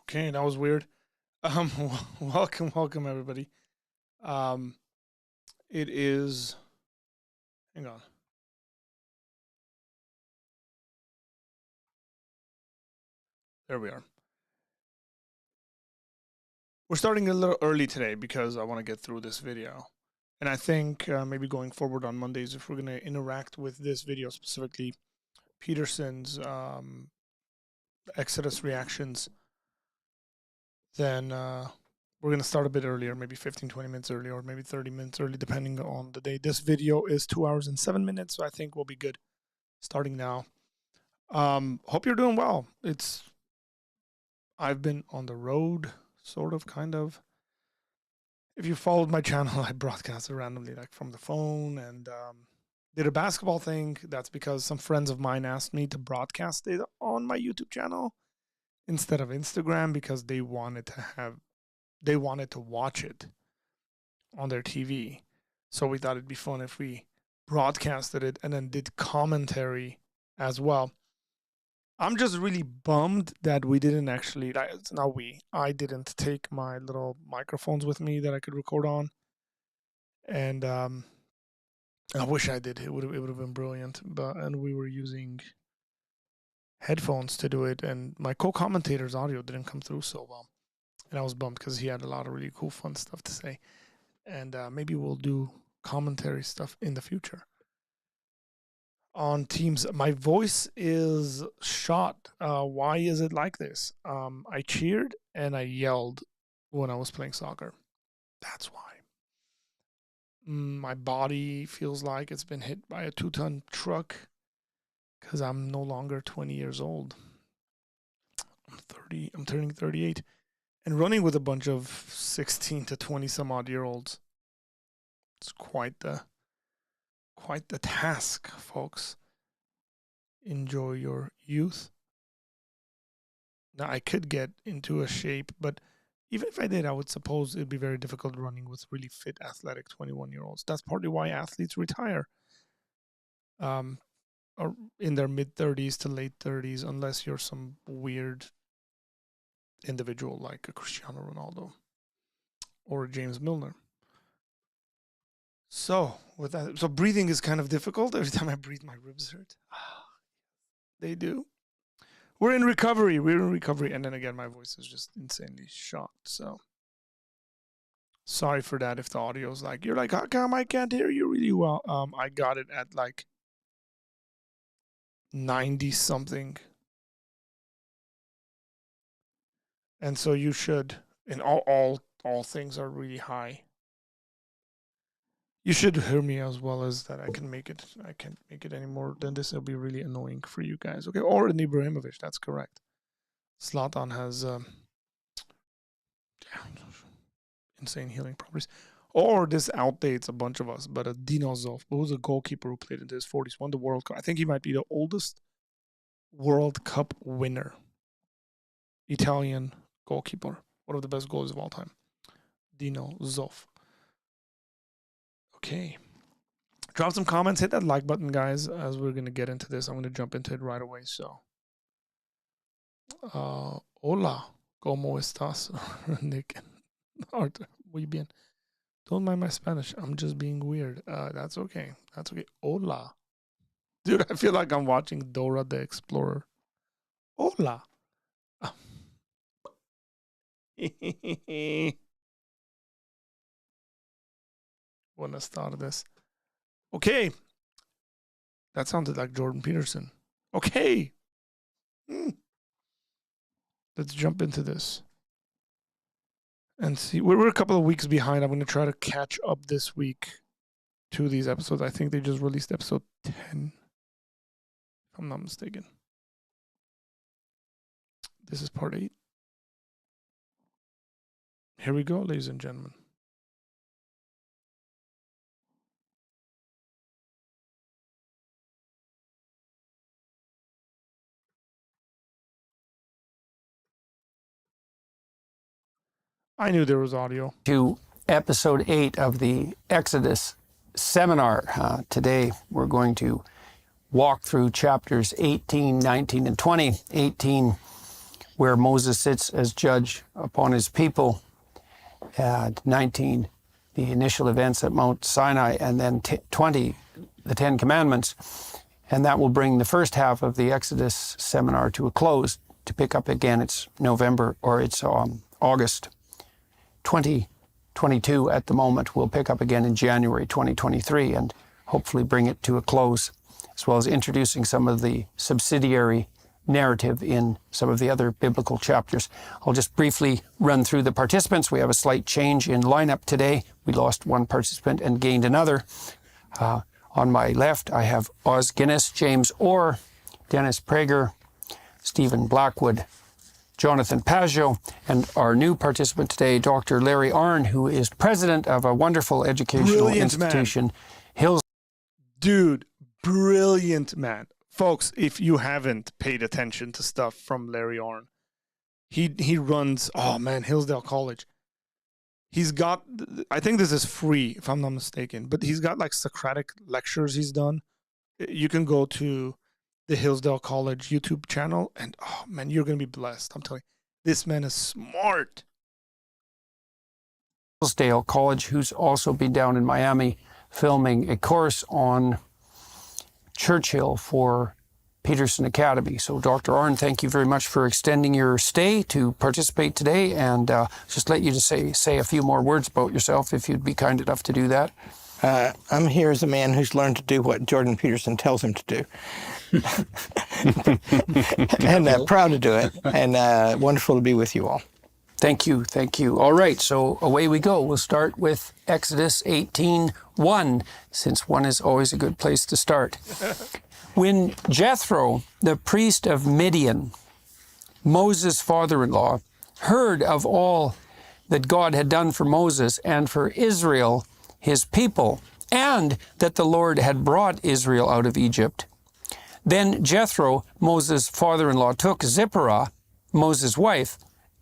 Okay, that was weird. Welcome everybody. Um, it is. Hang on. There we are. We're starting a little early today because I want to get through this video, and I think maybe going forward on Mondays, if we're going to interact with this video specifically, Peterson's Exodus reactions, then we're going to start a bit earlier, maybe 15, 20 minutes early, or maybe 30 minutes early, depending on the day. This video is 2 hours and 7 minutes, so I think we'll be good starting now. Hope you're doing well. I've been on the road, sort of, kind of. If you followed my channel, I broadcasted randomly, like from the phone, and did a basketball thing. That's because some friends of mine asked me to broadcast it on my YouTube channel instead of Instagram because they wanted to watch it on their TV. So we thought it'd be fun if we broadcasted it and then did commentary as well. I'm just really bummed that we didn't actually, it's not we, I didn't take my little microphones with me that I could record on. And I wish I did. It would have been brilliant. And we were using headphones to do it, and my co-commentator's audio didn't come through so well. And I was bummed because he had a lot of really cool, fun stuff to say. And maybe we'll do commentary stuff in the future on Teams. My voice is shot. Why is it like this? I cheered and I yelled when I was playing soccer. That's why. My body feels like it's been hit by a 2-ton truck because I'm no longer 20 years old. I'm 30. I'm turning 38 and running with a bunch of 16 to 20 some odd year olds. It's quite the task, folks. Enjoy your youth. Now, I could get into a shape, but even if I did, I would suppose it'd be very difficult running with really fit, athletic 21-year-olds. That's partly why athletes retire or in their mid-30s to late 30s, unless you're some weird individual like a Cristiano Ronaldo or a James Milner. So with that, so breathing is kind of difficult. Every time I breathe, my ribs hurt. They do. We're in recovery. And then again, my voice is just insanely shot. So sorry for that. If the audio's like, you're like, how come I can't hear you really well? I got it at like 90 something. And so you should, and all things are really high. You should hear me as well as that. I can't make it any more than this. It'll be really annoying for you guys. Okay, or an Ibrahimovic. That's correct. Zlatan has insane healing properties. Or this outdates a bunch of us. But a Dino Zoff, who was a goalkeeper who played into his 40s, won the World Cup. I think he might be the oldest World Cup winner. Italian goalkeeper. One of the best goalies of all time. Dino Zoff. Okay. Drop some comments, hit that like button, guys, as we're going to get into this. I'm going to jump into it right away. So, hola, ¿cómo estás, Nick? Arthur, muy bien. Don't mind my Spanish. I'm just being weird. That's okay. That's okay. Hola. Dude, I feel like I'm watching Dora the Explorer. Hola. Buenas tardes. Okay. That sounded like Jordan Peterson. Okay. Let's jump into this and see. We're a couple of weeks behind. I'm going to try to catch up this week to these episodes. I think they just released episode 10, if I'm not mistaken. This is part 8. Here we go, ladies and gentlemen. I knew there was audio. To episode 8 of the Exodus seminar. Today we're going to walk through chapters 18, 19, and 20. 18 where Moses sits as judge upon his people. 19, the initial events at Mount Sinai, and then 20, the Ten Commandments. And that will bring the first half of the Exodus seminar to a close. To pick up again, it's November, or it's August 2022 at the moment. We'll pick up again in January 2023 and hopefully bring it to a close, as well as introducing some of the subsidiary narrative in some of the other biblical chapters. I'll just briefly run through the participants. We have a slight change in lineup today. We lost one participant and gained another. On my left, I have Oz Guinness, James Orr, Dennis Prager, Stephen Blackwood, Jonathan Paggio, and our new participant today, Dr. Larry Arnn, who is president of a wonderful educational institution, Hills. Dude, brilliant man. Folks, if you haven't paid attention to stuff from Larry Arnn, he runs, Hillsdale College. He's got, I think this is free, if I'm not mistaken, but he's got like Socratic lectures he's done. You can go to the Hillsdale College YouTube channel, and you're going to be blessed. I'm telling you, this man is smart. Hillsdale College, who's also been down in Miami filming a course on Churchill for Peterson Academy. So Dr. Arnn, thank you very much for extending your stay to participate today, and just let you to say a few more words about yourself, if you'd be kind enough to do that. I'm here as a man who's learned to do what Jordan Peterson tells him to do. And proud to do it, and wonderful to be with you all. Thank you, thank you. All right, so away we go. We'll start with Exodus 18:1, since one is always a good place to start. When Jethro, the priest of Midian, Moses' father-in-law, heard of all that God had done for Moses and for Israel, his people, and that the Lord had brought Israel out of Egypt, then Jethro, Moses' father-in-law, took Zipporah, Moses' wife,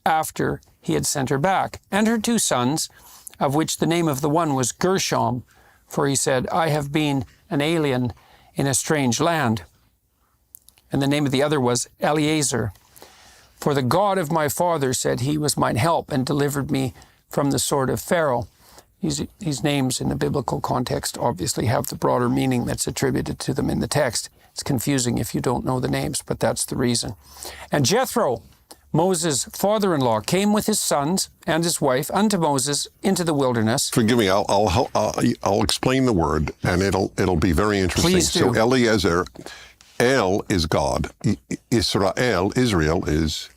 after he had sent her back, and her 2 sons, of which the name of the one was Gershom, for he said, I have been an alien in a strange land. And the name of the other was Eleazar. For the God of my father said he was mine help and delivered me from the sword of Pharaoh. These names in the biblical context obviously have the broader meaning that's attributed to them in the text. It's confusing if you don't know the names, but that's the reason. And Jethro, Moses' father-in-law, came with his sons and his wife unto Moses into the wilderness. Forgive me, I'll explain the word, and it'll be very interesting. Please do. So Eliezer, El is God. Israel is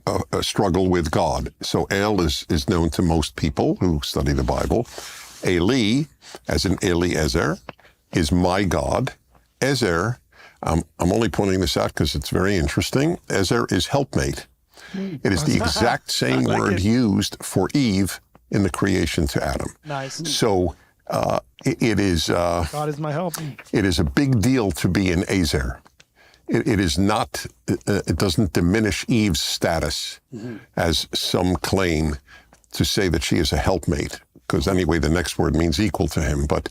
a struggle with God. So El is known to most people who study the Bible. Eli, as in Eliezer, is my God. Ezer, I'm only pointing this out because it's very interesting. Ezer is helpmate. It is the exact same word used for Eve in the creation to Adam. Nice. So it is... God is my help. It is a big deal to be an Ezer. It is not... it doesn't diminish Eve's status, as some claim, to say that she is a helpmate, because anyway, the next word means equal to him. But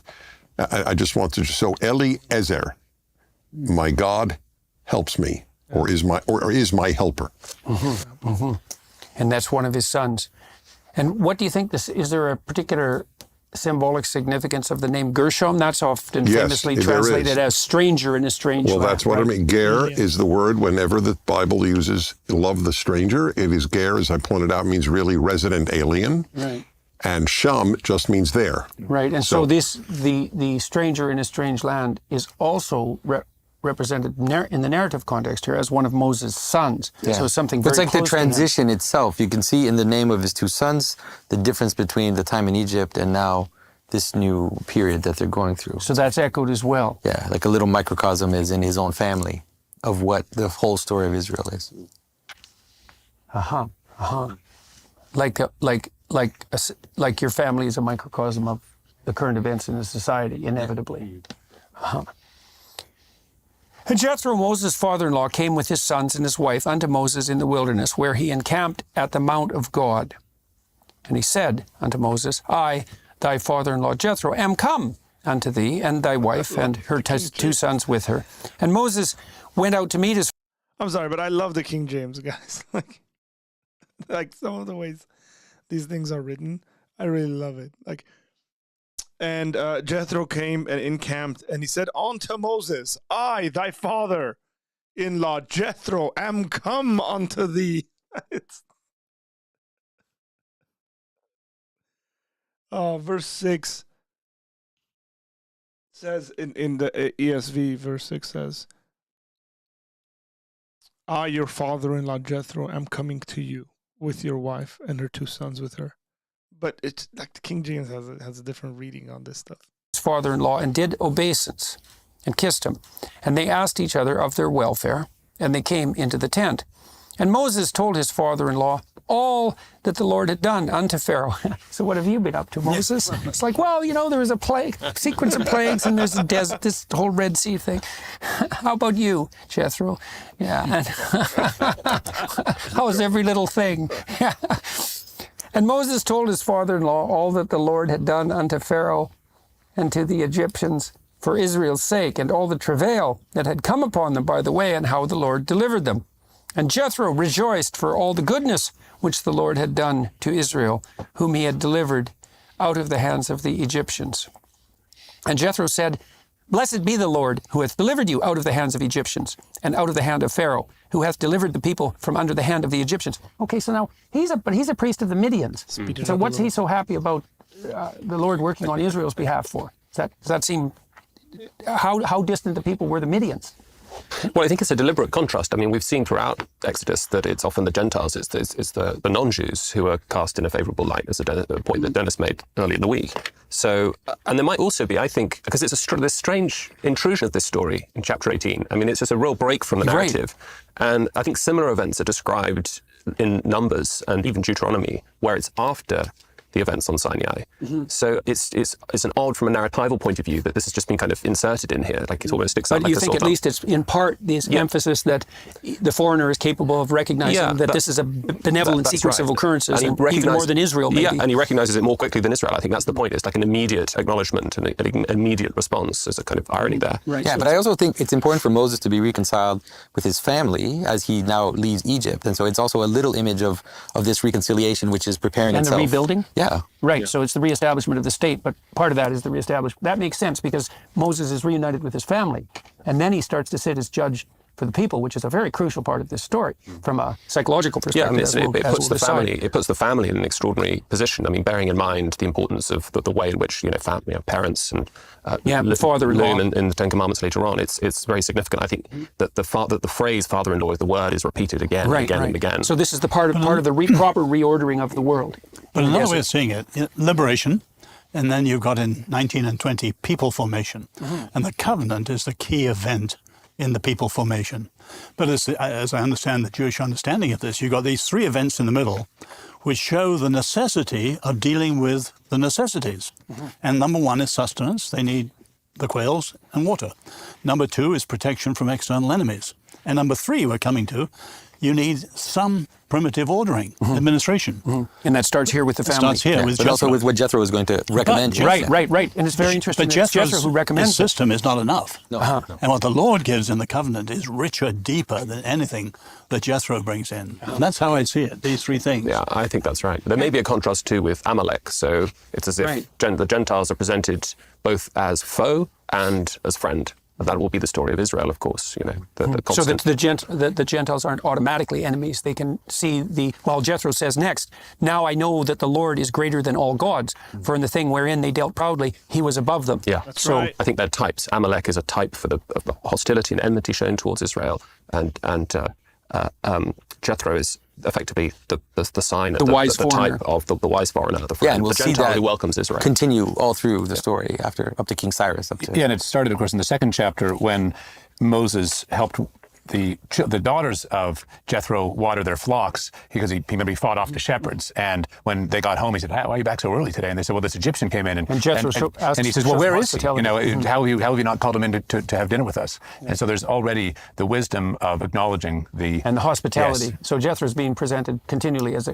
I just want to... So Eliezer, my God helps me. Or is my helper. Mm-hmm. Mm-hmm. And that's one of his sons. And what do you think is there a particular symbolic significance of the name Gershom? That's often famously translated as stranger in a strange land. Well, that's what I mean. Ger is the word whenever the Bible uses love the stranger. It is Ger, as I pointed out, means really resident alien. Right. And Sham just means there. Right. And so this, the stranger in a strange land is also represented in the narrative context here as one of Moses' sons. Yeah. So something very It's like the close transition itself. You can see in the name of his 2 sons the difference between the time in Egypt and now this new period that they're going through. So that's echoed as well. Yeah, like a little microcosm is in his own family of what the whole story of Israel is. Like your family is a microcosm of the current events in the society, inevitably. And Jethro, Moses' father-in-law, came with his sons and his wife unto Moses in the wilderness, where he encamped at the mount of God. And he said unto Moses, I, thy father-in-law Jethro, am come unto thee, and thy wife, and her 2 sons with her. And Moses went out to meet his... I'm sorry, but I love the King James, guys. Like some of the ways these things are written, I really love it. Like, and Jethro came and encamped, and he said unto Moses, I, thy father-in-law Jethro, am come unto thee. It's verse 6 says in the ESV, verse 6 says, I, your father-in-law Jethro, am coming to you with your wife and her 2 sons with her. But it's like the King James has a different reading on this stuff. His father-in-law and did obeisance and kissed him. And they asked each other of their welfare, and they came into the tent. And Moses told his father-in-law all that the Lord had done unto Pharaoh. So what have you been up to, Moses? It's like, well, you know, there was a sequence of plagues, and there's a desert, this whole Red Sea thing. How about you, Jethro? Yeah. And how's every little thing? Yeah. And Moses told his father-in-law all that the Lord had done unto Pharaoh and to the Egyptians for Israel's sake, and all the travail that had come upon them by the way, and how the Lord delivered them. And Jethro rejoiced for all the goodness which the Lord had done to Israel, whom he had delivered out of the hands of the Egyptians. And Jethro said, Blessed be the Lord, who hath delivered you out of the hands of Egyptians, and out of the hand of Pharaoh, who hath delivered the people from under the hand of the Egyptians. Okay, so now he's a priest of the Midians. So what's he so happy about the Lord working on Israel's behalf for? Does that seem, how distant the people were the Midians? Well, I think it's a deliberate contrast. I mean, we've seen throughout Exodus that it's often the Gentiles, it's the non-Jews who are cast in a favourable light, as a point that Dennis made earlier in the week. So, and there might also be, I think, because it's this strange intrusion of this story in chapter 18. I mean, it's just a real break from the narrative. Right. And I think similar events are described in Numbers and even Deuteronomy, where it's after the events on Sinai. Mm-hmm. So it's an odd, from a narratival point of view, that this has just been kind of inserted in here, like it almost sticks out like a sore thumb. But you think at least it's in part this emphasis that the foreigner is capable of recognizing that this is a benevolent sequence of occurrences, and even more than Israel, maybe. Yeah, and he recognizes it more quickly than Israel. I think that's the point. It's like an immediate acknowledgement and an immediate response. There's a kind of irony there. Right. Yeah, but I also think it's important for Moses to be reconciled with his family as he now leaves Egypt. And so it's also a little image of this reconciliation, which is preparing itself. And the rebuilding? Yeah. Right, yeah. So it's the reestablishment of the state, but part of that is the reestablishment. That makes sense because Moses is reunited with his family, and then he starts to sit as judge for the people, which is a very crucial part of this story from a psychological perspective. Yeah, I mean, it puts the family in an extraordinary position. I mean, bearing in mind the importance of the way in which parents and the father-in-law in the Ten Commandments later on, it's very significant. I think that the phrase "father-in-law" the word is repeated again and again and again. So this is the part of the proper reordering of the world. But another way of seeing it, liberation. And then you've got in 19 and 20 people formation. Mm-hmm. And the covenant is the key event in the people formation. But as I understand the Jewish understanding of this, you've got these 3 events in the middle which show the necessity of dealing with the necessities. Mm-hmm. And number 1 is sustenance. They need the quails and water. Number 2 is protection from external enemies. And number 3, we're coming to, you need some primitive ordering, administration. Mm-hmm. And that starts here with the family. It starts here with but Jethro. Also with what Jethro is going to recommend. Right. And it's very interesting but that it's Jethro who recommends his system is not enough. No. And what the Lord gives in the covenant is richer, deeper than anything that Jethro brings in. And that's how I see it, these 3 things. Yeah, I think that's right. There may be a contrast too with Amalek. So it's as if the Gentiles are presented both as foe and as friend. And that will be the story of Israel, of course. So the Gentiles aren't automatically enemies. They can see Jethro says next, now I know that the Lord is greater than all gods, for in the thing wherein they dealt proudly, he was above them. Yeah, I think they're types. Amalek is a type of the hostility and enmity shown towards Israel, and Jethro is effectively the sign, the type of the wise foreigner, the friend, and we'll the Gentile see that who welcomes Israel. Continue all through the story up to King Cyrus. Yeah, and it started, of course, in the 2nd chapter when Moses helped the daughters of Jethro water their flocks because he fought off the shepherds. And when they got home, he said, "Why are you back so early today?" And they said, "Well, this Egyptian came in." And Jethro asked, and he says, "Well, where is he? How have you not called him in to have dinner with us?" Yeah. And so there's already the wisdom of acknowledging the hospitality. Yes. So Jethro is being presented continually as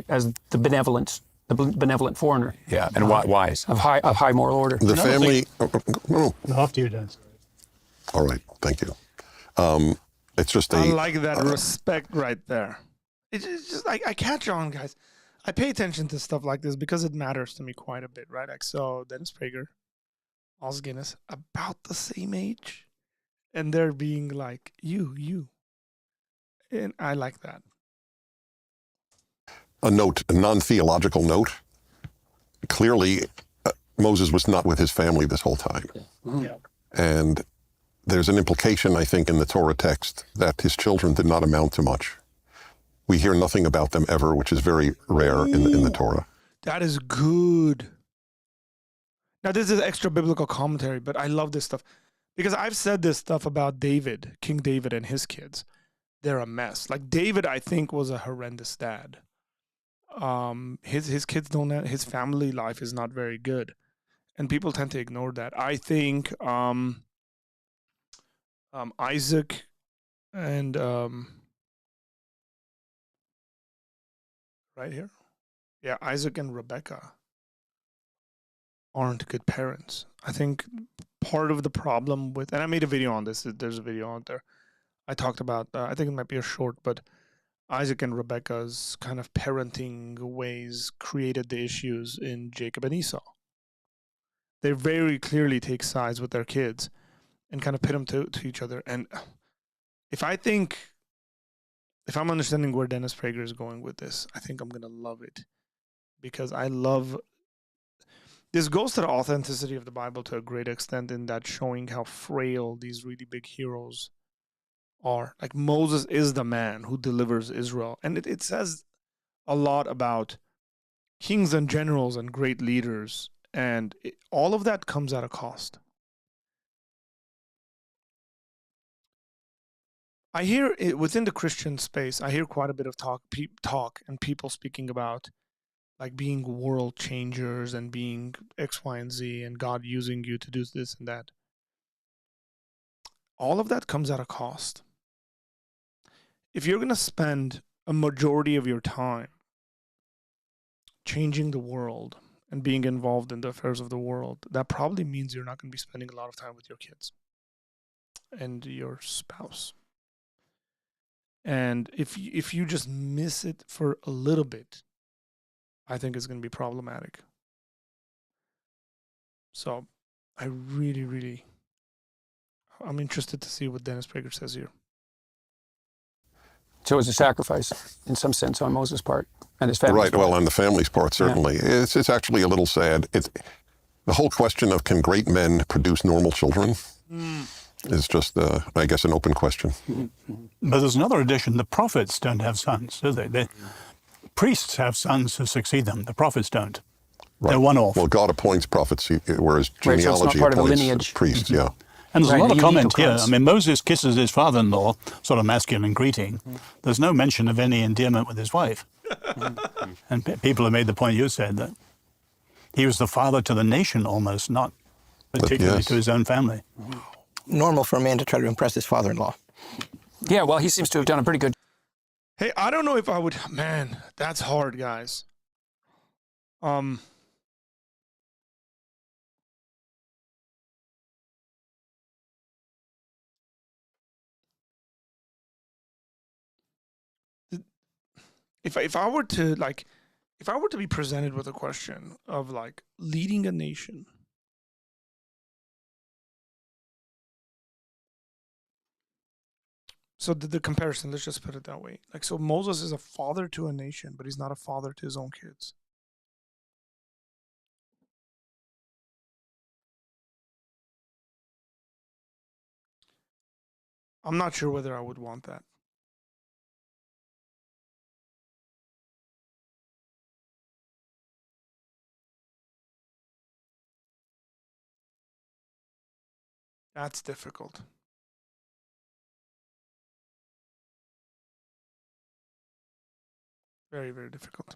the benevolent foreigner. Yeah, and wise of high moral order. The family. After you, Dan. All right, thank you. It's just I like that respect right there. It's just I catch on, guys. I pay attention to stuff like this because it matters to me quite a bit, right? Like, so Dennis Prager, Os Guinness, about the same age, and they're being like, you. And I like that. A note, a non-theological note. Clearly, Moses was not with his family this whole time. Yeah. And there's an implication, I think, in the Torah text that his children did not amount to much. We hear nothing about them ever, which is very rare in the Torah. That is good. Now, this is extra biblical commentary, but I love this stuff because I've said this stuff about David, King David, and his kids. They're a mess. Like, David, I think, was a horrendous dad. His kids don't have, his family life is not very good, and people tend to ignore that. I think Isaac and right here, yeah, Isaac and Rebecca aren't good parents. I think part of the problem with, and I made a video on this. There's a video out there. I talked about. I think it might be a short, but Isaac and Rebecca's kind of parenting ways created the issues in Jacob and Esau. They very clearly take sides with their kids and kind of pit them to each other. And if I'm understanding where Dennis Prager is going with this, I think I'm going to love it because I love, this goes to the authenticity of the Bible to a great extent in that showing how frail these really big heroes are. Like, Moses is the man who delivers Israel. And it says a lot about kings and generals and great leaders. And all of that comes at a cost. I hear within the Christian space, I hear quite a bit of talk and people speaking about like being world changers and being X, Y, and Z and God using you to do this and that. All of that comes at a cost. If you're going to spend a majority of your time changing the world and being involved in the affairs of the world, that probably means you're not going to be spending a lot of time with your kids and your spouse. And if you just miss it for a little bit, I think it's going to be problematic. So I really, I'm interested to see what Dennis Prager says here. So it's a sacrifice, in some sense, on Moses' part and his family. Right. Well, on the family's part, certainly. Yeah. It's actually a little sad. The whole question of can great men produce normal children is just, I guess, an open question. But there's another addition. The prophets don't have sons, do they? The priests have sons who succeed them. The prophets don't. Right. They're one-off. Well, God appoints prophets, whereas Right, so it's not genealogy part of the appoints lineage. priests, yeah. And there's Right, a lot of the comment here. comes. I mean, Moses kisses his father-in-law, sort of masculine greeting. There's no mention of any endearment with his wife. And people have made the point you said, that he was the father to the nation almost, not particularly yes. to his own family. Normal for a man to try to impress his father-in-law. Yeah, well, he seems to have done a pretty good. Hey, I don't know if I would, man, that's hard, guys. If I were to be presented with a question of like leading a nation, so the comparison, let's just put it that way. Like, so Moses is a father to a nation, but he's not a father to his own kids. I'm not sure whether I would want that. That's difficult. Very, very difficult.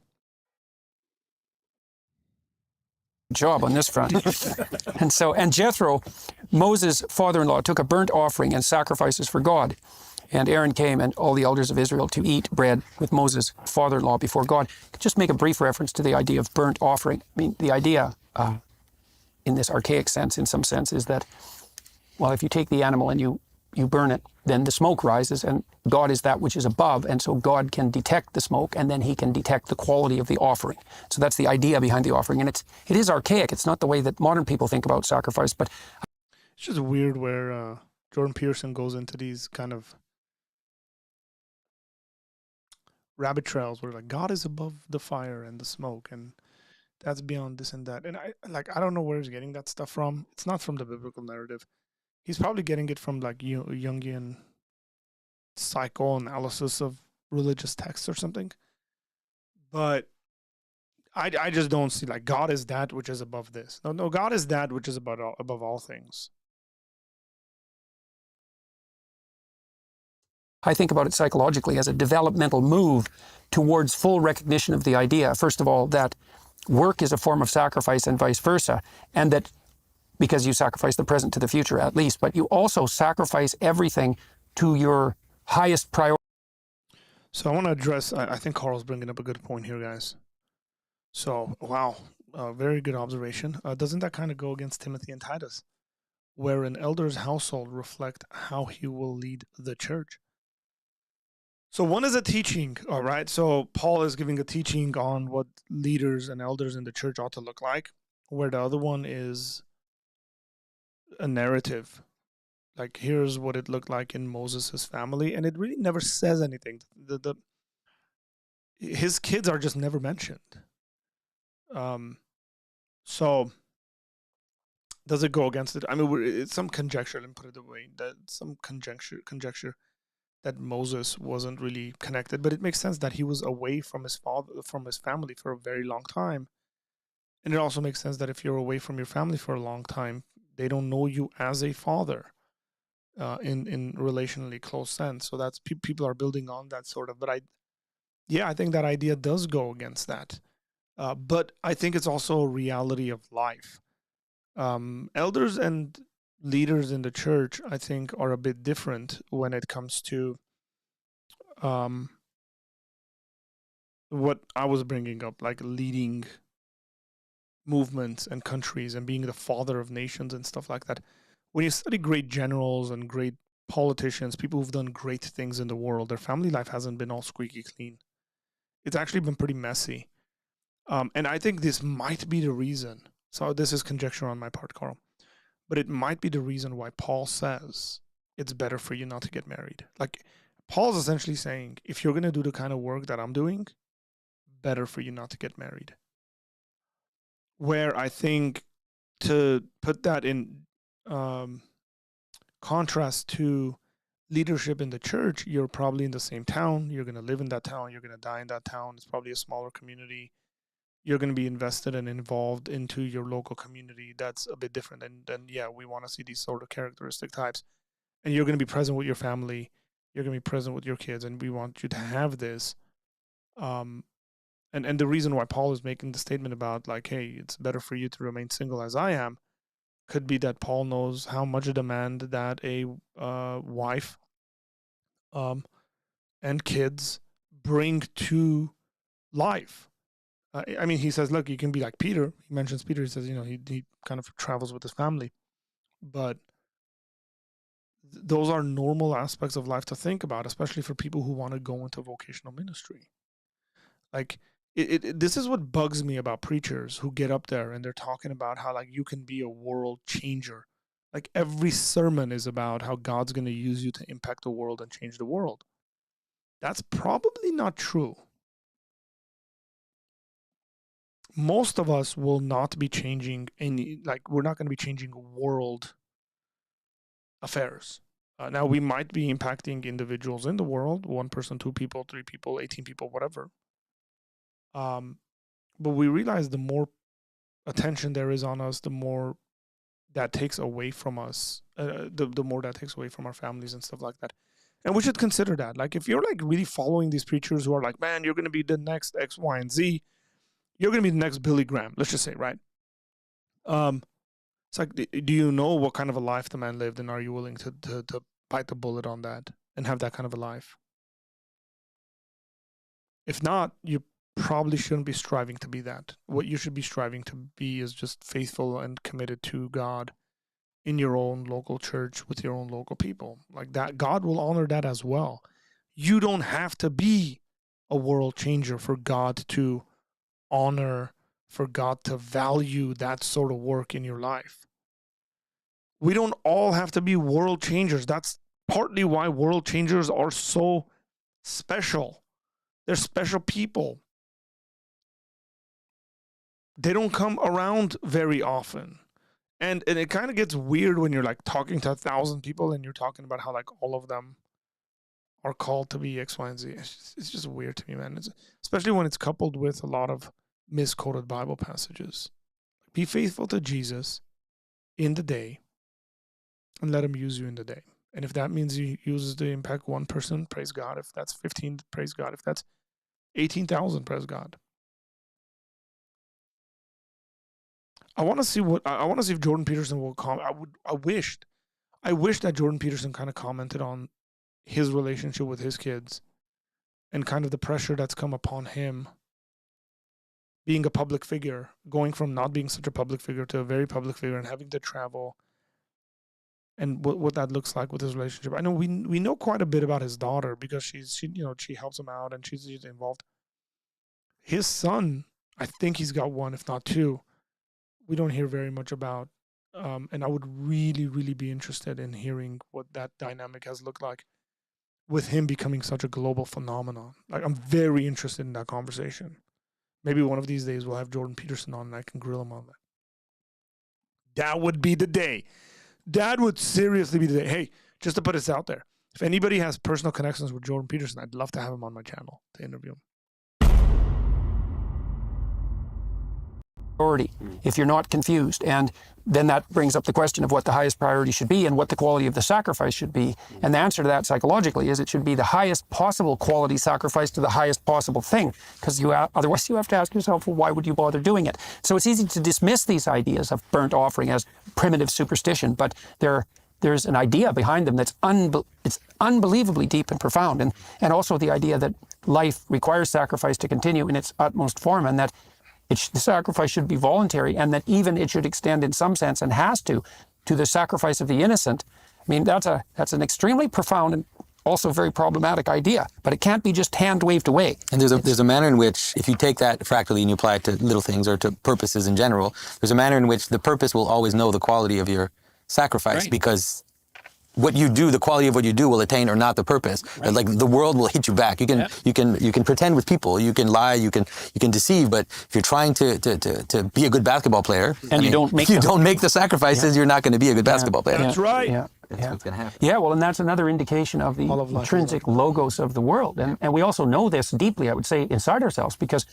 Job on this front. and Jethro, Moses' father-in-law, took a burnt offering and sacrifices for God. And Aaron came and all the elders of Israel to eat bread with Moses' father-in-law before God. Just make a brief reference to the idea of burnt offering. I mean, the idea in this archaic sense, in some sense, is that, well, if you take the animal and you you burn it, then the smoke rises, and God is that which is above, and so God can detect the smoke, and then he can detect the quality of the offering. So that's the idea behind the offering, and it is archaic. It's not the way that modern people think about sacrifice, but It's just weird where Jordan Peterson goes into these kind of rabbit trails where like God is above the fire and the smoke, and that's beyond this and that. And I don't know where he's getting that stuff from. It's not from the biblical narrative. He's probably getting it from like Jungian psychoanalysis of religious texts or something. But I just don't see like God is that which is above this. No, God is that which is above all things. I think about it psychologically as a developmental move towards full recognition of the idea, first of all, that work is a form of sacrifice and vice versa, and that because you sacrifice the present to the future at least, but you also sacrifice everything to your highest priority. So I want to address, I think Carl's bringing up a good point here, guys. So, wow, very good observation. Doesn't that kind of go against Timothy and Titus, where an elder's household reflect how he will lead the church? So one is a teaching, all right? So Paul is giving a teaching on what leaders and elders in the church ought to look like, where the other one is a narrative. Like, here's what it looked like in Moses' family, and it really never says anything. His kids are just never mentioned. So does it go against it? I mean, it's some conjecture. Let me put it away. That some conjecture that Moses wasn't really connected, but it makes sense that he was away from his father, from his family for a very long time. And it also makes sense that if you're away from your family for a long time, they don't know you as a father in relationally close sense. So that's people are building on that sort of. But I think that idea does go against that. But I think it's also a reality of life. Elders and leaders in the church, I think, are a bit different when it comes to what I was bringing up, like leading movements and countries and being the father of nations and stuff like that. When you study great generals and great politicians, people who've done great things in the world, their family life hasn't been all squeaky clean. It's actually been pretty messy. And I think this might be the reason. So this is conjecture on my part, Carl. But it might be the reason why Paul says it's better for you not to get married. Like, Paul's essentially saying, if you're going to do the kind of work that I'm doing, better for you not to get married. Where I think, to put that in contrast to leadership in the church, you're probably in the same town. You're going to live in that town. You're going to die in that town. It's probably a smaller community. You're going to be invested and involved into your local community. That's a bit different. And then, yeah, we want to see these sort of characteristic types. And you're going to be present with your family. You're going to be present with your kids. And we want you to have this. And the reason why Paul is making the statement about, like, hey, it's better for you to remain single as I am, could be that Paul knows how much a demand that a wife and kids bring to life. I mean, he says, look, you can be like Peter. He mentions Peter. He says, he kind of travels with his family. But those are normal aspects of life to think about, especially for people who want to go into vocational ministry. Like, this is what bugs me about preachers who get up there and they're talking about how, like, you can be a world changer. Like, every sermon is about how God's going to use you to impact the world and change the world. That's probably not true. Most of us will not be changing we're not going to be changing world affairs. Now, we might be impacting individuals in the world, 1 person, 2 people, 3 people, 18 people, whatever. But we realize the more attention there is on us, the more that takes away from us, the more that takes away from our families and stuff like that. And we should consider that. Like, if you're like really following these preachers who are like, man, you're going to be the next X, Y, and Z, you're going to be the next Billy Graham, let's just say, right? It's like, do you know what kind of a life the man lived, and are you willing to bite the bullet on that and have that kind of a life? If not, you probably shouldn't be striving to be that. What you should be striving to be is just faithful and committed to God in your own local church with your own local people. Like that, God will honor that as well. You don't have to be a world changer for God to honor, for God to value that sort of work in your life. We don't all have to be world changers. That's partly why world changers are so special. They're special people. They don't come around very often. And it kind of gets weird when you're like talking to 1,000 people and you're talking about how like all of them are called to be X, Y, and Z. It's just weird to me, man. Especially when it's coupled with a lot of misquoted Bible passages. Be faithful to Jesus in the day and let him use you in the day. And if that means he uses to impact one person, praise God. If that's 15, praise God. If that's 18,000, praise God. I want to see if Jordan Peterson will comment. I wish that Jordan Peterson kind of commented on his relationship with his kids and kind of the pressure that's come upon him being a public figure, going from not being such a public figure to a very public figure and having to travel, and what that looks like with his relationship. I know we know quite a bit about his daughter because she helps him out and she's involved. His son, I think he's got one, if not two. We don't hear very much about, and I would really, really be interested in hearing what that dynamic has looked like with him becoming such a global phenomenon. Like, I'm very interested in that conversation. Maybe one of these days we'll have Jordan Peterson on and I can grill him on that. That would be the day. That would seriously be the day. Hey, just to put this out there, if anybody has personal connections with Jordan Peterson, I'd love to have him on my channel to interview him. If you're not confused. And then that brings up the question of what the highest priority should be and what the quality of the sacrifice should be. And the answer to that psychologically is it should be the highest possible quality sacrifice to the highest possible thing. Because otherwise you have to ask yourself, well, why would you bother doing it? So it's easy to dismiss these ideas of burnt offering as primitive superstition, but there's an idea behind them that's it's unbelievably deep and profound. And also the idea that life requires sacrifice to continue in its utmost form, and that the sacrifice should be voluntary, and that even it should extend in some sense, and has to the sacrifice of the innocent. I mean, that's an extremely profound and also very problematic idea, but it can't be just hand waved away. And there's a manner in which, if you take that fractally and you apply it to little things or to purposes in general, there's a manner in which the purpose will always know the quality of your sacrifice, right, because what you do, the quality of what you do will attain or not the purpose. Right. Like the world will hit you back. You can pretend with people, you can lie, you can deceive, but if you're trying to be a good basketball player, and you don't make the sacrifices, you're not going to be a good basketball player. That's right. That's what's going to happen. Yeah, well, and that's another indication of the intrinsic logos of the world. And we also know this deeply, I would say, inside ourselves, because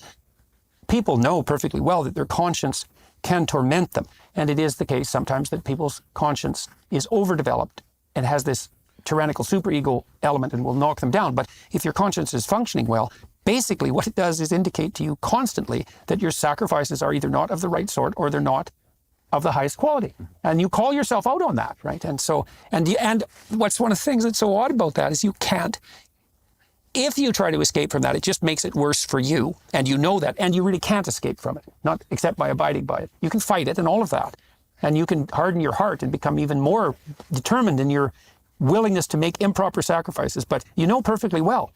people know perfectly well that their conscience can torment them. And it is the case sometimes that people's conscience is overdeveloped and has this tyrannical superego element and will knock them down. But if your conscience is functioning well, basically what it does is indicate to you constantly that your sacrifices are either not of the right sort or they're not of the highest quality. And you call yourself out on that, right? And so, and what's one of the things that's so odd about that is you can't, if you try to escape from that, it just makes it worse for you. And you know that, and you really can't escape from it, not except by abiding by it. You can fight it and all of that. And you can harden your heart and become even more determined in your willingness to make improper sacrifices. But you know perfectly well,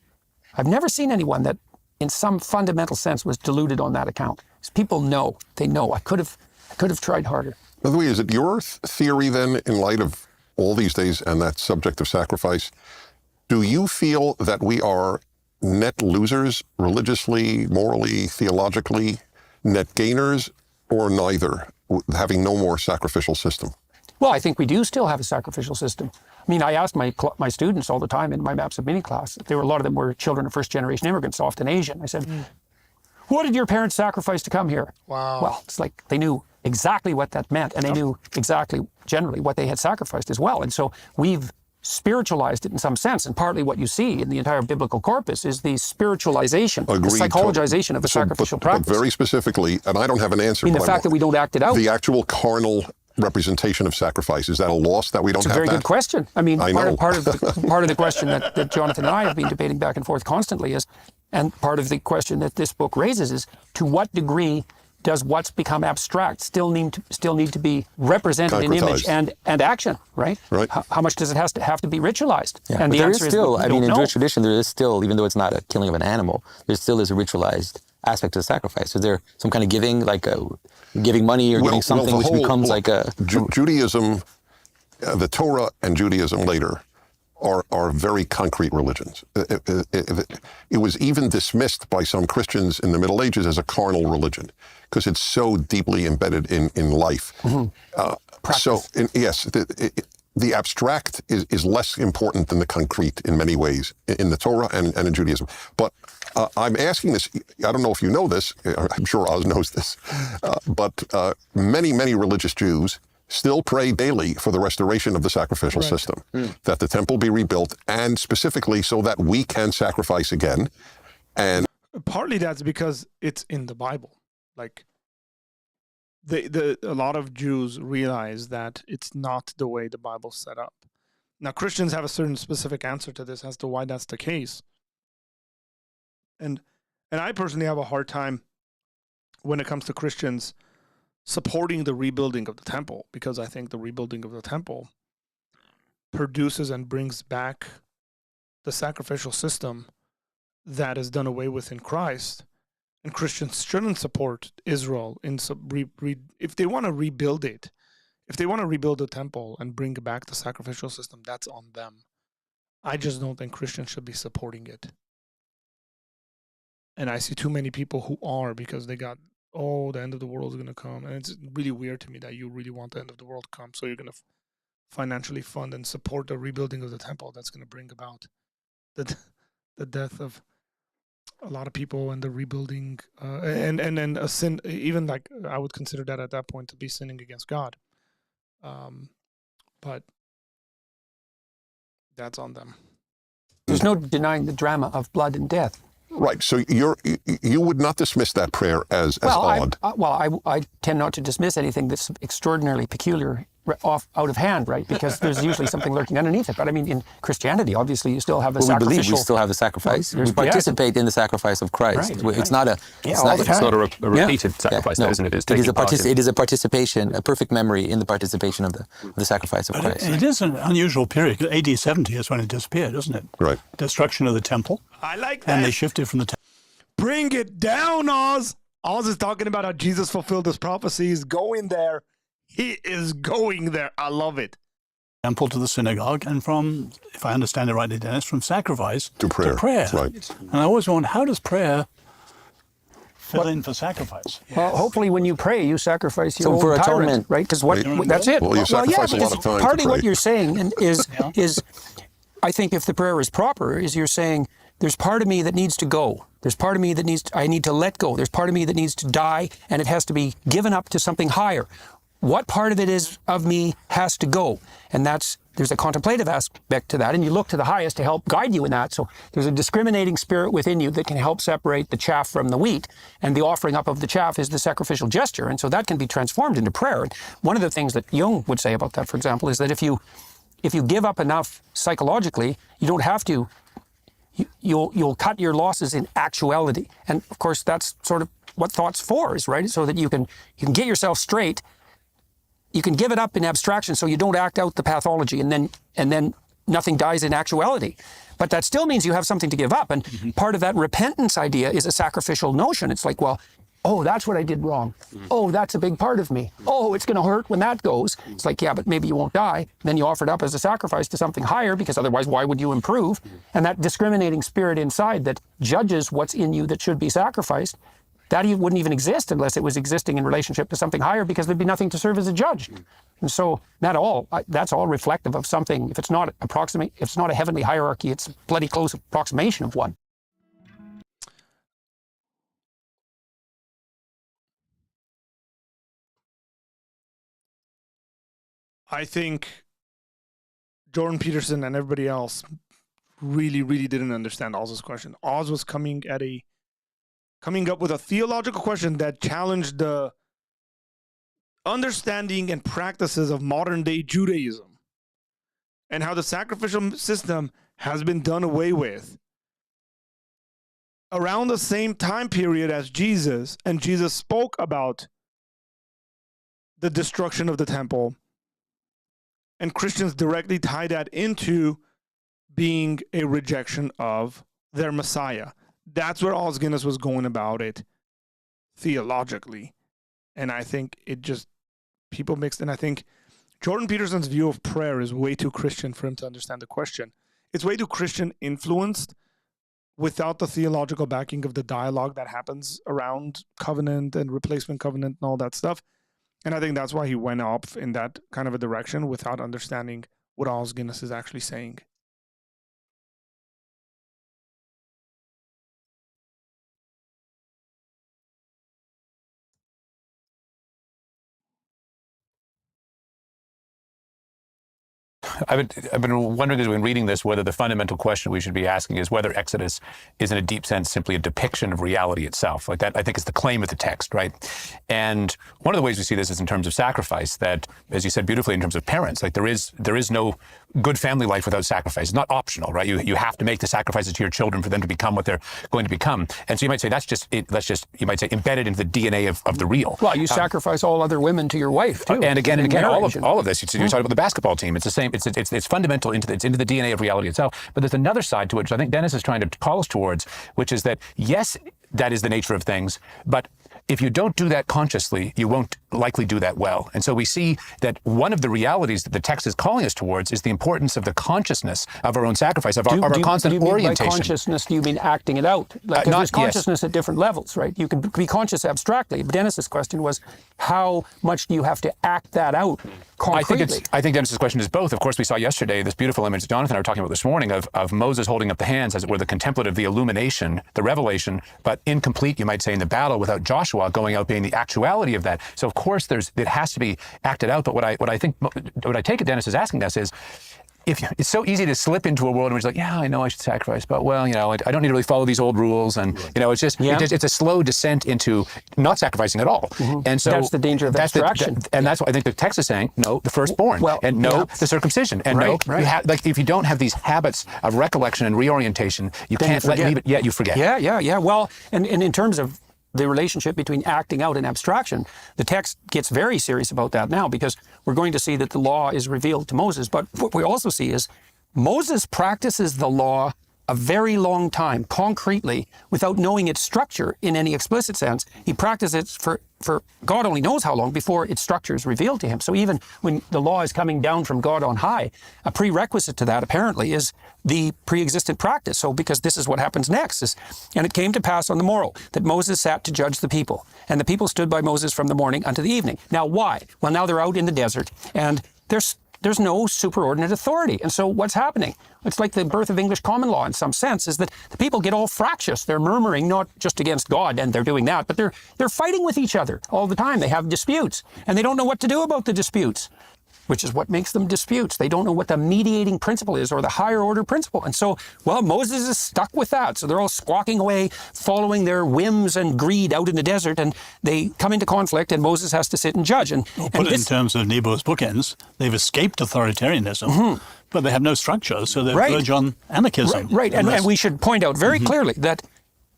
I've never seen anyone that in some fundamental sense was deluded on that account. People know, they know, I could have tried harder. By the way, is it your theory then, in light of all these days and that subject of sacrifice, do you feel that we are net losers religiously, morally, theologically, net gainers, or neither, having no more sacrificial system? Well, I think we do still have a sacrificial system. I mean, I asked my students all the time in my Maps of Meaning class, a lot of them were children of first-generation immigrants, often Asian. I said, what did your parents sacrifice to come here? Wow. Well, it's like they knew exactly what that meant, and they knew exactly, generally, what they had sacrificed as well. And so we've spiritualized it in some sense, and partly what you see in the entire biblical corpus is the spiritualization, the psychologization of the sacrificial practice. But very specifically, and I don't have an answer. I mean, the fact that we don't act it out. The actual carnal representation of sacrifice, is that a loss that we don't have? It's a very good question. I mean, part of the question that Jonathan and I have been debating back and forth constantly is, and part of the question that this book raises is, to what degree does what's become abstract still need to be represented in image and action, right? Right. How much does it have to be ritualized? Yeah. And But the there is answer still, is I mean, in don't Jewish know. tradition, there is still, even though it's not a killing of an animal, there still is a ritualized aspect of the sacrifice. Is there some kind of giving, like giving money or giving something which becomes like a... Judaism, the Torah and Judaism later are very concrete religions. It was even dismissed by some Christians in the Middle Ages as a carnal religion because it's so deeply embedded in life. Yes, the abstract is less important than the concrete in many ways in the Torah and in Judaism. But I'm asking this, I don't know if you know this, I'm sure Oz knows this, but many religious Jews still pray daily for the restoration of the sacrificial system, that the temple be rebuilt, and specifically so that we can sacrifice again. And partly that's because it's in the Bible. Like a lot of Jews realize that it's not the way the Bible's set up. Now, Christians have a certain specific answer to this as to why that's the case. And I personally have a hard time when it comes to Christians supporting the rebuilding of the temple, because I think the rebuilding of the temple produces and brings back the sacrificial system that is done away with in Christ. And Christians shouldn't support Israel if they want to rebuild it. If they want to rebuild the temple and bring back the sacrificial system, that's on them. I just don't think Christians should be supporting it. And I see too many people who are, because they got, the end of the world is going to come. And it's really weird to me that you really want the end of the world to come. So you're going to financially fund and support the rebuilding of the temple. That's going to bring about the death of a lot of people and the rebuilding. And a sin, even like I would consider that at that point to be sinning against God. But that's on them. There's no denying the drama of blood and death. right, so you would not dismiss that prayer as odd. I tend not to dismiss anything that's extraordinarily peculiar out of hand, right? Because there's usually something lurking underneath it. But I mean, in Christianity, obviously, you still have the sacrificial... We believe we still have the sacrifice. We participate in the sacrifice of Christ. Right. It's not a... It's not a repeated sacrifice, though, isn't it? It's it is a participation, a perfect memory in the participation of the sacrifice of Christ. It is an unusual period. AD 70 is when it disappeared, isn't it? Right. Destruction of the temple. I like that. And they shifted from the temple. Bring it down, Oz. Oz is talking about how Jesus fulfilled his prophecies. Going there. He is going there. I love it. Temple to the synagogue, and from, if I understand it rightly, Dennis, from sacrifice to prayer. Right. And I always wonder, how does prayer fill in for sacrifice? Well, hopefully when you pray, you sacrifice your for own tyrant, atonement, right? Because that's it. Well, you sacrifice a lot of time to partly pray. what you're saying is, I think if the prayer is proper, is you're saying, there's part of me that needs to go. There's part of me that I need to let go. There's part of me that needs to die, and it has to be given up to something higher. What part of it is of me has to go? And there's a contemplative aspect to that, and you look to the highest to help guide you in that. So there's a discriminating spirit within you that can help separate the chaff from the wheat, and the offering up of the chaff is the sacrificial gesture, and so that can be transformed into prayer. And one of the things that Jung would say about that, for example, is that if you give up enough psychologically, you don't have to. You'll cut your losses in actuality, and of course that's sort of what thought's for, is right, so that you can get yourself straight. You can give it up in abstraction, so you don't act out the pathology, and then nothing dies in actuality. But that still means you have something to give up, and part of that repentance idea is a sacrificial notion. It's like, well, oh, that's what I did wrong. Oh, that's a big part of me. Oh, it's going to hurt when that goes. It's like, yeah, but maybe you won't die. Then you offer it up as a sacrifice to something higher, because otherwise, why would you improve? And that discriminating spirit inside that judges what's in you that should be sacrificed, that wouldn't even exist unless it was existing in relationship to something higher, because there'd be nothing to serve as a judge. And so that's all reflective of something. If it's not a heavenly hierarchy, it's a bloody close approximation of one. I think Jordan Peterson and everybody else really, really didn't understand Oz's question. Oz was coming up with a theological question that challenged the understanding and practices of modern day Judaism, and how the sacrificial system has been done away with. around the same time period as Jesus, and Jesus spoke about the destruction of the temple, and Christians directly tie that into being a rejection of their Messiah. That's where Os Guinness was going about it theologically. And I think it just, people mixed, and I think Jordan Peterson's view of prayer is way too Christian for him to understand the question. It's way too Christian influenced without the theological backing of the dialogue that happens around covenant and replacement covenant and all that stuff. And I think that's why he went off in that kind of a direction without understanding what Os Guinness is actually saying. I've been wondering as we've been reading this whether the fundamental question we should be asking is whether Exodus is in a deep sense simply a depiction of reality itself. Like that, I think, is the claim of the text, right? And one of the ways we see this is in terms of sacrifice, that, as you said beautifully, in terms of parents, like there is no good family life without sacrifice. It's not optional, right? You have to make the sacrifices to your children for them to become what they're going to become. And so you might say that's just you might say embedded into the DNA of the real. Well, you sacrifice all other women to your wife too. And again, all of this. You're talking about the basketball team. It's the same. It's fundamental into the DNA of reality itself. But there's another side to it, which I think Dennis is trying to call us towards, which is that yes, that is the nature of things, but if you don't do that consciously, you won't likely do that well. And so we see that one of the realities that the text is calling us towards is the importance of the consciousness of our own sacrifice, of our constant do you mean orientation. By consciousness, do you mean acting it out? Like, there's consciousness at different levels, right? You can be conscious abstractly. But Dennis's question was, how much do you have to act that out concretely? I think Dennis's question is both. Of course, we saw yesterday this beautiful image that Jonathan and I were talking about this morning of Moses holding up the hands, as it were, the contemplative, the illumination, the revelation, but incomplete, you might say, in the battle without Joshua going out being the actuality of that. So of course it has to be acted out. But what I take it Dennis is asking us is, it's so easy to slip into a world in which, like, yeah, I know I should sacrifice, but well, I don't need to really follow these old rules, and it's just it's a slow descent into not sacrificing at all. Mm-hmm. And so that's the danger of abstraction. And that's what I think the text is saying. No, the firstborn, and no, the circumcision, and if you don't have these habits of recollection and reorientation, you can't leave it. Yeah, you forget. Yeah. Well, and in terms of the relationship between acting out and abstraction, the text gets very serious about that now, because we're going to see that the law is revealed to Moses. But what we also see is Moses practices the law a very long time, concretely, without knowing its structure in any explicit sense. He practices it for God only knows how long before its structure is revealed to him. So even when the law is coming down from God on high, a prerequisite to that apparently is the pre-existent practice. So because this is what happens next. And it came to pass on the morrow that Moses sat to judge the people. And the people stood by Moses from the morning unto the evening. Now why? Well, now they're out in the desert, and there's no superordinate authority. And so what's happening? It's like the birth of English common law in some sense, is that the people get all fractious. They're murmuring not just against God, and they're doing that, but they're fighting with each other all the time. They have disputes, and they don't know what to do about the disputes, which is what makes them disputes. They don't know what the mediating principle is, or the higher order principle. And so, well, Moses is stuck with that. So they're all squawking away, following their whims and greed out in the desert, and they come into conflict, and Moses has to sit and judge. And put it in terms of Nebo's bookends, they've escaped authoritarianism, but they have no structure, so they verge on anarchism. Right. And we should point out very clearly that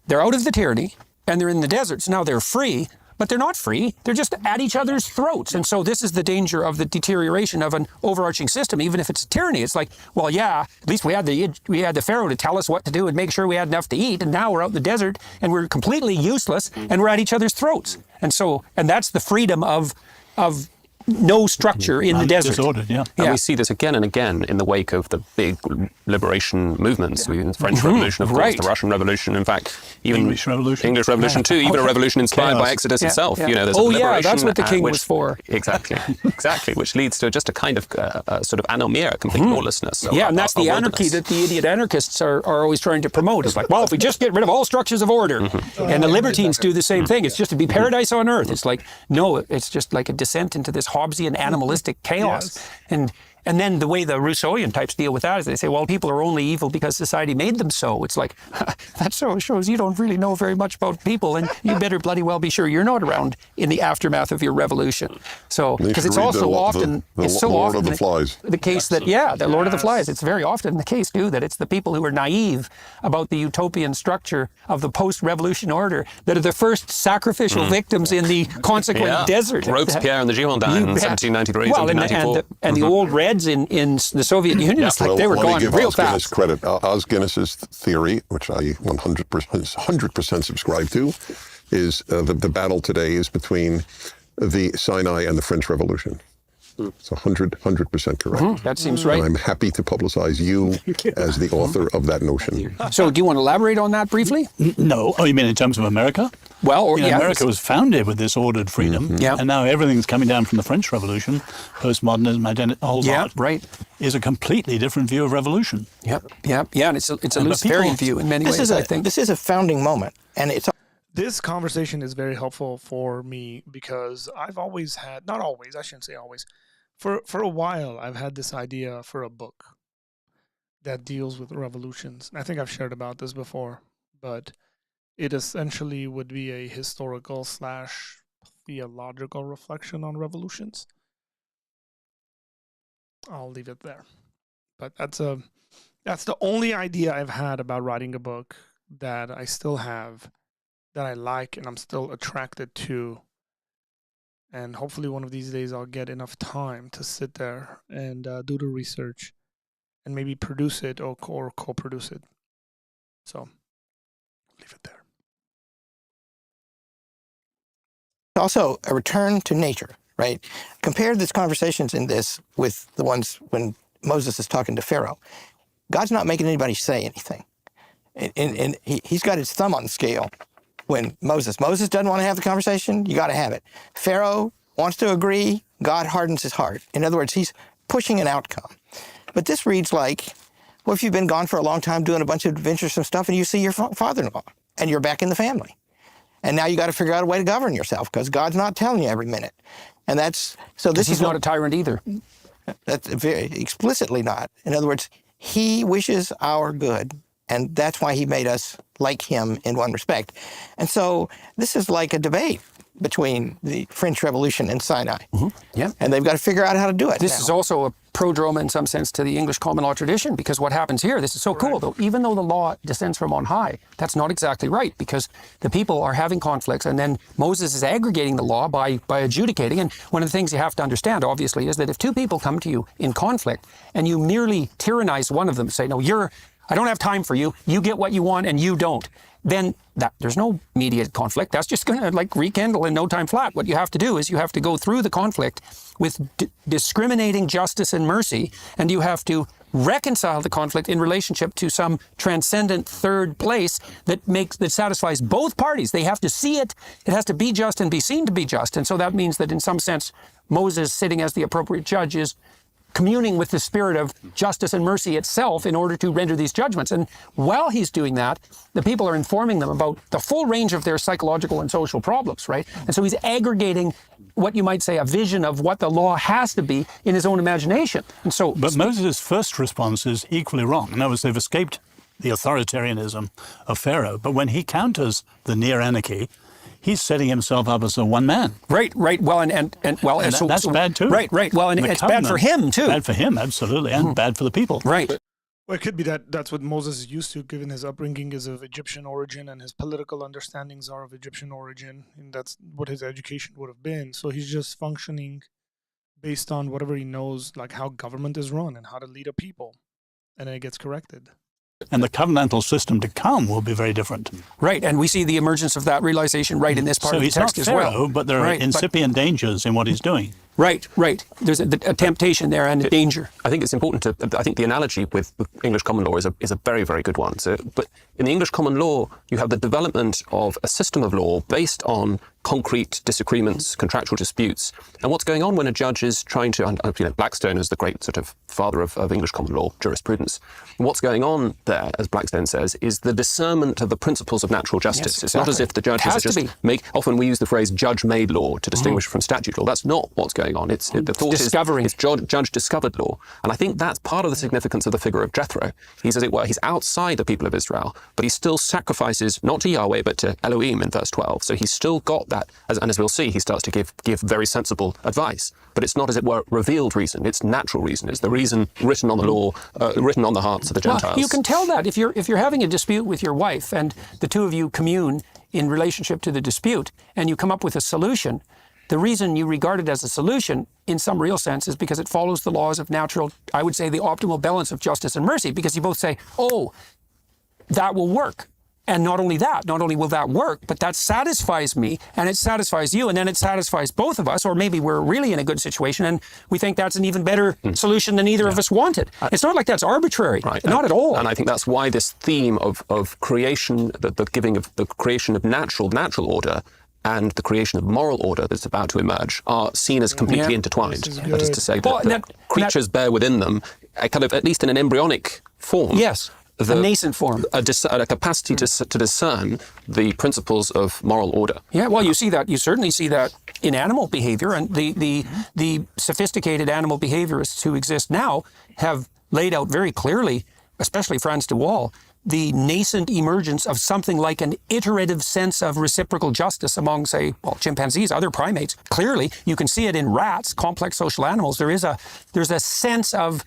they're out of the tyranny, and they're in the deserts. Now they're free, but they're not free. They're just at each other's throats. And so this is the danger of the deterioration of an overarching system, even if it's a tyranny. It's like, well, yeah, at least we had the Pharaoh to tell us what to do and make sure we had enough to eat. And now we're out in the desert, and we're completely useless, and we're at each other's throats. And that's the freedom of no structure in the desert. Disordered, And we see this again and again in the wake of the big liberation movements. The French Revolution, of course, the Russian Revolution, in fact, even English Revolution too, even a revolution inspired by Exodus itself. There's a liberation, that's what the king was for. Exactly, which leads to just a kind of sort of anomia, complete lawlessness. And that's the anarchy that the idiot anarchists are always trying to promote. It's like, well, if we just get rid of all structures of order, and the libertines do the same thing, it's just to be paradise on earth. It's like, no, it's just like a descent into this Hobbesian animalistic chaos. And And then the way the Rousseauian types deal with that is they say, well, people are only evil because society made them so. It's like, that so shows you don't really know very much about people, and you better bloody well be sure you're not around in the aftermath of your revolution. So, because it's also often, it's so Lord often of the Flies. the case that, the Lord of the Flies, it's very often the case too that it's the people who are naive about the utopian structure of the post-revolution order that are the first sacrificial victims in the consequent desert. Robespierre and the Girondins in 1793, well, 1794. And the old Reds in the Soviet Union, it's like they were let me gone give real Os Guinness fast. credit. Os Guinness's theory, which I 100% subscribe to, is the battle today is between the Sinai and the French Revolution. It's 100% correct. That seems right. And I'm happy to publicize you as the author of that notion. So do you want to elaborate on that briefly? No. Oh, you mean in terms of America? Well, America was founded with this ordered freedom, and now everything's coming down from the French Revolution, postmodernism, identity, a whole lot. Right. Is a completely different view of revolution. Yep, and it's a Luciferian view in many ways, I think. This is a founding moment, and it's This conversation is very helpful for me because I've always had, not always, I shouldn't say always, for a while I've had this idea for a book that deals with revolutions. I think I've shared about this before, but it essentially would be a historical / theological reflection on revolutions. I'll leave it there. But that's the only idea I've had about writing a book that I still have, that I like and I'm still attracted to. And hopefully one of these days I'll get enough time to sit there and do the research and maybe produce it or co-produce it. So leave it there. also a return to nature, right? Compare these conversations in this with the ones when Moses is talking to Pharaoh. God's not making anybody say anything. And he's got his thumb on the scale. When Moses doesn't want to have the conversation, you got to have it. Pharaoh wants to agree, God hardens his heart. In other words, he's pushing an outcome. But this reads like, well, if you've been gone for a long time doing a bunch of adventuresome stuff and you see your father-in-law and you're back in the family. And now you got to figure out a way to govern yourself because God's not telling you every minute. And that's, so this is not a tyrant either. That's very explicitly not. In other words, he wishes our good. And that's why he made us like him in one respect. And so this is like a debate between the French Revolution and Sinai. Mm-hmm. Yeah. And they've got to figure out how to do it. This is also a prodrome in some sense to the English common law tradition, because what happens here, this is so cool though, even though the law descends from on high, that's not exactly right, because the people are having conflicts and then Moses is aggregating the law by adjudicating. And one of the things you have to understand, obviously, is that if two people come to you in conflict and you merely tyrannize one of them, say, no, I don't have time for you, you get what you want and you don't, then there's no immediate conflict. That's just going to rekindle in no time flat. What you have to do is you have to go through the conflict with discriminating justice and mercy, and you have to reconcile the conflict in relationship to some transcendent third place that satisfies both parties. They have to see it. It has to be just and be seen to be just. And so that means that in some sense, Moses, sitting as the appropriate judge, is communing with the spirit of justice and mercy itself in order to render these judgments. And while he's doing that, the people are informing them about the full range of their psychological and social problems, right? And so he's aggregating what you might say a vision of what the law has to be in his own imagination. And so, but Moses' first response is equally wrong. In other words, they've escaped the authoritarianism of Pharaoh. But when he counters the near anarchy, he's setting himself up as a one man. Right. Well, and that's bad too. Right. Well, and it's bad for him too. Bad for him, absolutely, and bad for the people. Right. Well, it could be that's what Moses is used to, given his upbringing is of Egyptian origin and his political understandings are of Egyptian origin, and that's what his education would have been. So he's just functioning based on whatever he knows, like how government is run and how to lead a people, and then it gets corrected. And the covenantal system to come will be very different. Right, and we see the emergence of that realization right in this part of the text as well. So he's not Pharaoh, but there are incipient dangers in what he's doing. Right. There's a temptation there and a danger. I think it's important I think the analogy with English common law is a very, very good one. So, but in the English common law, you have the development of a system of law based on concrete disagreements, contractual disputes. And what's going on when a judge is trying to, Blackstone is the great sort of father of English common law jurisprudence. And what's going on there, as Blackstone says, is the discernment of the principles of natural justice. Yes, It's not as if the judges often we use the phrase judge-made law to distinguish from statute law. That's not what's going going on. The thought discovering. is judge discovered law. And I think that's part of the significance of the figure of Jethro. He's, as it were, he's outside the people of Israel, but he still sacrifices not to Yahweh, but to Elohim in verse 12. So he's still got that, and as we'll see, he starts to give very sensible advice. But it's not, as it were, revealed reason. It's natural reason. It's the reason written on the law, written on the hearts of the Gentiles. Well, you can tell that if you're having a dispute with your wife and the two of you commune in relationship to the dispute and you come up with a solution, the reason you regard it as a solution in some real sense is because it follows the laws of natural, I would say the optimal balance of justice and mercy, because you both say, oh, that will work. And not only that, not only will that work, but that satisfies me and it satisfies you and then it satisfies both of us, or maybe we're really in a good situation and we think that's an even better solution than either of us wanted. It's not like that's arbitrary, not at all. And I think that's why this theme of creation, the giving of the creation of natural order and the creation of moral order that's about to emerge are seen as completely intertwined. That is to say that creatures bear within them a kind of, at least in an embryonic form. Yes. A nascent form. A capacity to discern the principles of moral order. Yeah, well, you certainly see that in animal behavior, and the sophisticated animal behaviorists who exist now have laid out very clearly, especially Frans de Waal, the nascent emergence of something like an iterative sense of reciprocal justice among, say, chimpanzees, other primates. Clearly, you can see it in rats, complex social animals. There's a sense of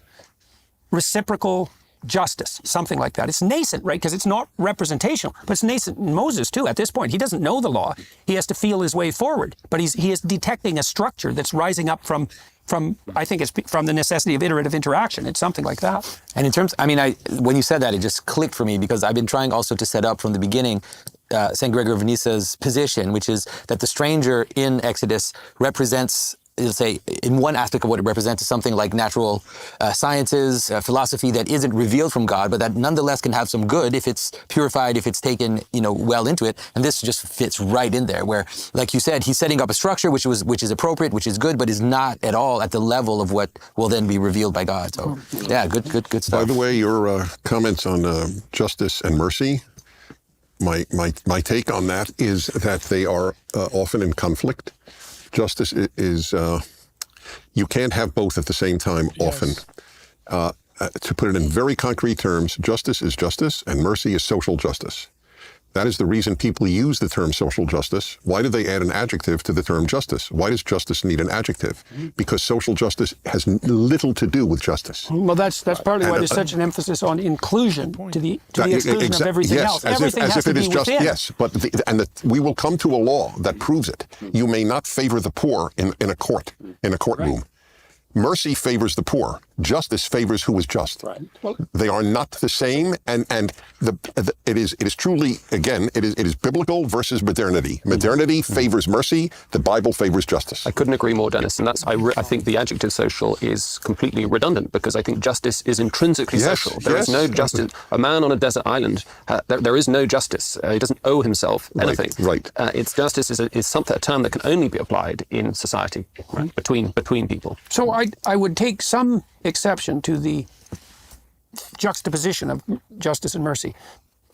reciprocal justice, something like that. It's nascent, right? Because it's not representational, but it's nascent in Moses too. At this point, he doesn't know the law. He has to feel his way forward, but he is detecting a structure that's rising up from I think it's from the necessity of iterative interaction. It's something like that. And in terms, when you said that, it just clicked for me, because I've been trying also to set up from the beginning St. Gregory of Nyassa's position, which is that the stranger in Exodus represents, say, in one aspect of what it represents is something like natural sciences, philosophy that isn't revealed from God, but that nonetheless can have some good if it's purified, if it's taken, well into it. And this just fits right in there, where, like you said, he's setting up a structure which is appropriate, which is good, but is not at all at the level of what will then be revealed by God. So, yeah, good stuff. By the way, your comments on justice and mercy, my take on that is that they are often in conflict. Justice is, you can't have both at the same time often. To put it in very concrete terms, justice is justice and mercy is social justice. That is the reason people use the term social justice. Why do they add an adjective to the term justice? Why does justice need an adjective? Because social justice has little to do with justice. Well, that's partly why there's such an emphasis on inclusion, to the exclusion of everything else. Everything has to be within. Yes, but we will come to a law that proves it. You may not favor the poor in a courtroom. Right. Mercy favors the poor. Justice favors who is just. Right. Well, they are not the same, and it is truly, again, it is biblical versus modernity. Modernity favors mercy. The Bible favors justice. I couldn't agree more, Dennis. And I think the adjective social is completely redundant, because I think justice is intrinsically social. There is no justice. A man on a desert island, there is no justice. He doesn't owe himself anything. Right. It's justice is a term that can only be applied in society, right, between people. So I would take some exception to the juxtaposition of justice and mercy.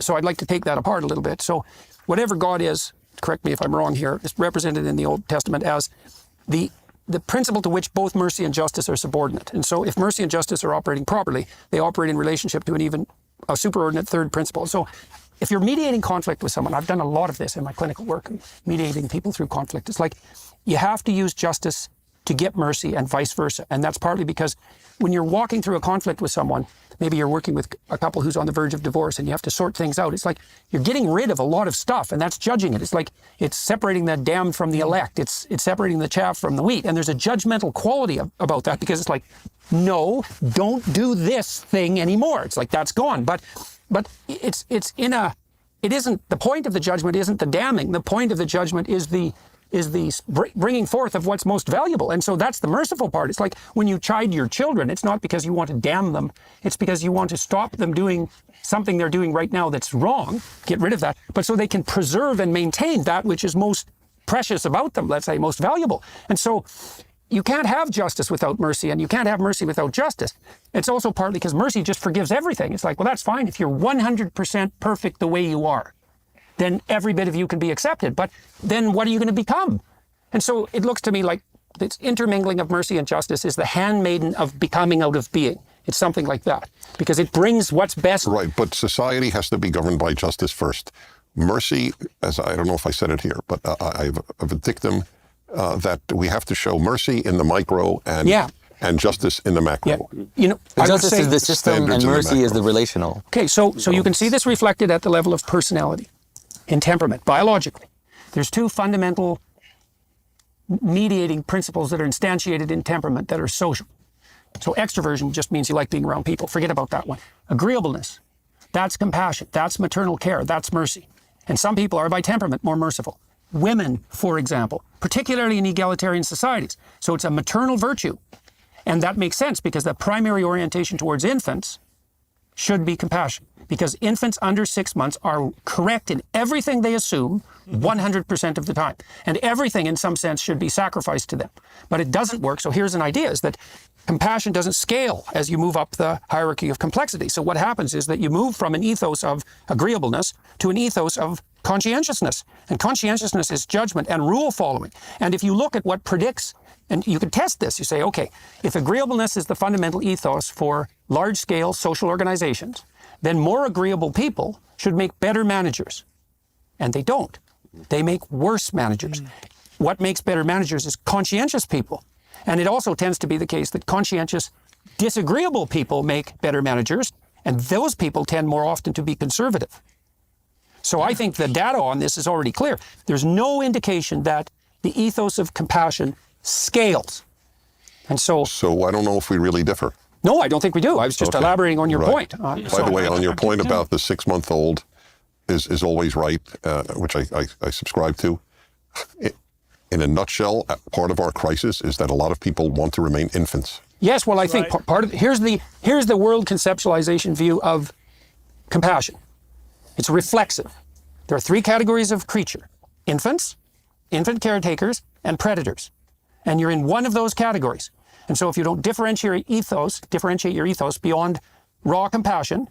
So I'd like to take that apart a little bit. So whatever God is, correct me if I'm wrong here, is represented in the Old Testament as the principle to which both mercy and justice are subordinate. And so if mercy and justice are operating properly, they operate in relationship to a superordinate third principle. So if you're mediating conflict with someone, I've done a lot of this in my clinical work, mediating people through conflict. It's like you have to use justice to get mercy and vice versa. And that's partly because when you're walking through a conflict with someone, maybe you're working with a couple who's on the verge of divorce and you have to sort things out. It's like you're getting rid of a lot of stuff, and that's judging it. It's like it's separating the damned from the elect. It's separating the chaff from the wheat. And there's a judgmental quality about that, because it's like, no, don't do this thing anymore. It's like that's gone. But it isn't, the point of the judgment isn't the damning. The point of the judgment is the bringing forth of what's most valuable. And so that's the merciful part. It's like when you chide your children, it's not because you want to damn them. It's because you want to stop them doing something they're doing right now that's wrong, get rid of that, but so they can preserve and maintain that which is most precious about them, let's say, most valuable. And so you can't have justice without mercy, and you can't have mercy without justice. It's also partly because mercy just forgives everything. It's like, well, that's fine if you're 100% perfect the way you are. Then every bit of you can be accepted. But then what are you going to become? And so it looks to me like this intermingling of mercy and justice is the handmaiden of becoming out of being. It's something like that, because it brings what's best. Right, but society has to be governed by justice first. Mercy, as I don't know if I said it here, but I have a dictum that we have to show mercy in the micro and justice in the macro. Yeah. You know, I would Justice say, is the system and standards in the mercy is macro. the relational. okay, so you can see this reflected at the level of personality, in temperament, biologically. There's two fundamental mediating principles that are instantiated in temperament that are social. So extroversion just means you like being around people. Forget about that one. Agreeableness, that's compassion, that's maternal care, that's mercy. And some people are by temperament more merciful. Women, for example, particularly in egalitarian societies. So it's a maternal virtue. And that makes sense because the primary orientation towards infants should be compassion. Because infants under 6 months are correct in everything they assume 100% of the time. And everything in some sense should be sacrificed to them. But it doesn't work. So here's an idea, is that compassion doesn't scale as you move up the hierarchy of complexity. So what happens is that you move from an ethos of agreeableness to an ethos of conscientiousness. And conscientiousness is judgment and rule following. And if you look at what predicts, and you can test this, you say, okay, if agreeableness is the fundamental ethos for large-scale social organizations, then more agreeable people should make better managers. And they don't. They make worse managers. What makes better managers is conscientious people. And it also tends to be the case that conscientious, disagreeable people make better managers, and those people tend more often to be conservative. So I think the data on this is already clear. There's no indication that the ethos of compassion scales. And so So I don't know if we really differ. no, I don't think we do. I was just elaborating on your Right. point. By the way, on your point about the 6-month-old is always right, which I subscribe to. In a nutshell, part of our crisis is that a lot of people want to remain infants. Yes, well, I think part of here's the world conceptualization view of compassion. It's reflexive. There are 3 categories of creature: infants, infant caretakers, and predators. And you're in one of those categories. And so if you don't differentiate your ethos beyond raw compassion,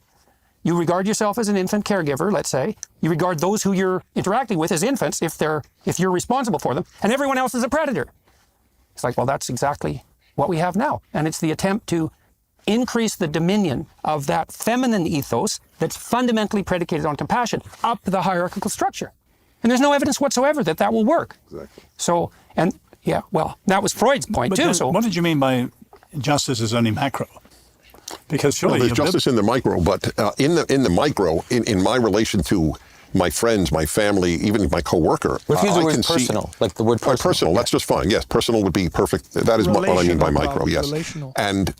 you regard yourself as an infant caregiver, let's say. You regard those who you're interacting with as infants if you're responsible for them, and everyone else is a predator. It's like, well, that's exactly what we have now. And it's the attempt to increase the dominion of that feminine ethos that's fundamentally predicated on compassion up the hierarchical structure. And there's no evidence whatsoever that that will work. Exactly. So, and yeah, well, that was Freud's point But too. then So what did you mean by justice is only macro? Because surely Well, there's justice in the micro, but in the micro, in my relation to my friends, my family, even my coworker, Let's use the I word can see personal, like the word personal. personal. That's just fine. Yes, personal would be perfect. That is what I mean by Relational, micro. Bob, Yes, relational. and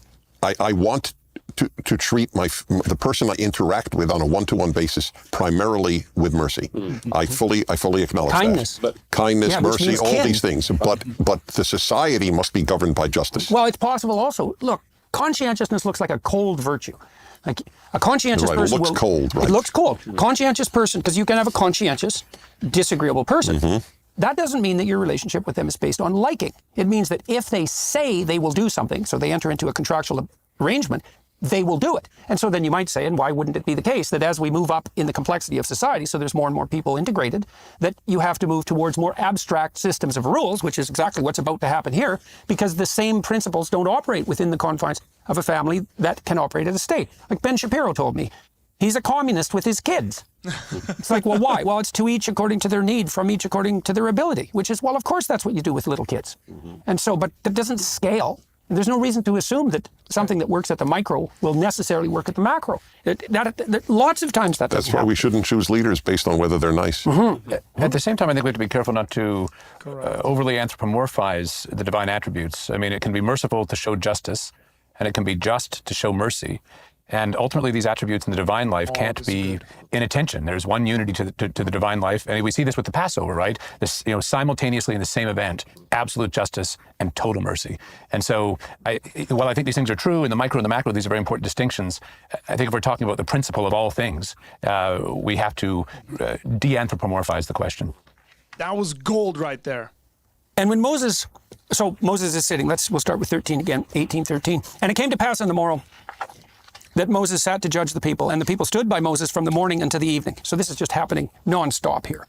I want to treat the person I interact with on a one-to-one basis primarily with mercy. I fully acknowledge Kindness. that. Kindness, Yeah, which mercy, means all kin. these things. But the society must be governed by justice. well, it's possible also. Look, conscientiousness looks like a cold virtue. Like a conscientious Right, it person looks will, cold, right. It looks cold. Conscientious person, because you can have a conscientious, disagreeable person. That doesn't mean that your relationship with them is based on liking. It means that if they say they will do something, so they enter into a contractual arrangement, they will do it. And so then you might say, and why wouldn't it be the case, that as we move up in the complexity of society, so there's more and more people integrated, that you have to move towards more abstract systems of rules, which is exactly what's about to happen here, because the same principles don't operate within the confines of a family that can operate at a state. Like Ben Shapiro told me, he's a communist with his kids. It's like, well, why? Well, it's to each according to their need, from each according to their ability, which is, well, of course that's what you do with little kids. And so, but that doesn't scale. And there's no reason to assume that something that works at the micro will necessarily work at the macro. Lots of times that That's doesn't why we happen. shouldn't choose leaders based on whether they're nice. At the same time, I think we have to be careful not to overly anthropomorphize the divine attributes. I mean, it can be merciful to show justice, and it can be just to show mercy. And ultimately, these attributes in the divine life can't be in a tension. There's one unity to the divine life, and we see this with the Passover, right? This, simultaneously in the same event, absolute justice and total mercy. And so, while I think these things are true in the micro and the macro, these are very important distinctions. I think if we're talking about the principle of all things, we have to de-anthropomorphize the question. That was gold right there. And when Moses is sitting, we'll start with 13 again, 18:13. And it came to pass on the morrow that Moses sat to judge the people, and the people stood by Moses from the morning until the evening. So this is just happening nonstop here.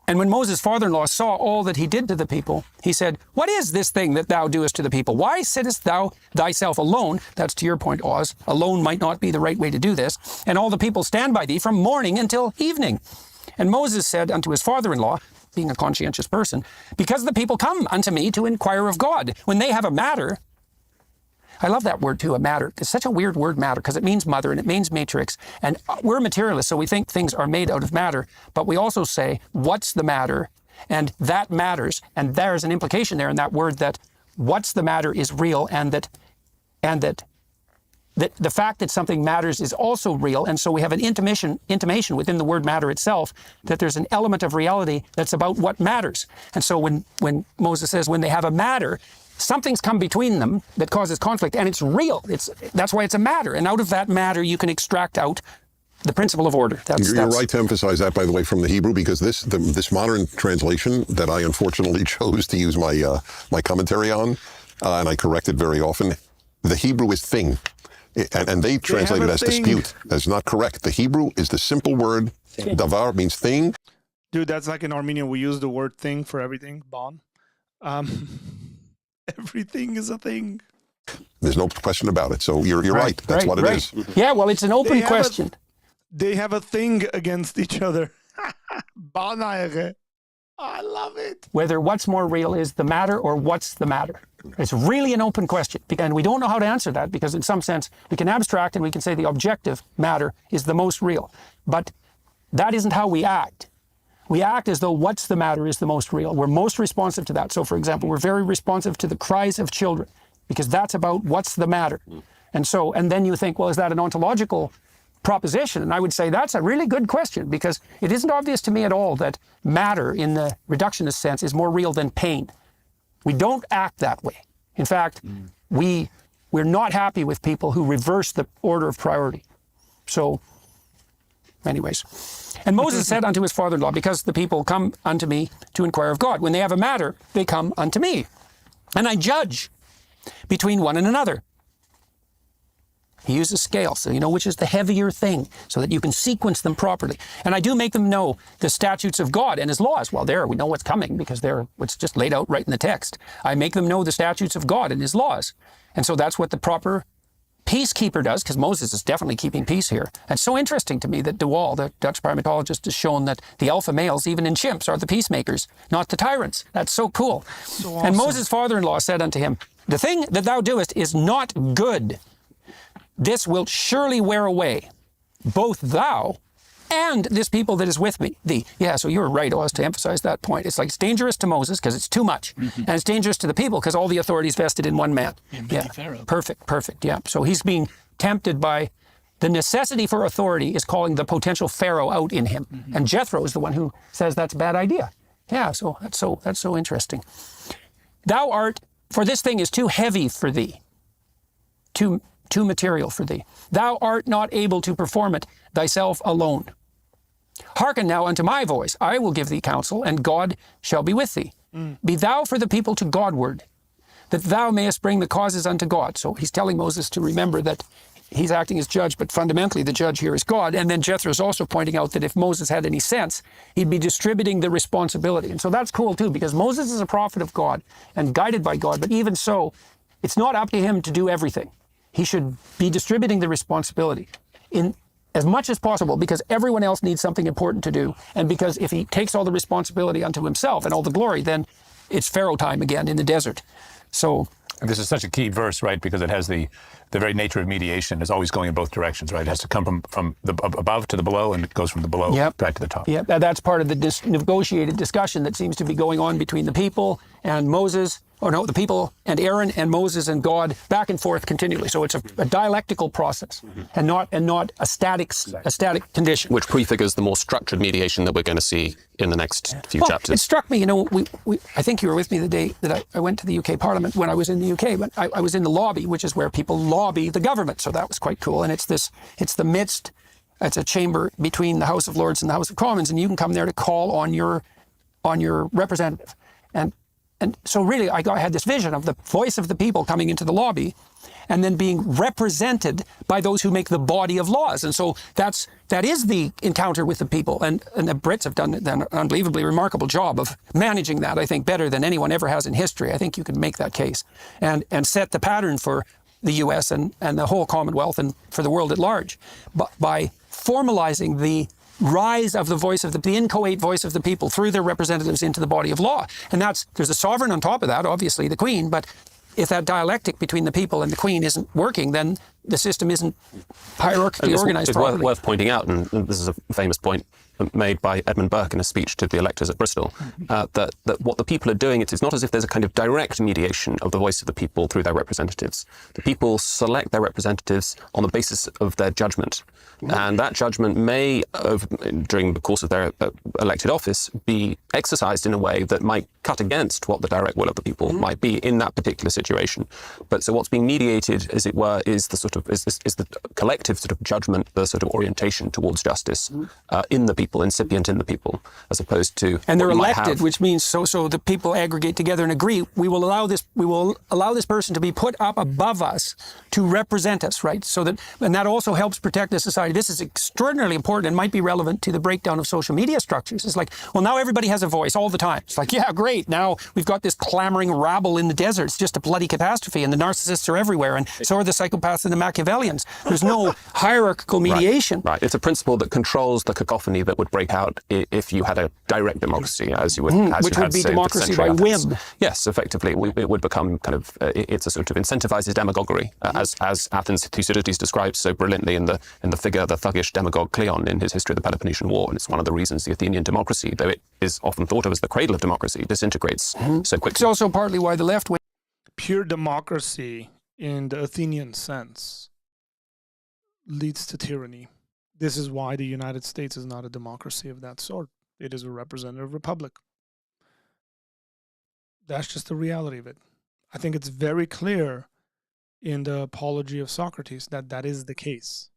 And when Moses' father-in-law saw all that he did to the people, he said, "What is this thing that thou doest to the people? Why sittest thou thyself alone?" That's to your point, Oz. Alone might not be the right way to do this. "And all the people stand by thee from morning until evening." And Moses said unto his father-in-law, being a conscientious person, "Because the people come unto me to inquire of God. When they have a matter," I love that word too, a matter. It's such a weird word, matter, because it means mother and it means matrix. And we're materialists, so we think things are made out of matter. But we also say, what's the matter? And that matters. And there's an implication there in that word that what's the matter is real, and that the fact that something matters is also real. And so we have an intimation within the word matter itself that there's an element of reality that's about what matters. And so when Moses says, when they have a matter, something's come between them that causes conflict, and it's real. That's why it's a matter. And out of that matter, you can extract out the principle of order. You're right to emphasize that, by the way, from the Hebrew, because this modern translation that I unfortunately chose to use my commentary on, and I correct it very often, the Hebrew is thing. And they translate it as dispute. That's not correct. The Hebrew is the simple word. Davar means thing. Dude, that's like in Armenian, we use the word thing for everything. Bon. Everything is a thing. There's no question about it. So you're right. That's what it is. Yeah, well, it's an open question. They have a thing against each other. I love it. Whether what's more real is the matter or what's the matter. It's really an open question. And we don't know how to answer that, because in some sense we can abstract and we can say the objective matter is the most real. But that isn't how we act. We act as though what's the matter is the most real. We're most responsive to that. So, for example, we're very responsive to the cries of children, because that's about what's the matter. And then you think, well, is that an ontological proposition? And I would say that's a really good question, because it isn't obvious to me at all that matter in the reductionist sense is more real than pain. We don't act that way. In fact, we're not happy with people who reverse the order of priority. So, anyways. And Moses said unto his father-in-law, because the people come unto me to inquire of God. When they have a matter, they come unto me. And I judge between one and another. He uses scale, so you know which is the heavier thing, so that you can sequence them properly. And I do make them know the statutes of God and his laws. Well, there, we know what's coming, because it's just laid out right in the text. I make them know the statutes of God and his laws. And so that's what the proper peacekeeper does, because Moses is definitely keeping peace here. And it's so interesting to me that De Waal, the Dutch primatologist, has shown that the alpha males, even in chimps, are the peacemakers, not the tyrants. That's so cool. So awesome. And Moses' father-in-law said unto him, "The thing that thou doest is not good. This wilt surely wear away, both thou and this people that is with thee." Yeah, so you were right, Oz, to emphasize that point. It's like it's dangerous to Moses because it's too much. And it's dangerous to the people because all the authority is vested in one man. Yeah, perfect, yeah. So he's being tempted by the necessity for authority is calling the potential Pharaoh out in him. And Jethro is the one who says that's a bad idea. Yeah, so that's so interesting. "Thou art, for this thing is too heavy for thee, too material for thee. Thou art not able to perform it thyself alone. Hearken now unto my voice. I will give thee counsel, and God shall be with thee. Be thou for the people to Godward, that thou mayest bring the causes unto God." So he's telling Moses to remember that he's acting as judge, but fundamentally the judge here is God. And then Jethro is also pointing out that if Moses had any sense, he'd be distributing the responsibility. And so that's cool too, because Moses is a prophet of God and guided by God. But even so, it's not up to him to do everything. He should be distributing the responsibility in as much as possible, because everyone else needs something important to do. And because if he takes all the responsibility unto himself and all the glory, then it's Pharaoh time again in the desert. So And this is such a key verse, right? Because it has the very nature of mediation is always going in both directions, right? It has to come from the above to the below, and it goes from the below back to the top. Yeah, that's part of the negotiated discussion that seems to be going on between the people and Moses. The people and Aaron and Moses and God, back and forth continually. So it's a dialectical process, and not a static condition. Which prefigures the more structured mediation that we're going to see in the next few chapters. It struck me, I think you were with me the day that I went to the UK Parliament when I was in the UK, but I was in the lobby, which is where people lobby the government. So that was quite cool. And it's a chamber between the House of Lords and the House of Commons, and you can come there to call on your representative. And so really, I had this vision of the voice of the people coming into the lobby, and then being represented by those who make the body of laws. And so that is the encounter with the people. And the Brits have done an unbelievably remarkable job of managing that, I think, better than anyone ever has in history. I think you can make that case and set the pattern for the US and the whole Commonwealth and for the world at large by formalizing the rise of the inchoate voice of the people through their representatives into the body of law. And there's a sovereign on top of that, obviously the Queen, but if that dialectic between the people and the Queen isn't working, then the system isn't hierarchically organized properly. It's worth pointing out, and this is a famous point made by Edmund Burke in a speech to the electors at Bristol, that what the people are doing, it's not as if there's a kind of direct mediation of the voice of the people through their representatives. The people select their representatives on the basis of their judgment. And that judgment may, during the course of their elected office, be exercised in a way that might cut against what the direct will of the people might be in that particular situation. But so what's being mediated, as it were, is the collective sort of judgment, the sort of orientation towards justice in the people, incipient in the people, as opposed to and they're elected, which means so the people aggregate together and agree. We will allow this person to be put up above us to represent us, right? And that also helps protect the society. This is extraordinarily important and might be relevant to the breakdown of social media structures. It's like, well, now everybody has a voice all the time. It's like, yeah, great. Now we've got this clamoring rabble in the desert. It's just a bloody catastrophe, and the narcissists are everywhere, and so are the psychopaths and the Machiavellians. There's no hierarchical mediation. Right. It's a principle that controls the cacophony that would break out if you had a direct democracy, as you would, which would be democracy by whim. Yes, effectively, it would become kind of it's a sort of incentivizes demagoguery, as Athens Thucydides describes so brilliantly in the figure, the thuggish demagogue Cleon in his History of the Peloponnesian War. And it's one of the reasons the Athenian democracy, though it is often thought of as the cradle of democracy, disintegrates so quickly. It's also partly why the left wing. Pure democracy in the Athenian sense leads to tyranny. This is why the United States is not a democracy of that sort. It is a representative republic. That's just the reality of it. I think it's very clear in the Apology of Socrates that is the case.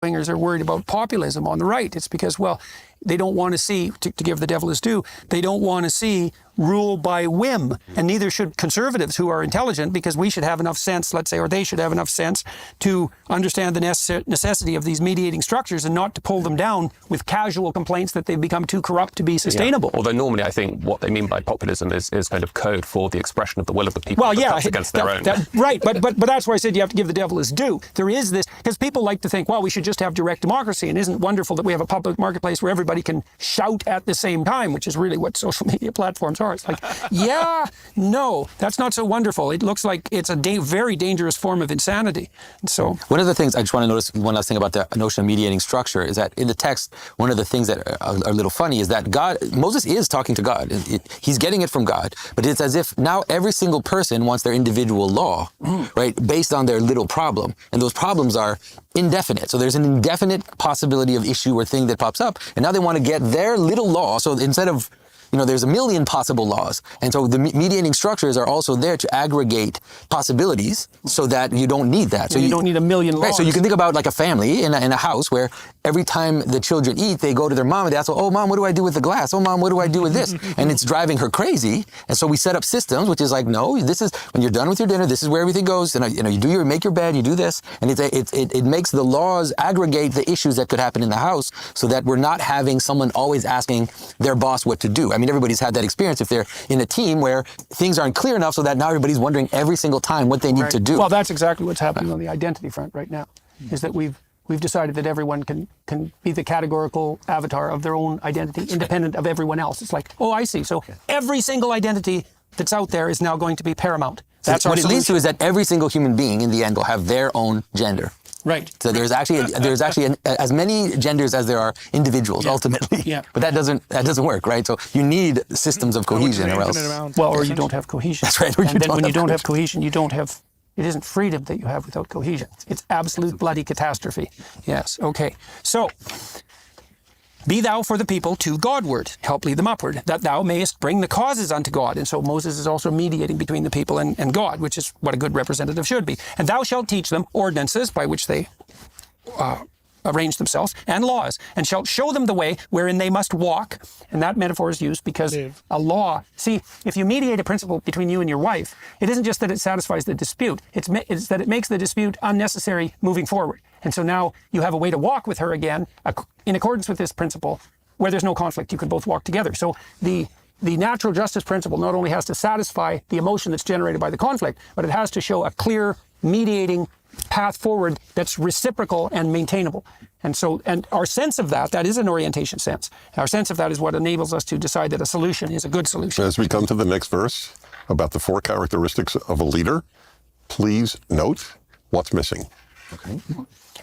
Wingers are worried about populism on the right. It's because, well, they don't want to see, to give the devil his due, they don't want to see rule by whim, and neither should conservatives who are intelligent, because we should have enough sense, let's say, or they should have enough sense to understand the necessity of these mediating structures and not to pull them down with casual complaints that they've become too corrupt to be sustainable. Yeah. Although normally I think what they mean by populism is kind of code for the expression of the will of the people, well, yeah, against their own. Right, but that's why I said you have to give the devil his due. There is this, because people like to think, well, we should just have direct democracy, and isn't it wonderful that we have a public marketplace where everybody can shout at the same time, which is really what social media platforms are. It's like, yeah, no, that's not so wonderful. It looks like it's a very dangerous form of insanity. And so, one of the things I just want to notice, one last thing about the notion of mediating structure, is that in the text, one of the things that are a little funny is that Moses is talking to God. He's getting it from God, but it's as if now every single person wants their individual law, right, based on their little problem. And those problems are indefinite. So there's an indefinite possibility of issue or thing that pops up. And now they want to get their little law. So instead of, there's a million possible laws. And so the mediating structures are also there to aggregate possibilities so that you don't need that. So you don't need a million laws. Right, so you can think about like a family in a house where every time the children eat, they go to their mom and they ask, oh, Mom, what do I do with the glass? Oh, Mom, what do I do with this? And it's driving her crazy. And so we set up systems, which is like, no, this is, when you're done with your dinner, this is where everything goes. And you make your bed, you do this. And it makes the laws aggregate the issues that could happen in the house so that we're not having someone always asking their boss what to do. I mean, everybody's had that experience if they're in a team where things aren't clear enough so that now everybody's wondering every single time what they need to do. Well, that's exactly what's happening on the identity front right now, is that we've decided that everyone can be the categorical avatar of their own identity, independent of everyone else. It's like, oh, I see. So every single identity that's out there is now going to be paramount. That's what it leads to, is that every single human being in the end will have their own gender. Right. So there's actually as many genders as there are individuals ultimately. Yeah. But that doesn't work, right? So you need systems of cohesion, or else. Well, or you don't have cohesion. That's right. And then when you don't have cohesion, you don't have. It isn't freedom that you have without cohesion. It's absolute bloody catastrophe. Yes. Okay. So. Be thou for the people to Godward, help lead them upward, that thou mayest bring the causes unto God. And so Moses is also mediating between the people and God, which is what a good representative should be. And thou shalt teach them ordinances by which they arrange themselves, and laws, and shalt show them the way wherein they must walk. And that metaphor is used because a law, see, if you mediate a principle between you and your wife, it isn't just that it satisfies the dispute, it's that it makes the dispute unnecessary moving forward. And so now you have a way to walk with her again in accordance with this principle where there's no conflict. You can both walk together. So the natural justice principle not only has to satisfy the emotion that's generated by the conflict, but it has to show a clear mediating path forward that's reciprocal and maintainable. And so, and our sense of that is an orientation sense. Our sense of that is what enables us to decide that a solution is a good solution. As we come to the next verse about the 4 characteristics of a leader, please note what's missing. Okay.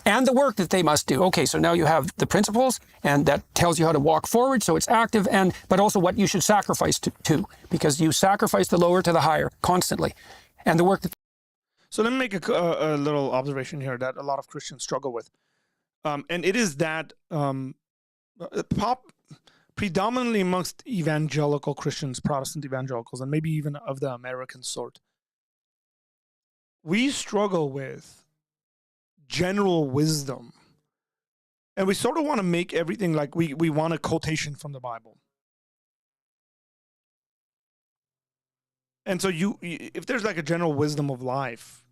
And the work that they must do. Okay, so now you have the principles, and that tells you how to walk forward, so it's active, but also what you should sacrifice to, because you sacrifice the lower to the higher constantly. And the work that... So let me make a little observation here that a lot of Christians struggle with. And it is that predominantly amongst evangelical Christians, Protestant evangelicals, and maybe even of the American sort, we struggle with general wisdom. And we sort of want to make everything like we want a quotation from the Bible. And so if there's like a general wisdom of life,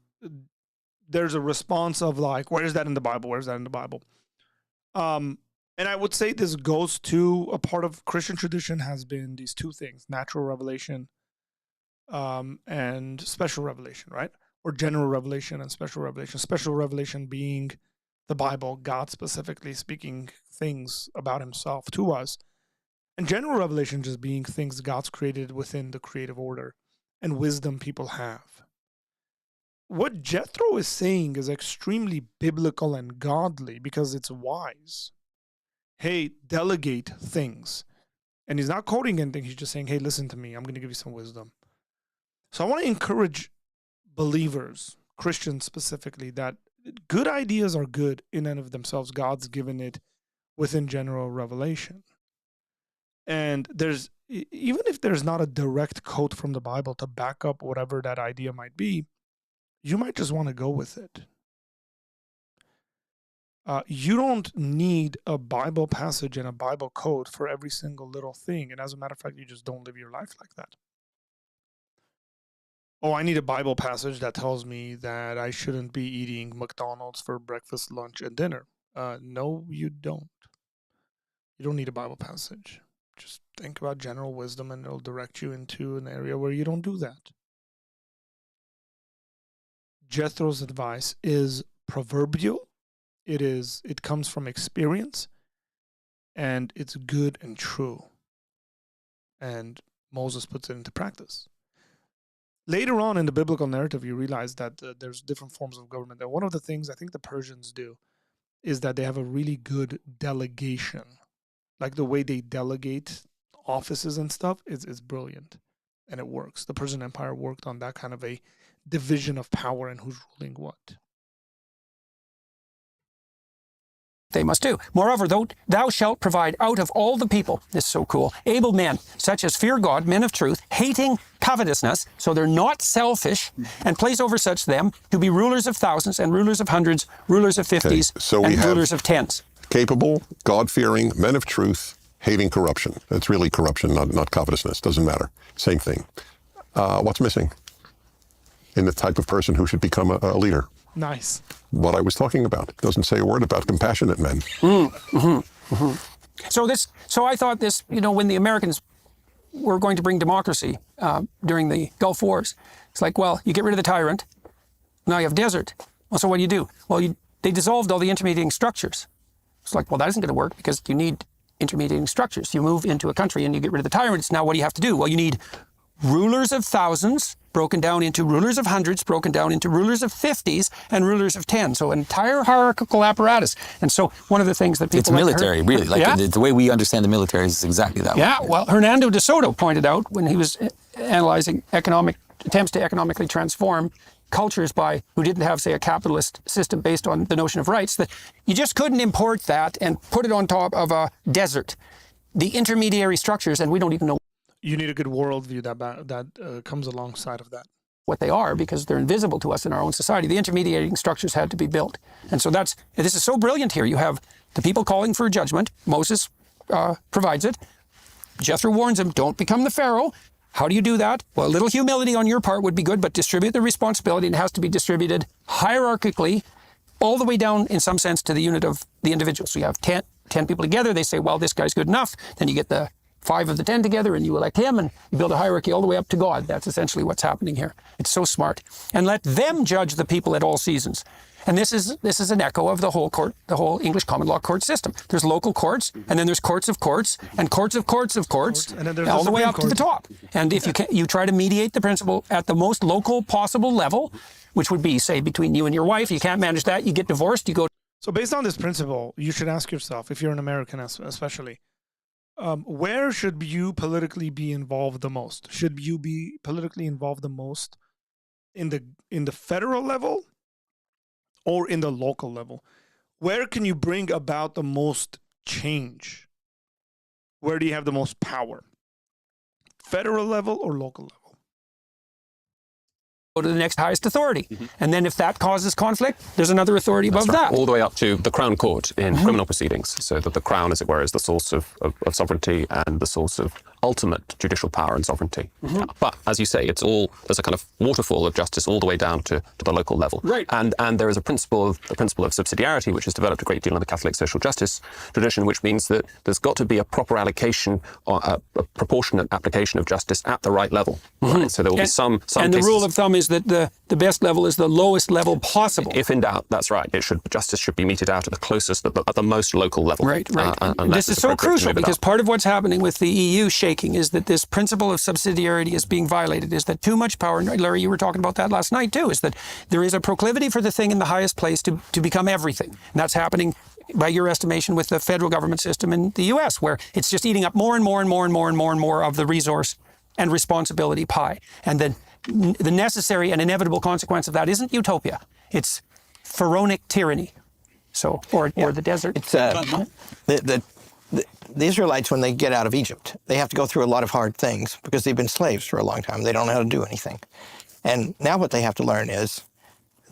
there's a response of like, where is that in the Bible? Where is that in the Bible? And I would say this goes to a part of Christian tradition has been these 2 things, natural revelation and special revelation, right? Or general revelation and special revelation. Special revelation being the Bible, God specifically speaking things about himself to us. And general revelation just being things God's created within the creative order and wisdom people have. What Jethro is saying is extremely biblical and godly because it's wise. Hey, delegate things. And he's not quoting anything. He's just saying, hey, listen to me. I'm going to give you some wisdom. So I want to encourage believers, Christians specifically, that good ideas are good in and of themselves. God's given it within general revelation. And even if there's not a direct quote from the Bible to back up whatever that idea might be, you might just want to go with it. You don't need a Bible passage and a Bible quote for every single little thing. And as a matter of fact, you just don't live your life like that. Oh, I need a Bible passage that tells me that I shouldn't be eating McDonald's for breakfast, lunch, and dinner. No, you don't. You don't need a Bible passage. Just think about general wisdom and it'll direct you into an area where you don't do that. Jethro's advice is proverbial. It comes from experience, and it's good and true. And Moses puts it into practice. Later on in the biblical narrative, you realize that there's different forms of government. And one of the things I think the Persians do is that they have a really good delegation. Like the way they delegate offices and stuff is brilliant, and it works. The Persian Empire worked on that kind of a division of power and who's ruling what. They must do. Moreover, thou shalt provide out of all the people, this is so cool, able men, such as fear God, men of truth, hating covetousness, so they're not selfish, and place over such them to be rulers of thousands and rulers of hundreds, rulers of 50s, so and rulers of 10s. Capable, God-fearing, men of truth, hating corruption. It's really corruption, not covetousness. Doesn't matter. Same thing. What's missing in the type of person who should become a leader? Nice. What I was talking about. It doesn't say a word about compassionate men. So I thought this, when the Americans were going to bring democracy during the Gulf Wars, it's like, well, you get rid of the tyrant, now you have desert. Well, so what do? Well, they dissolved all the intermediating structures. It's like, well, that isn't going to work because you need intermediating structures. You move into a country and you get rid of the tyrants. Now what do you have to do? Well, you need rulers of thousands broken down into rulers of hundreds, broken down into rulers of 50s and rulers of 10. So an entire hierarchical apparatus. And so one of the things that people... It's military, really. The way we understand the military is exactly that way. Yeah, well, Hernando de Soto pointed out when he was analyzing attempts to economically transform cultures who didn't have, say, a capitalist system based on the notion of rights, that you just couldn't import that and put it on top of a desert. The intermediary structures, and we don't even know. You need a good worldview that comes alongside of that. what they are because they're invisible to us in our own society. The intermediating structures had to be built. And so this is so brilliant here. You have the people calling for judgment. Moses provides it. Jethro warns him, don't become the Pharaoh. How do you do that? Well, a little humility on your part would be good, but distribute the responsibility, and it has to be distributed hierarchically all the way down, in some sense, to the unit of the individual. So you have 10 people together. They say, well, this guy's good enough. Then you get the 5 of the 10 together and you elect him, and you build a hierarchy all the way up to God. That's essentially what's happening here. It's so smart. And let them judge the people at all seasons. And this is an echo of the whole English common law court system. There's local courts, and then there's courts of courts, and courts of courts of courts, and then all the way Supreme up to Court. the top. And if you try to mediate the principle at the most local possible level, which would be, say, between you and your wife, you can't manage that, you get divorced, you go. So based on this principle, you should ask yourself, if you're an American especially, where should you politically be involved the most? Should you be politically involved the most in the federal level or in the local level? Where can you bring about the most change? Where do you have the most power? Federal level or local level? Go to the next highest authority. And then if that causes conflict, there's another authority above that. All the way up to the Crown Court in criminal proceedings, so that the Crown, as it were, is the source of sovereignty and the source of ultimate judicial power and sovereignty. But as you say, there's a kind of waterfall of justice all the way down to the local level. Right. And there is a principle of subsidiarity, which has developed a great deal in the Catholic social justice tradition, which means that there's got to be a proper allocation, or a proportionate application of justice at the right level. Right? So there will be some And the cases, rule of thumb is that the best level is the lowest level possible. if in doubt, that's right. Justice should be meted out at the closest, at the most local level. Right. Unless This is it's so appropriate to crucial move it because up. part of what's happening with the EU shaking is that this principle of subsidiarity is being violated, is that too much power, and Larry, you were talking about that last night too, is that there is a proclivity for the thing in the highest place to become everything. And that's happening, by your estimation, with the federal government system in the US, where it's just eating up more and more and more and more and more and more of the resource and responsibility pie. And then the necessary and inevitable consequence of that isn't utopia. It's pharaonic tyranny. So, or the desert. It's the Israelites, when they get out of Egypt, they have to go through a lot of hard things because they've been slaves for a long time. They don't know how to do anything. And now what they have to learn is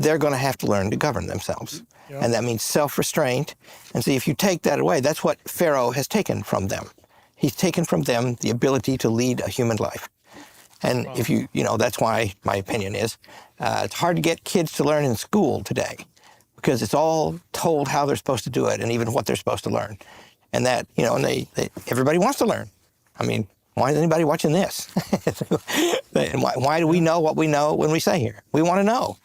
they're going to have to learn to govern themselves. Yeah. And that means self-restraint. And see, if you take that away, that's what Pharaoh has taken from them. He's taken from them the ability to lead a human life. And if that's why my opinion is, it's hard to get kids to learn in school today because it's all told how they're supposed to do it and even what they're supposed to learn. And that, and everybody wants to learn. I mean, why is anybody watching this? And why do we know what we know when we say here? We want to know.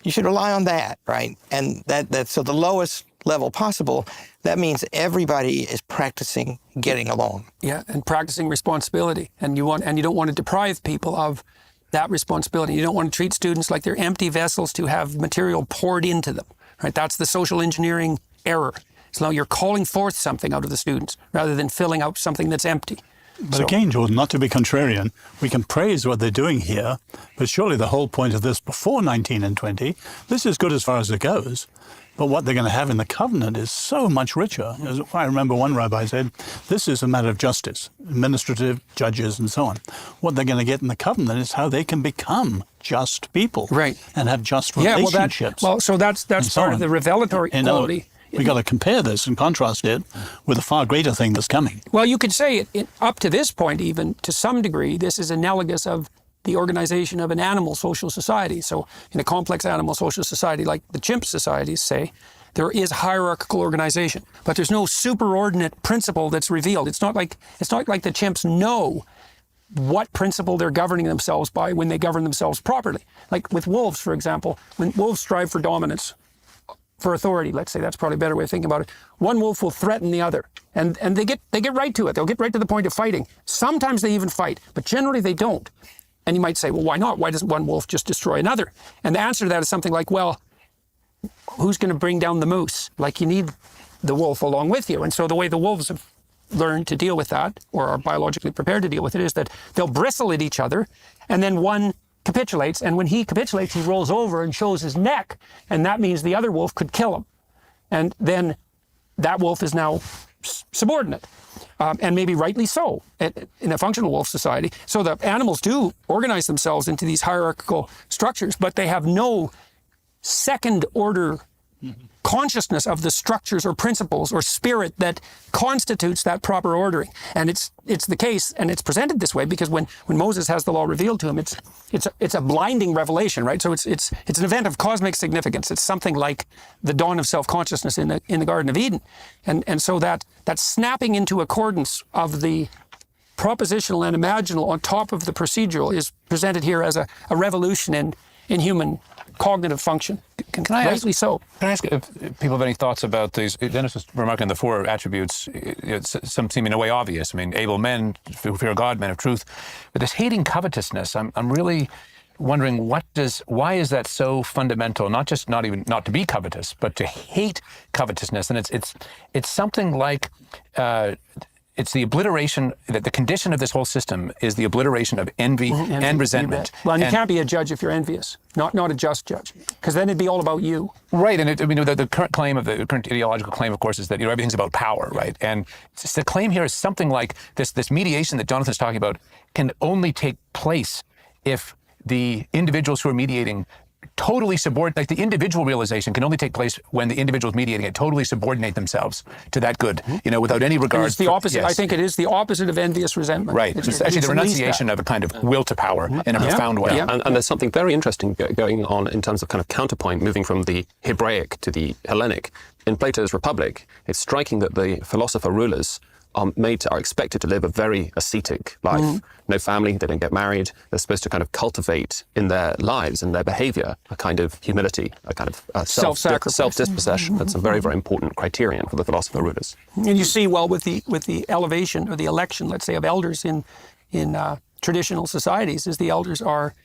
You should rely on that, right? And that's so the lowest level possible, that means everybody is practicing getting along. Yeah, and practicing responsibility. And you don't want to deprive people of that responsibility. You don't want to treat students like they're empty vessels to have material poured into them. Right? That's the social engineering error. So now you're calling forth something out of the students rather than filling out something that's empty. But again, Jordan, not to be contrarian, we can praise what they're doing here, but surely the whole point of this before 19 and 20, this is good as far as it goes. But what they're going to have in the covenant is so much richer. As I remember one rabbi said, this is a matter of justice, administrative judges and so on. What they're going to get in the covenant is how they can become just people. Right. And have just relationships. So that's part of the revelatory quality. We got to compare this and contrast it with a far greater thing that's coming. Well, you could say up to this point, even to some degree, this is analogous of the organization of an animal social society. So in a complex animal social society like the chimp societies, say, there is hierarchical organization, but there's no superordinate principle that's revealed. It's not like the chimps know what principle they're governing themselves by when they govern themselves properly. Like with wolves, for example, when wolves strive for dominance, for authority, let's say, that's probably a better way of thinking about it. One wolf will threaten the other, and they get right to it. They'll get right to the point of fighting. Sometimes they even fight, but generally they don't. And you might say, well, why not? Why doesn't one wolf just destroy another? And the answer to that is something like, well, who's going to bring down the moose? Like, you need the wolf along with you. And so the way the wolves have learned to deal with that, or are biologically prepared to deal with it, is that they'll bristle at each other, and then one capitulates, and when he capitulates, he rolls over and shows his neck, and that means the other wolf could kill him. And then that wolf is now subordinate. And maybe rightly so in a functional wolf society. So the animals do organize themselves into these hierarchical structures, but they have no second order consciousness of the structures or principles or spirit that constitutes that proper ordering. And it's the case, and it's presented this way because when Moses has the law revealed to him, it's a blinding revelation, right? So it's an event of cosmic significance. It's something like the dawn of self-consciousness in the Garden of Eden. And so that snapping into accordance of the propositional and imaginal on top of the procedural is presented here as a revolution in human cognitive function. Can I ask, rightly so. Can I ask if people have any thoughts about these? Dennis was remarking the 4 attributes. Some seem in a way obvious. I mean, able men who fear God, men of truth. But this hating covetousness, I'm really wondering why is that so fundamental? Not to be covetous, but to hate covetousness. And it's something like. It's the obliteration, that the condition of this whole system is the obliteration of envy and resentment. Well, and you can't be a judge if you're envious, not a just judge, because then it'd be all about you. Right, and the current claim of the current ideological claim, of course, is that everything's about power, right? And the claim here is something like this mediation that Jonathan's talking about can only take place if the individuals who are mediating totally subordinate, like the individual realization can only take place when the individuals mediating it totally subordinate themselves to that good, without any regard. And it's the opposite. Yes. I think it is the opposite of envious resentment. Right. It's actually the renunciation of a kind of will to power in a profound way. Yeah. And there's something very interesting going on in terms of kind of counterpoint, moving from the Hebraic to the Hellenic. In Plato's Republic, it's striking that the philosopher rulers are expected to live a very ascetic life. No family, they don't get married. They're supposed to kind of cultivate in their lives and their behavior a kind of humility, a kind of self-sacrifice, self-dispossession. That's a very, very important criterion for the philosopher rulers. And you see, well, with the elevation or the election, let's say, of elders in traditional societies, is the elders are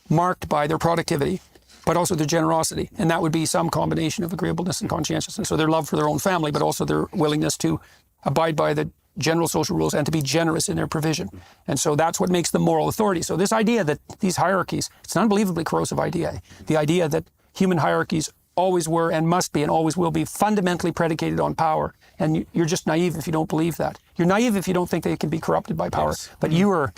marked by their productivity, but also their generosity. And that would be some combination of agreeableness and conscientiousness. So their love for their own family, but also their willingness to abide by the general social rules and to be generous in their provision. And so that's what makes them moral authority. So this idea that these hierarchies, it's an unbelievably corrosive idea. The idea that human hierarchies always were and must be and always will be fundamentally predicated on power. And you're just naive if you don't believe that. You're naive if you don't think they can be corrupted by power. Yes. But you're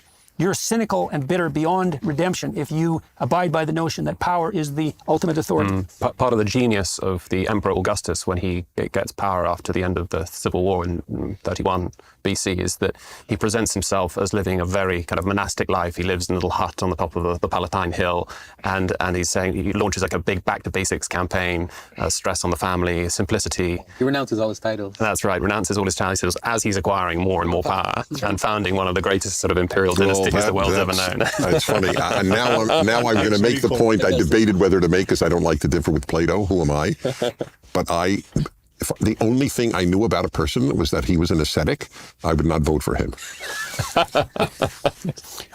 cynical and bitter beyond redemption if you abide by the notion that power is the ultimate authority. Part of the genius of the Emperor Augustus when he gets power after the end of the Civil War in 31 BC is that he presents himself as living a very kind of monastic life. He lives in a little hut on the top of the Palatine Hill, and he's saying he launches like a big back to basics campaign, stress on the family, simplicity. He renounces all his titles. That's right, renounces all his titles as he's acquiring more and more power and founding one of the greatest sort of imperial dynasties the world's ever known. That's funny. Now I'm going to make the point I debated whether to make because I don't like to differ with Plato. Who am I? But if the only thing I knew about a person was that he was an ascetic, I would not vote for him.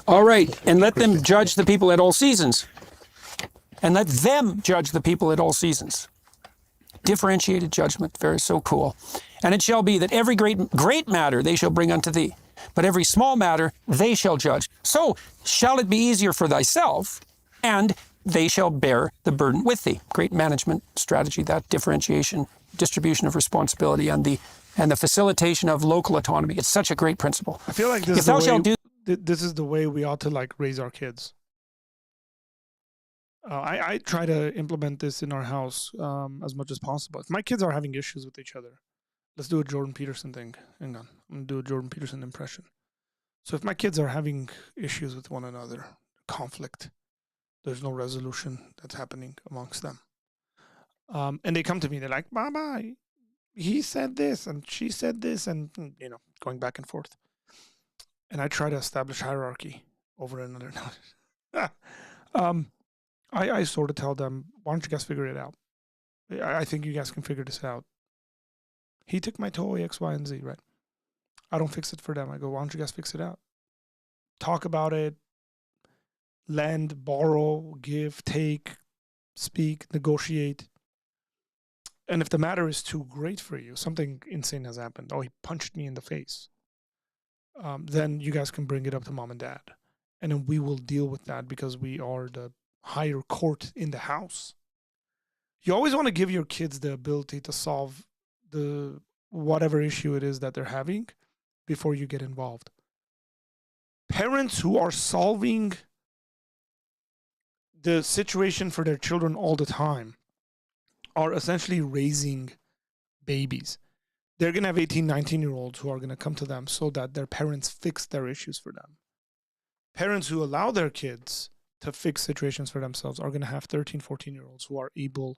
All right, and let them judge the people at all seasons. And let them judge the people at all seasons. Differentiated judgment, very so cool. And it shall be that every great matter they shall bring unto thee, but every small matter they shall judge. So shall it be easier for thyself, and they shall bear the burden with thee. Great management strategy, that differentiation, distribution of responsibility, and the facilitation of local autonomy. It's such a great principle. I feel like this is the way we ought to like raise our kids. I try to implement this in our house as much as possible. If my kids are having issues with each other, let's do a Jordan Peterson thing. Hang on. I'm going to do a Jordan Peterson impression. So if my kids are having issues with one another, conflict, there's no resolution that's happening amongst them. And they come to me, they're like, Mama, he said this and she said this, and, going back and forth. And I try to establish hierarchy over another. I sort of tell them, why don't you guys figure it out? I think you guys can figure this out. He took my toy, X, Y, and Z, right? I don't fix it for them. I go, why don't you guys fix it out? Talk about it. Lend, borrow, give, take, speak, negotiate. And if the matter is too great for you, something insane has happened. Oh, he punched me in the face. Then you guys can bring it up to mom and dad. And then we will deal with that because we are the higher court in the house. You always want to give your kids the ability to solve the whatever issue it is that they're having before you get involved. Parents who are solving the situation for their children all the time are essentially raising babies. They're going to have 18, 19-year-olds who are going to come to them so that their parents fix their issues for them. Parents who allow their kids to fix situations for themselves are going to have 13, 14-year-olds who are able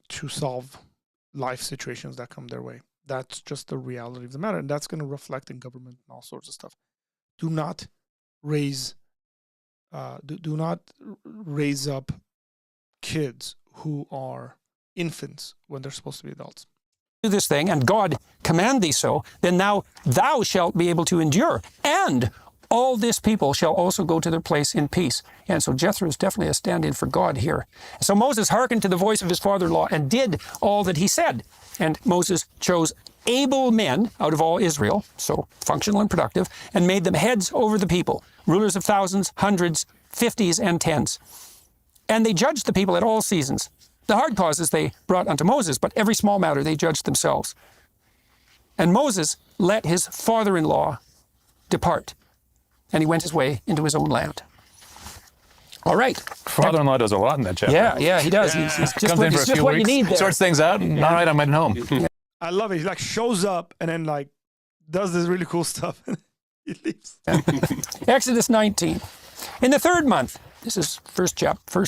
to solve life situations that come their way. That's just the reality of the matter. And that's going to reflect in government and all sorts of stuff. Do not raise up kids who are infants when they're supposed to be adults. Do this thing, and God command thee so, then now thou shalt be able to endure, and all this people shall also go to their place in peace. And so Jethro is definitely a stand-in for God here. So Moses hearkened to the voice of his father-in-law and did all that he said. And Moses chose able men out of all Israel, so functional and productive, and made them heads over the people, rulers of thousands, hundreds, fifties, and tens. And they judged the people at all seasons. The hard causes they brought unto Moses, but every small matter they judged themselves. And Moses let his father-in-law depart, and he went his way into his own land. All right. Father-in-law does a lot in that chapter. Yeah, he does. He's just Comes in for a few what weeks, you need there. sorts things out, and all right, I'm heading home. I love it. He like shows up and then like does this really cool stuff and he leaves. Exodus 19. In the third month, this is first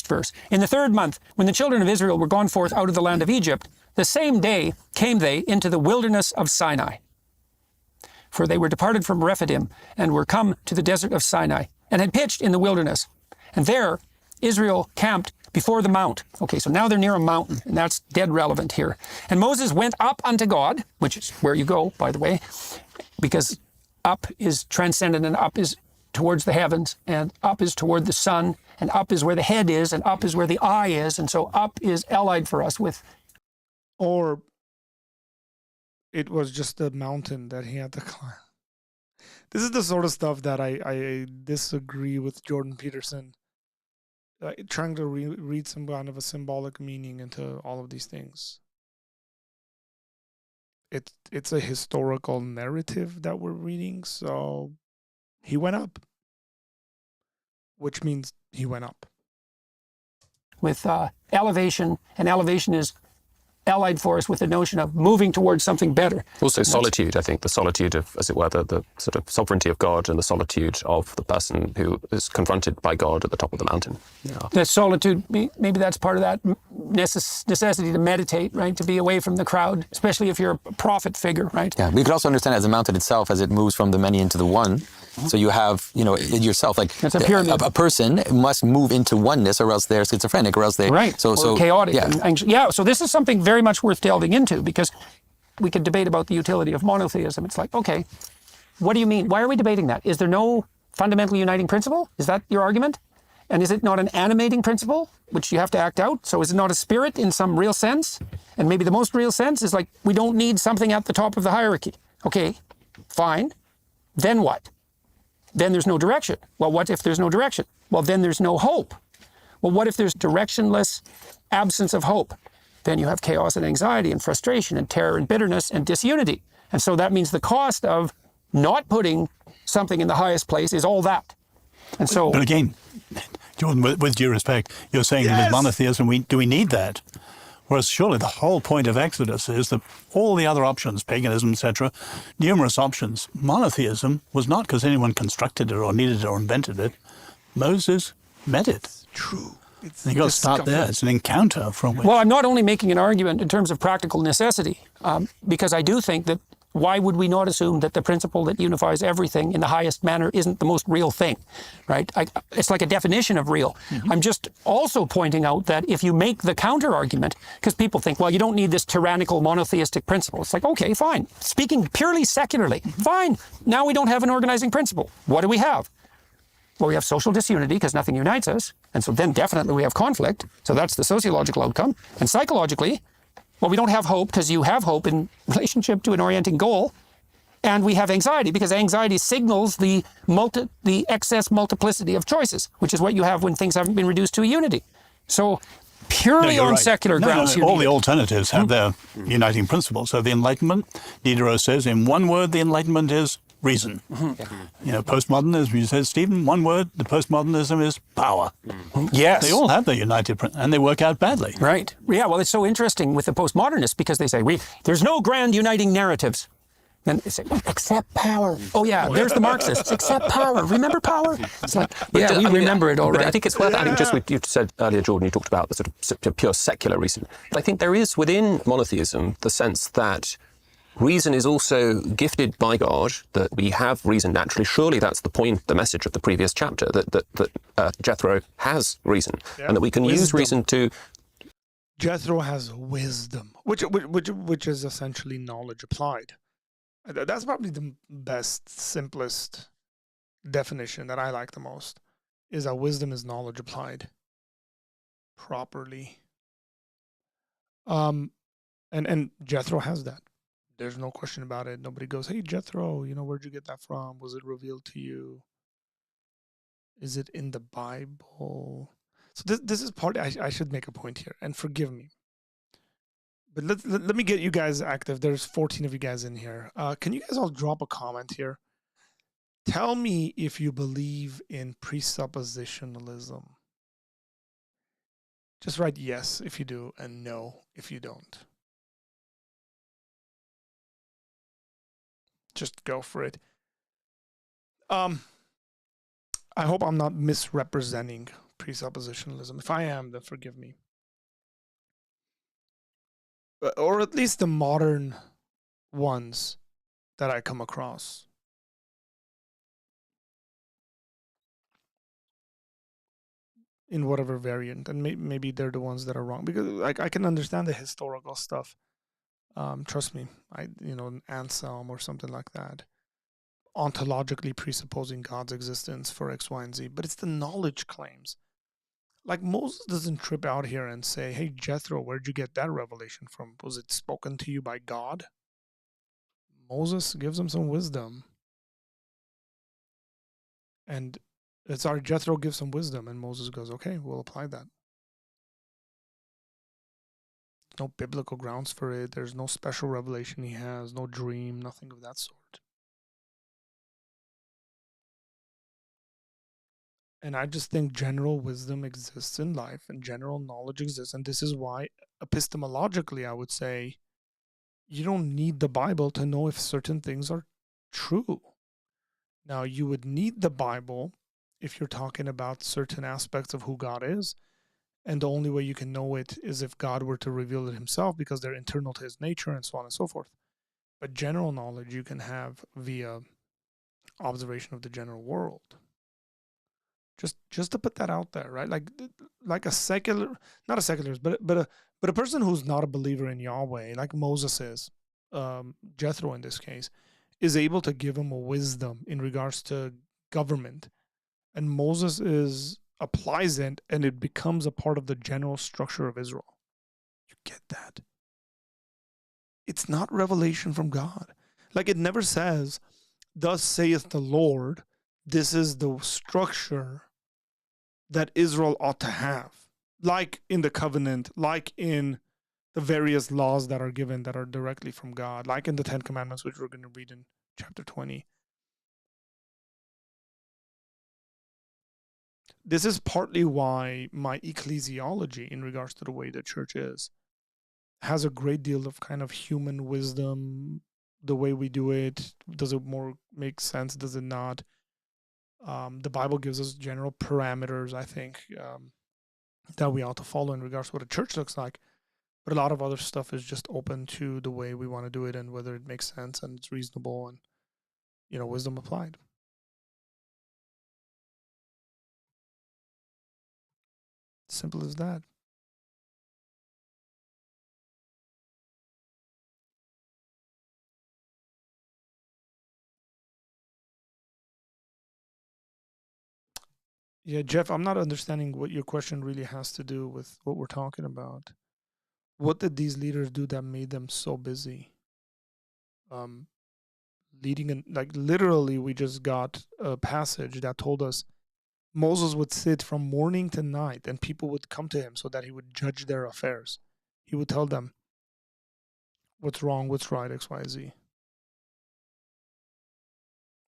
verse. In the third month, when the children of Israel were gone forth out of the land of Egypt, the same day came they into the wilderness of Sinai. For they were departed from Rephidim and were come to the desert of Sinai and had pitched in the wilderness. And there Israel camped before the mount. Okay, so now they're near a mountain, and that's dead relevant here. And Moses went up unto God, which is where you go, by the way, because up is transcendent and up is towards the heavens, and up is toward the sun, and up is where the head is, and up is where the eye is, and so up is allied for us with... Or it was just a mountain that he had to climb. This is the sort of stuff that I disagree with Jordan Peterson. Trying to read some kind of a symbolic meaning into all of these things. It's a historical narrative that we're reading, so he went up, which means he went up. With elevation, and elevation is allied for us with the notion of moving towards something better. Also solitude, I think, the solitude of, as it were, the sort of sovereignty of God and the solitude of the person who is confronted by God at the top of the mountain. Yeah. That solitude, maybe that's part of that necessity to meditate, right? To be away from the crowd, especially if you're a prophet figure, right? Yeah, we could also understand it as a mountain itself as it moves from the many into the one. So you have, yourself, like it's a pyramid. A person must move into oneness or else they're schizophrenic or else they... Right, or chaotic. Yeah. So this is something very much worth delving into, because we could debate about the utility of monotheism. It's like, okay, what do you mean? Why are we debating that? Is there no fundamental uniting principle? Is that your argument? And is it not an animating principle, which you have to act out? So is it not a spirit in some real sense? And maybe the most real sense is like, we don't need something at the top of the hierarchy. Okay, fine. Then what? Then there's no direction. Well, what if there's no direction? Well, then there's no hope. Well, what if there's directionless absence of hope? Then you have chaos and anxiety and frustration and terror and bitterness and disunity. And so that means the cost of not putting something in the highest place is all that. And so... But again, Jordan, with due respect, you're saying that with monotheism, do we need that? Whereas surely the whole point of Exodus is that all the other options, paganism, etc., numerous options, monotheism was not because anyone constructed it or needed it or invented it. Moses met it. It's true. You've got to start there. It's an encounter from which... Well, I'm not only making an argument in terms of practical necessity, because I do think that why would we not assume that the principle that unifies everything in the highest manner isn't the most real thing, right? It's like a definition of real. Mm-hmm. I'm just also pointing out that if you make the counter-argument, because people think, well, you don't need this tyrannical monotheistic principle. It's like, okay, fine. Speaking purely secularly, fine. Now we don't have an organizing principle. What do we have? Well, we have social disunity because nothing unites us. And so then definitely we have conflict. So that's the sociological outcome. And psychologically, well, we don't have hope because you have hope in relationship to an orienting goal. And we have anxiety because anxiety signals the excess multiplicity of choices, which is what you have when things haven't been reduced to a unity. So purely you're on right. secular grounds. All the alternatives have their uniting principle. So the Enlightenment, Diderot says, in one word, the Enlightenment is reason. Postmodernism, you said, Stephen, one word, the postmodernism is power. Yes. They all have their united principle, and they work out badly. Right. Yeah, well, it's so interesting with the postmodernists because they say, there's no grand uniting narratives. And they say, accept power. Oh, yeah, there's the Marxists. Accept power. Remember power? It's like, we remember it all but right. I think it's worth adding, just what you said earlier, Jordan, you talked about the sort of pure secular reason. But I think there is within monotheism the sense that reason is also gifted by God, that we have reason naturally. Surely that's the point, the message of the previous chapter, that Jethro has reason, and that we can use reason to... Jethro has wisdom, which is essentially knowledge applied. That's probably the best, simplest definition that I like the most, is that wisdom is knowledge applied properly. And Jethro has that. There's no question about it. Nobody goes, hey, Jethro, where'd you get that from? Was it revealed to you? Is it in the Bible? So this is part, I should make a point here, and forgive me. But let me get you guys active. There's 14 of you guys in here. Can you guys all drop a comment here? Tell me if you believe in presuppositionalism. Just write yes if you do and no if you don't. Just go for it. I hope I'm not misrepresenting presuppositionalism. If I am, then forgive me. Or at least the modern ones that I come across. In whatever variant, and maybe they're the ones that are wrong, because I can understand the historical stuff. Trust me, an Anselm or something like that, ontologically presupposing God's existence for X, Y, and Z. But it's the knowledge claims. Like Moses doesn't trip out here and say, hey, Jethro, where'd you get that revelation from? Was it spoken to you by God? Moses gives him some wisdom. And Jethro gives some wisdom, and Moses goes, okay, we'll apply that. No biblical grounds for it. There's no special revelation he has, no dream, nothing of that sort. And I just think general wisdom exists in life and general knowledge exists. And this is why epistemologically, I would say, you don't need the Bible to know if certain things are true. Now, you would need the Bible if you're talking about certain aspects of who God is. And the only way you can know it is if God were to reveal it himself, because they're internal to his nature and so on and so forth. But general knowledge you can have via observation of the general world. Just to put that out there, right? Like a secular, not a secularist, but a person who's not a believer in Yahweh, like Moses is, Jethro in this case, is able to give him a wisdom in regards to government, and Moses applies it, and it becomes a part of the general structure of Israel. You get that? It's not revelation from God. Like it never says, "Thus saith the Lord." This is the structure that Israel ought to have, like in the covenant, like in the various laws that are given that are directly from God, like in the 10 Commandments, which we're going to read in chapter 20. This is partly why my ecclesiology in regards to the way the church is has a great deal of kind of human wisdom. The way we do it, does it more make sense? Does it not? The Bible gives us general parameters, I think, that we ought to follow in regards to what a church looks like. But a lot of other stuff is just open to the way we want to do it and whether it makes sense and it's reasonable and, wisdom applied. Simple as that. Yeah, Jeff, I'm not understanding what your question really has to do with what we're talking about. What did these leaders do that made them so busy? Leading in, like literally, we just got a passage that told us Moses would sit from morning to night, and people would come to him so that he would judge their affairs. He would tell them what's wrong, what's right, X, Y, Z.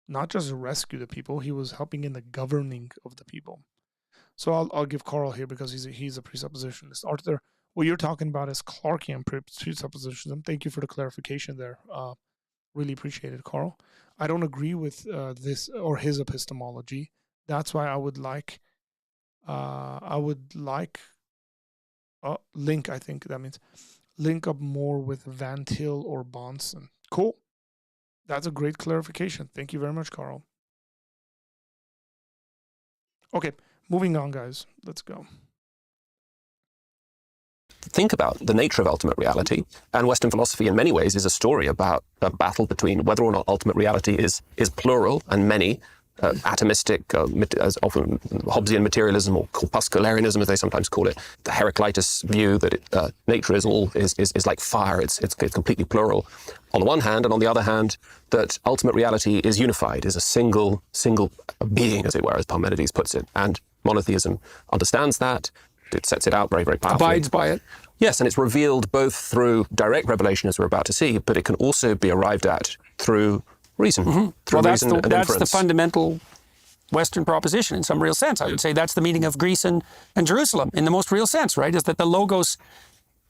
Not just rescue the people, he was helping in the governing of the people. So I'll give Carl here because he's a presuppositionist. Arthur, what you're talking about is Clarkian presuppositionism. Thank you for the clarification there. Really appreciate it, Carl. I don't agree with this or his epistemology. That's why I would like link, I think that means link up more with Van Til or Bahnsen. Cool. That's a great clarification. Thank you very much, Carl. Okay, moving on, guys. Let's go. Think about the nature of ultimate reality, and Western philosophy in many ways is a story about a battle between whether or not ultimate reality is plural and many, atomistic, as often Hobbesian materialism or corpuscularianism, as they sometimes call it, the Heraclitus view that nature is like fire, it's completely plural on the one hand, and on the other hand, that ultimate reality is unified, is a single being, as it were, as Parmenides puts it, and monotheism understands that. It sets it out very, very powerfully. Abides by it. Yes, and it's revealed both through direct revelation, as we're about to see, but it can also be arrived at through reason. Mm-hmm. Through well, reason and that's the inference. fundamental Western proposition in some real sense. I would say that's the meaning of Greece and Jerusalem in the most real sense, right? Is that the logos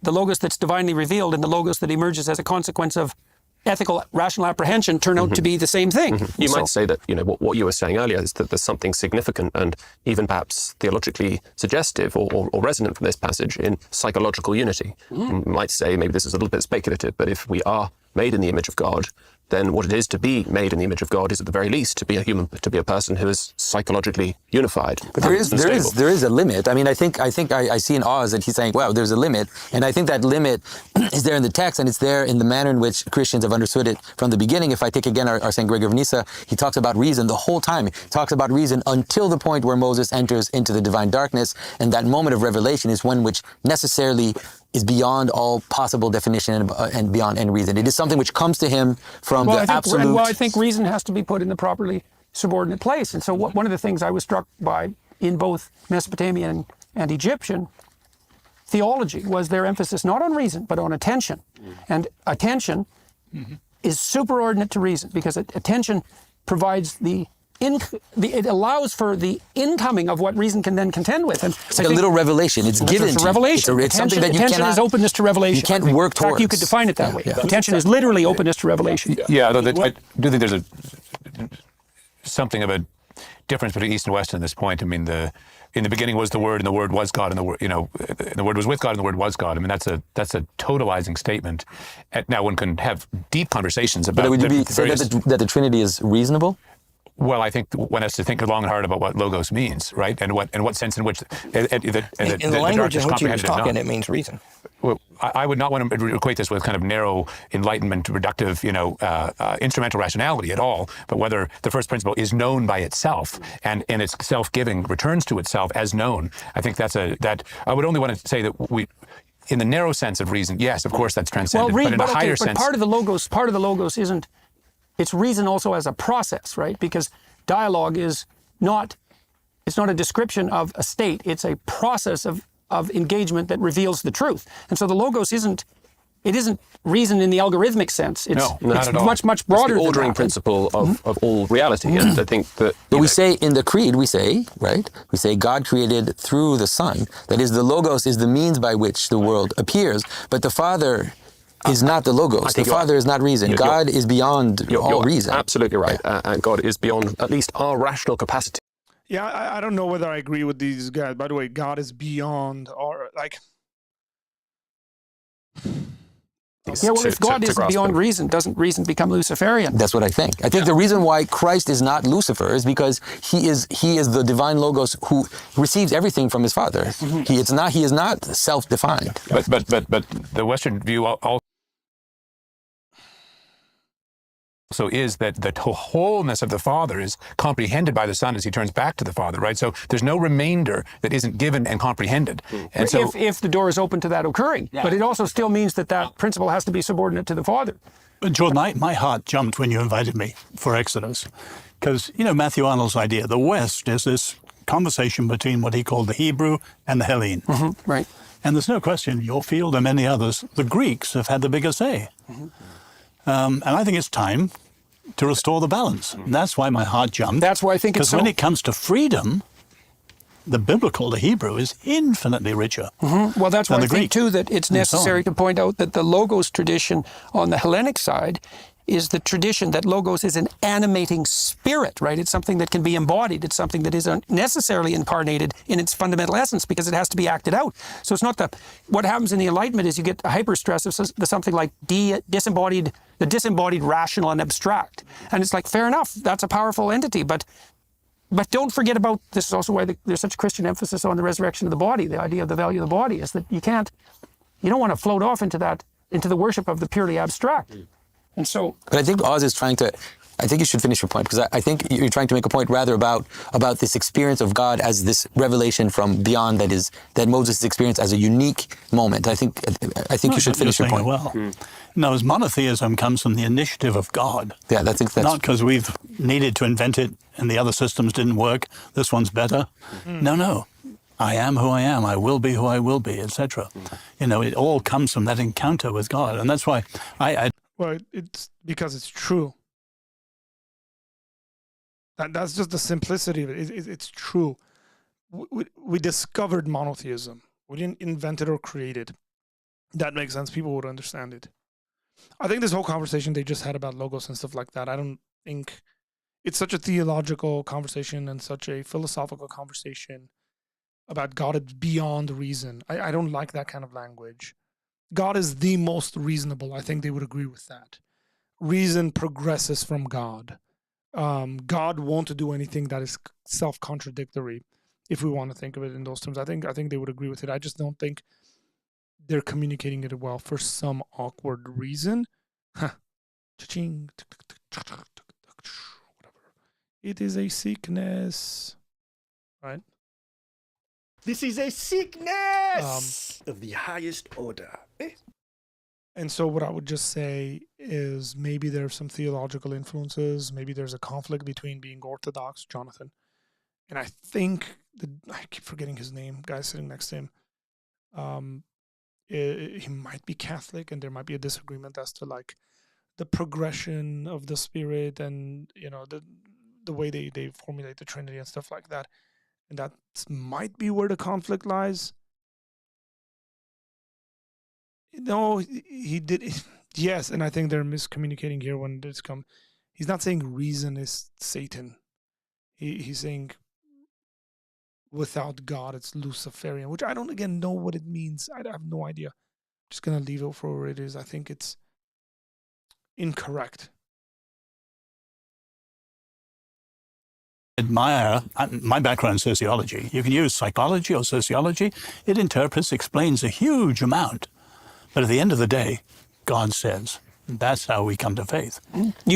that's divinely revealed and the logos that emerges as a consequence of ethical, rational apprehension turn out to be the same thing. You might say that, what you were saying earlier is that there's something significant and even perhaps theologically suggestive or resonant from this passage in psychological unity. You might say, maybe this is a little bit speculative, but if we are made in the image of God, then what it is to be made in the image of God is at the very least to be a human, to be a person who is psychologically unified. But there is a limit. I mean, I think I see in Oz that he's saying, wow, there's a limit. And I think that limit is there in the text, and it's there in the manner in which Christians have understood it from the beginning. If I take again our St. Gregory of Nyssa, he talks about reason the whole time. He talks about reason until the point where Moses enters into the divine darkness. And that moment of revelation is one which necessarily is beyond all possible definition and beyond any reason. It is something which comes to him from the absolute... Well, I think reason has to be put in the properly subordinate place. And so one of the things I was struck by in both Mesopotamian and Egyptian theology was their emphasis not on reason, but on attention. And attention is superordinate to reason because attention provides it allows for the incoming of what reason can then contend with. And it's like a little revelation. It's given to you. Revelation. It's something that you attention is openness to revelation. You can't work towards. In fact, you could define it that way. Attention is literally openness to revelation. Yeah, although I do think there's something of a difference between East and West at this point. I mean, in the beginning was the Word, and the Word was God, and the Word was with God, and the Word was God. I mean, that's a totalizing statement. Now, one can have deep conversations about. But would you say that the Trinity is reasonable? Well, I think one has to think long and hard about what logos means, right? And what sense in which in the language in which he was talking, it means reason. Well, I would not want to equate this with kind of narrow enlightenment, reductive, instrumental rationality at all, but whether the first principle is known by itself and in its self-giving returns to itself as known. I think that I would only want to say that in the narrow sense of reason, yes, of course, that's transcendent. But in a higher sense, part of the logos isn't. It's reason also as a process, right? Because dialogue is not a description of a state. It's a process of engagement that reveals the truth. And so the logos isn't reason in the algorithmic sense. It's much broader than the ordering principle of all reality. And I think that... But we say in the Creed, we say God created through the Son. That is, the logos is the means by which the world appears. But the Father... is not the logos. The Father is not reason. God is beyond all reason. Absolutely right. And God is beyond at least our rational capacity. Yeah, I don't know whether I agree with these guys. By the way, God is beyond our, if God is beyond reason, doesn't reason become Luciferian? That's what I think. I think the reason why Christ is not Lucifer is because he is the divine logos who receives everything from his Father. Mm-hmm. He is not self-defined. But the Western view also is that the wholeness of the Father is comprehended by the Son as he turns back to the Father, right? So there's no remainder that isn't given and comprehended. And so, if the door is open to that occurring. Yeah. But it also still means that principle has to be subordinate to the Father. But Jordan, my heart jumped when you invited me for Exodus. Because, Matthew Arnold's idea, the West is this conversation between what he called the Hebrew and the Hellene. Right. And there's no question, your field and many others, the Greeks have had the bigger say. And I think it's time to restore the balance. And that's why my heart jumped. That's why I think it's Because when it comes to freedom, the biblical, the Hebrew, is infinitely richer. Well, that's why than I the think, Greek, too, that it's and so necessary on. to point out that the Logos tradition on the Hellenic side is the tradition that Logos is an animating spirit, right? It's something that can be embodied. It's something that isn't necessarily incarnated in its fundamental essence because it has to be acted out. So it's not what happens in the Enlightenment is you get a hyperstress of something like the disembodied rational and abstract. And it's like, fair enough, that's a powerful entity, but don't forget about, this is also why there's such Christian emphasis on the resurrection of the body. The idea of the value of the body is that you don't want to float off into the worship of the purely abstract. And so, But I think Oz is trying to, I think you should finish your point, because I think you're trying to make a point rather about this experience of God as this revelation from beyond that Moses' experienced as a unique moment. I think you should finish your point. Well, no, as monotheism comes from the initiative of God. Yeah, I think that's Not because we've needed to invent it and the other systems didn't work, this one's better. No. I am who I am, I will be who I will be, etc. It all comes from that encounter with God. And that's why Well, it's because it's true. That's just the simplicity of it. It's true. We discovered monotheism. We didn't invent it or create it. That makes sense. People would understand it. I think this whole conversation they just had about logos and stuff like that, I don't think it's such a theological conversation and such a philosophical conversation about God is beyond reason. I don't like that kind of language. God is the most reasonable. I think they would agree with that. Reason progresses from God. God won't do anything that is self-contradictory, if we want to think of it in those terms. I think they would agree with it. I just don't think they're communicating it well for some awkward reason. Cha-ching. Whatever. It is a sickness. Right? This is a sickness of the highest order. And so what I would just say is maybe there's some theological influences. Maybe there's a conflict between being Orthodox, Jonathan, and I think I keep forgetting his name, guy sitting next to him. He might be Catholic, and there might be a disagreement as to like the progression of the Spirit and the way they formulate the Trinity and stuff like that. And that might be where the conflict lies. No, he did. Yes, and I think they're miscommunicating here when this come. He's not saying reason is Satan. He's saying without God, it's Luciferian, which I don't, again, know what it means. I have no idea. I'm just going to leave it for where it is. I think it's incorrect. admire my background in sociology. You can use psychology or sociology. It interprets, explains a huge amount. But at the end of the day, God says. That's how we come to faith.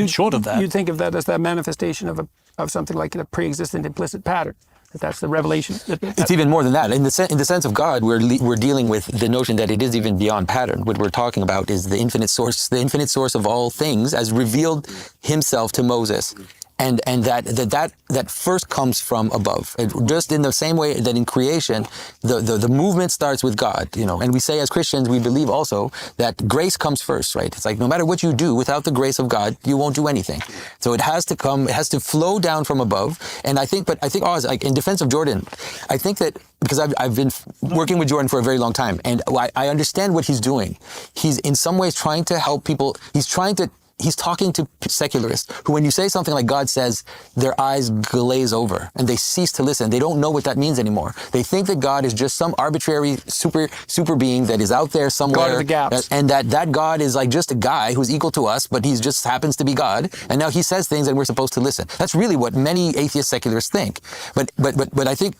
Short of that, you think of that as that manifestation of something like a pre-existent implicit pattern. That's the revelation. It's even more than that. In the sense of God, we're dealing with the notion that it is even beyond pattern. What we're talking about is the infinite source of all things, as revealed Himself to Moses. And that first comes from above. Just in the same way that in creation, the movement starts with God, And we say as Christians, we believe also that grace comes first, right? It's like no matter what you do, without the grace of God, you won't do anything. So it has to flow down from above. And I think Oz, like in defense of Jordan, I think that because I've been working with Jordan for a very long time, and I understand what he's doing. He's in some ways trying to help people. He's talking to secularists who, when you say something like God says, their eyes glaze over and they cease to listen. They don't know what that means anymore. They think that God is just some arbitrary super being that is out there somewhere. God of the gaps. And that God is like just a guy who's equal to us, but he just happens to be God. And now he says things and we're supposed to listen. That's really what many atheist secularists think. But I think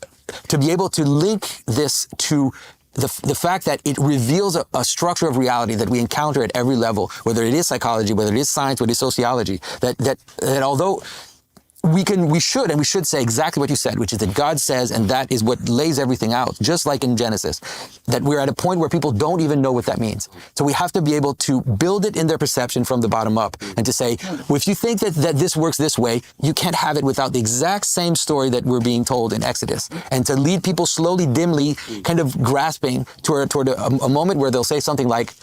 to be able to link this to the fact that it reveals a structure of reality that we encounter at every level, whether it is psychology, whether it is science, whether it is sociology, that although we should say exactly what you said, which is that God says, and that is what lays everything out, just like in Genesis, that we're at a point where people don't even know what that means. So we have to be able to build it in their perception from the bottom up and to say, well, if you think that this works this way, you can't have it without the exact same story that we're being told in Exodus. And to lead people slowly, dimly, kind of grasping toward a moment where they'll say something like,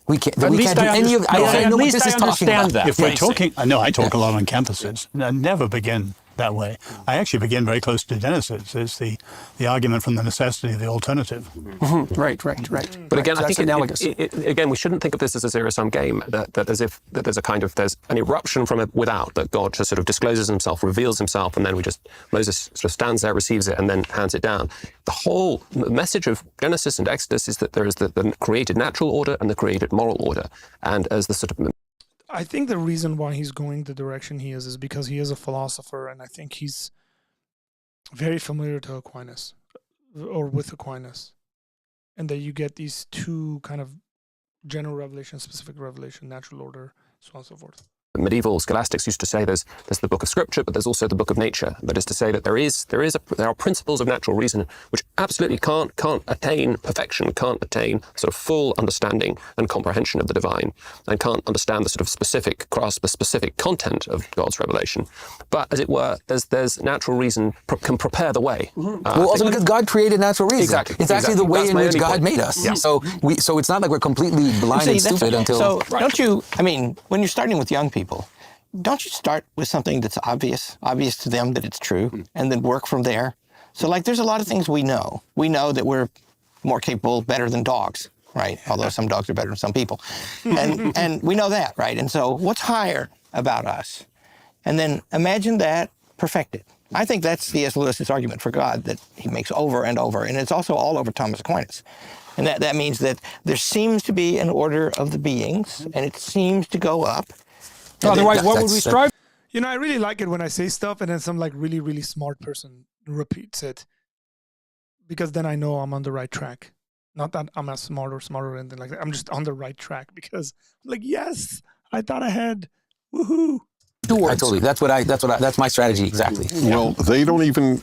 we can't do any of. I know what this is talking about. If we're talking, I know I talk a lot on campuses. And I never begin that way. I actually begin very close to Genesis. It's the argument from the necessity of the alternative. Mm-hmm. Right. But again, I That's think analogous. Again, we shouldn't think of this as a zero-sum game. That as if that there's an eruption from without, that God just sort of discloses himself, reveals himself, and then Moses sort of stands there, receives it, and then hands it down. The whole message of Genesis and Exodus is that there is the created natural order and the created moral order, and as the sort of I think the reason why he's going the direction he is because he is a philosopher, and I think he's very familiar to Aquinas, or with Aquinas, and that you get these two kind of general revelation, specific revelation, natural order, so on and so forth. medieval scholastics used to say there's the book of scripture, but there's also the book of nature. That is to say that there are principles of natural reason which absolutely can't attain perfection, can't attain sort of full understanding and comprehension of the divine, and can't understand the sort of grasp the specific content of God's revelation. But as it were, there's natural reason can prepare the way. Well, also because God created natural reason. Exactly. It's actually the way That's in my which only God point. made us. Yeah. So it's not like we're completely blind and stupid until. So don't you? I mean, when you're starting with young people, don't you start with something that's obvious to them that it's true, and then work from there? So like, there's a lot of things we know. We know that we're more capable, better than dogs, right? Although some dogs are better than some people, and we know that, right? And so what's higher about us? And then imagine that perfected. I think that's C.S. Lewis's argument for God that he makes over and over, and it's also all over Thomas Aquinas. And that means that there seems to be an order of the beings, and it seems to go up. Otherwise, what would we strive? You know, I really like it when I say stuff and then some like really, really smart person repeats it, because then I know I'm on the right track. Not that I'm as smart or smarter or anything like that. I'm just on the right track because I'm like, yes, I thought ahead. Woohoo. That's my strategy exactly. Well, they don't even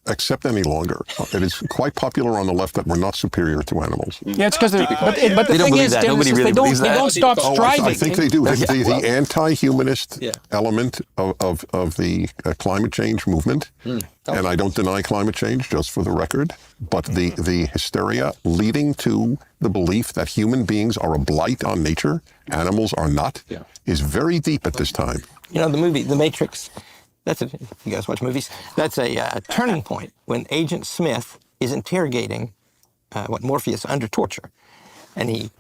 accept any longer. It is quite popular on the left that we're not superior to animals. Yeah, it's because but They the don't thing believe is, that. Dennis, Nobody is really they believes don't that. stop striving. I think they do. The well, anti-humanist element of the climate change movement, and I don't deny climate change, just for the record, but the hysteria leading to the belief that human beings are a blight on nature, animals are not, is very deep at this time. You know, the movie The Matrix, you guys watch movies? That's a turning point when Agent Smith is interrogating Morpheus under torture. And he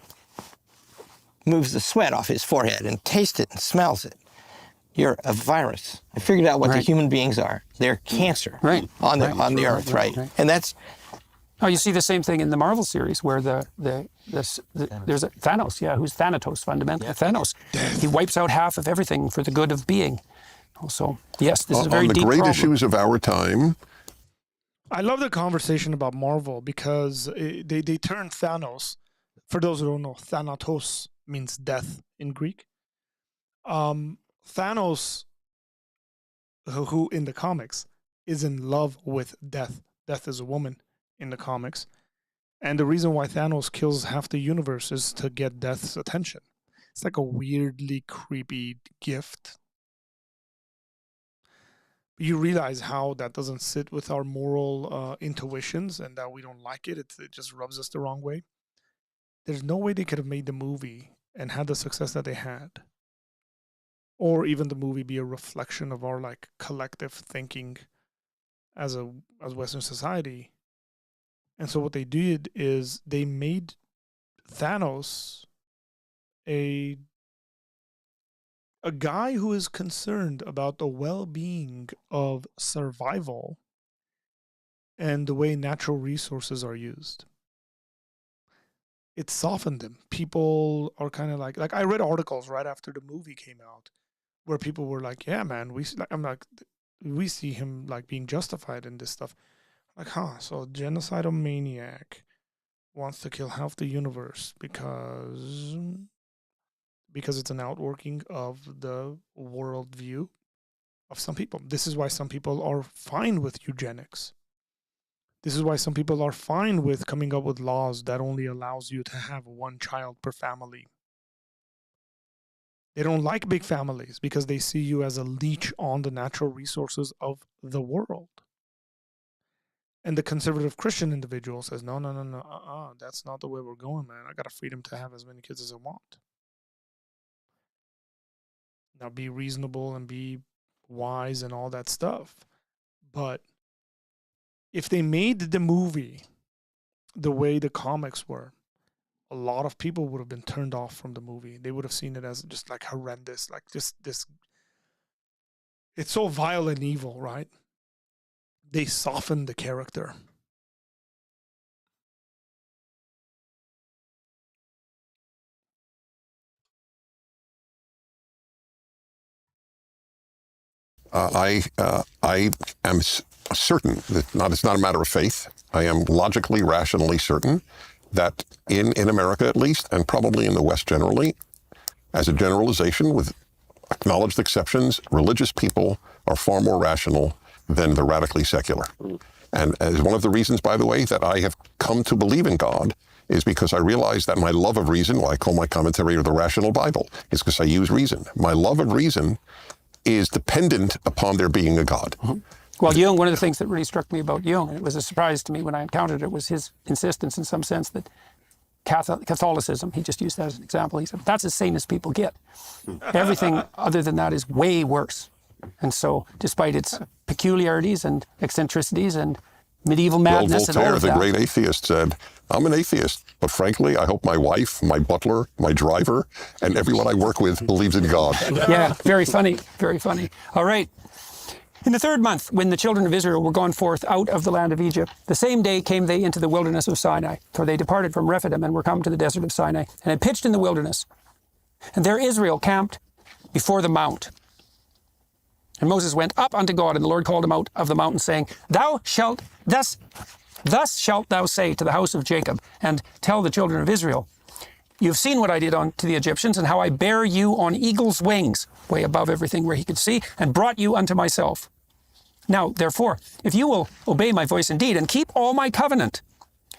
moves the sweat off his forehead and tastes it and smells it. You're a virus. I figured out what the human beings are. They're cancer on the earth, right? And that's... Oh, you see the same thing in the Marvel series where there's a Thanos, who's Thanatos fundamentally. Thanos, he wipes out half of everything for the good of being. So, yes, this is a very deep problem. On the great issues of our time. I love the conversation about Marvel because they turn Thanos, for those who don't know, Thanatos means death in Greek. Thanos, who in the comics is in love with death. Death is a woman in the comics. And the reason why Thanos kills half the universe is to get Death's attention. It's like a weirdly creepy gift. You realize how that doesn't sit with our moral intuitions and that we don't like it. It just rubs us the wrong way. There's no way they could have made the movie and had the success that they had, or even the movie be a reflection of our like collective thinking as Western society. And so what they did is they made Thanos a guy who is concerned about the well-being of survival and the way natural resources are used. It softened him. People are kind of like I read articles right after the movie came out where people were like, yeah, man, we see him like being justified in this stuff. Like, so a genocidal maniac wants to kill half the universe because it's an outworking of the worldview. of some people. This is why some people are fine with eugenics. This is why some people are fine with coming up with laws that only allows you to have one child per family. They don't like big families because they see you as a leech on the natural resources of the world. And the conservative Christian individual says, no, that's not the way we're going, man. I got a freedom to have as many kids as I want. Now be reasonable and be wise and all that stuff. But if they made the movie the way the comics were, a lot of people would have been turned off from the movie. They would have seen it as just like horrendous, like just this. It's so vile and evil, right? They softened the character. I am certain that it's not a matter of faith. I am logically, rationally certain that in America at least, and probably in the West generally, as a generalization with acknowledged exceptions, religious people are far more rational than the radically secular. And as one of the reasons, by the way, that I have come to believe in God is because I realize that my love of reason, what I call my commentary of the Rational Bible, is because I use reason. My love of reason is dependent upon there being a God. Mm-hmm. Well, Jung, one of the things that really struck me about Jung, and it was a surprise to me when I encountered it, was his insistence in some sense that Catholicism, he just used that as an example, he said, that's as sane as people get. Everything other than that is way worse. And so, despite its peculiarities and eccentricities and medieval madness and all Voltaire, of that. the great atheist, said, I'm an atheist, but frankly, I hope my wife, my butler, my driver, and everyone I work with believes in God. Yeah, very funny, very funny. All right. In the 3rd month, when the children of Israel were gone forth out of the land of Egypt, the same day came they into the wilderness of Sinai, for they departed from Rephidim and were come to the desert of Sinai, and had pitched in the wilderness. And there Israel camped before the mount. And Moses went up unto God, and the Lord called him out of the mountain, saying, Thus shalt thou say to the house of Jacob, and tell the children of Israel, You've seen what I did to the Egyptians, and how I bare you on eagle's wings, way above everything where he could see, and brought you unto myself. Now, therefore, if you will obey my voice indeed, and keep all my covenant,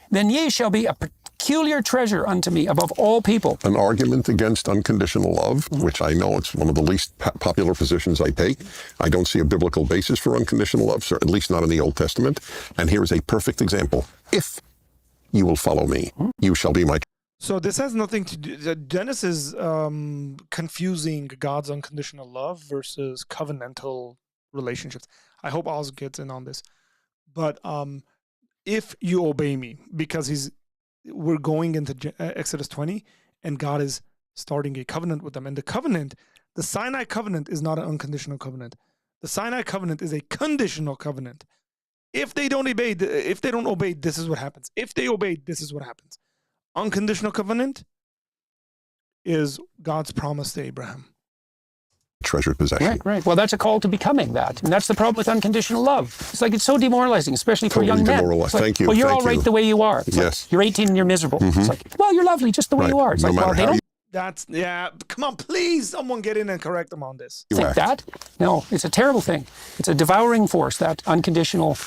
then ye shall be a peculiar treasure unto me above all people. An argument against unconditional love, which I know it's one of the least popular positions I take. I don't see a biblical basis for unconditional love, at least not in the Old Testament. And here is a perfect example. If you will follow me, you shall be my. So this has nothing to do. Genesis confusing God's unconditional love versus covenantal relationships. I hope Oz gets in on this. But if you obey me, because we're going into Exodus 20, and God is starting a covenant with them. And the covenant, the Sinai covenant, is not an unconditional covenant. The Sinai covenant is a conditional covenant. If they don't obey, this is what happens. If they obey, this is what happens. Unconditional covenant is God's promise to Abraham. Treasured possession. Right. Well, that's a call to becoming that. And that's the problem with unconditional love. It's like, it's so demoralizing, especially for young men. Like, Thank you. Well, you're Thank all right you. the way you are. It's Yes. Like, you're 18 and you're miserable. It's like, well, you're lovely just the way you are. It's No like, well, matter they how don't That's, yeah, come on, please, someone get in and correct them on this. think that. No, it's a terrible thing. It's a devouring force, that unconditional,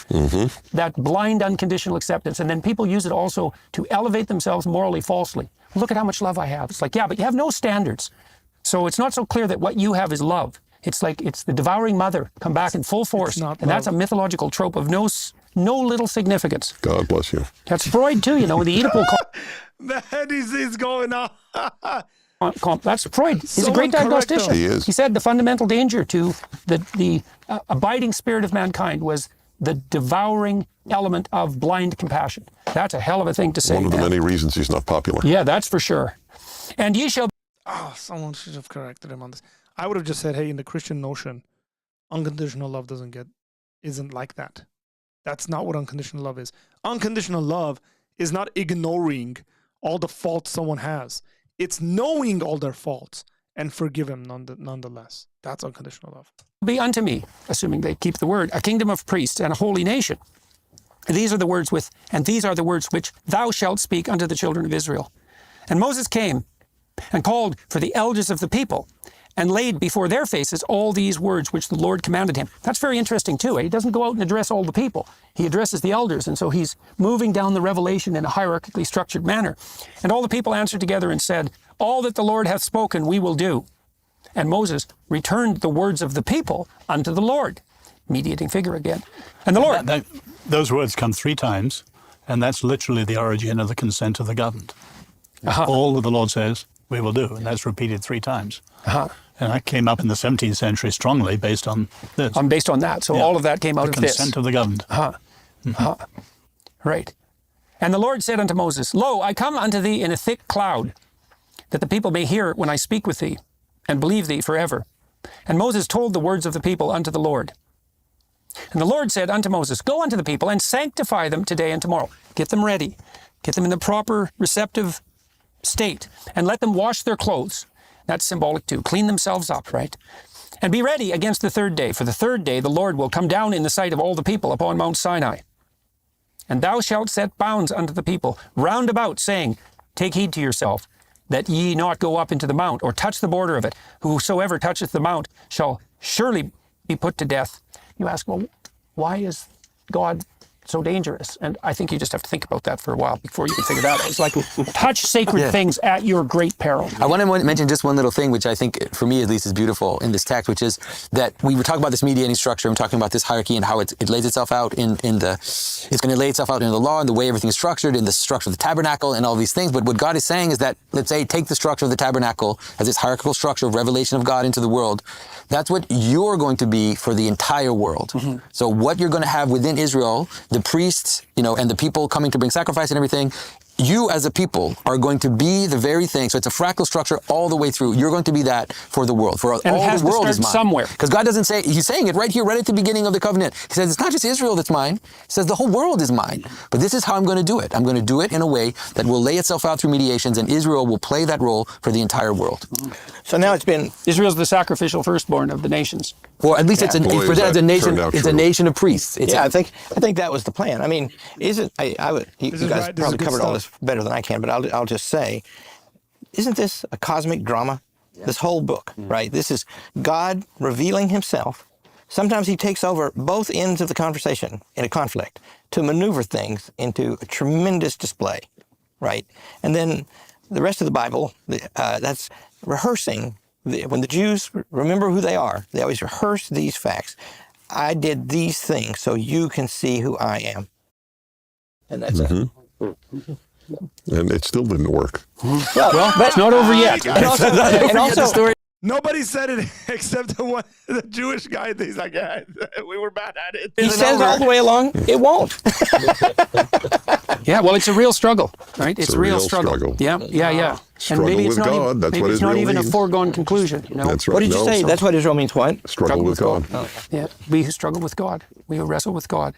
that blind unconditional acceptance. And then people use it also to elevate themselves morally falsely. Look at how much love I have. It's like, yeah, but you have no standards. So it's not so clear that what you have is love. It's like, it's the devouring mother come back in full force. And that's a mythological trope of no little significance. God bless you. That's Freud too, the Oedipal That is going on. That's Freud. He's a great diagnostician. He is. He said the fundamental danger to the abiding spirit of mankind was the devouring element of blind compassion. That's a hell of a thing to say. One of the many reasons he's not popular. Yeah, that's for sure. And ye shall... Oh, someone should have corrected him on this. I would have just said, hey, in the Christian notion, unconditional love isn't like that. That's not what unconditional love is. Unconditional love is not ignoring all the faults someone has. It's knowing all their faults and forgive them nonetheless. That's unconditional love. Be unto me, assuming they keep the word, a kingdom of priests and a holy nation. These are the words which thou shalt speak unto the children of Israel. And Moses came and called for the elders of the people and laid before their faces all these words which the Lord commanded him. That's very interesting too. He doesn't go out and address all the people. He addresses the elders, and so he's moving down the revelation in a hierarchically structured manner. And all the people answered together and said, all that the Lord hath spoken we will do. And Moses returned the words of the people unto the Lord. Mediating figure again. And the Lord... Those words come 3 times, and that's literally the origin of the consent of the governed. All that the Lord says, we will do, and that's repeated 3 times. And that came up in the 17th century strongly based on this. Based on that. So all of that came out of this. The consent of the governed. Right. And the Lord said unto Moses, Lo, I come unto thee in a thick cloud, that the people may hear when I speak with thee, and believe thee forever. And Moses told the words of the people unto the Lord. And the Lord said unto Moses, Go unto the people, and sanctify them today and tomorrow. Get them ready. Get them in the proper receptive state, and let them wash their clothes. That's symbolic too. Clean themselves up, right? And be ready against the 3rd day. For the 3rd day the Lord will come down in the sight of all the people upon Mount Sinai. And thou shalt set bounds unto the people round about, saying, Take heed to yourself, that ye not go up into the mount, or touch the border of it. Whosoever toucheth the mount shall surely be put to death. You ask, well, why is God so dangerous? And I think you just have to think about that for a while before you can figure that out. It's like, touch sacred things at your great peril. I want to mention just one little thing, which I think, for me at least, is beautiful in this text, which is that we were talking about this mediating structure, and talking about this hierarchy and how it lays itself out it's going to lay itself out in the law and the way everything is structured, in the structure of the tabernacle and all these things. But what God is saying is that, let's say, take the structure of the tabernacle as this hierarchical structure of revelation of God into the world. That's what you're going to be for the entire world. So what you're going to have within Israel, the priests, and the people coming to bring sacrifice and everything, you as a people are going to be the very thing. So it's a fractal structure all the way through. You're going to be that for the world. For and all it has the world to is start mine. somewhere. Because God doesn't say, he's saying it right here, right at the beginning of the covenant. He says, it's not just Israel that's mine. He says, the whole world is mine. But this is how I'm going to do it. I'm going to do it in a way that will lay itself out through mediations, and Israel will play that role for the entire world. So now it's been... Israel's the sacrificial firstborn of the nations. Or at least it's presented as a nation. It's a nation of priests. I think that was the plan. I mean, you guys probably covered all this better than I can, but I'll just say, isn't this a cosmic drama? This whole book, right? This is God revealing himself. Sometimes he takes over both ends of the conversation in a conflict to maneuver things into a tremendous display, right? And then the rest of the Bible, that's rehearsing. When the Jews remember who they are, they always rehearse these facts. I did these things so you can see who I am. And that's it. And it still didn't work. Well, it's not over yet. And also Nobody said it except the Jewish guy. He's like, yeah, we were bad at it. he says all the way along, it won't. Yeah, well, it's a real struggle, right? It's a real struggle. Yeah. Struggle and maybe it's with not God, even, that's maybe what it's not Israel even a means. foregone conclusion. That's right. What did you say? That's what Israel means what? Struggle with God. Yeah, we who struggle with God, we who wrestle with God.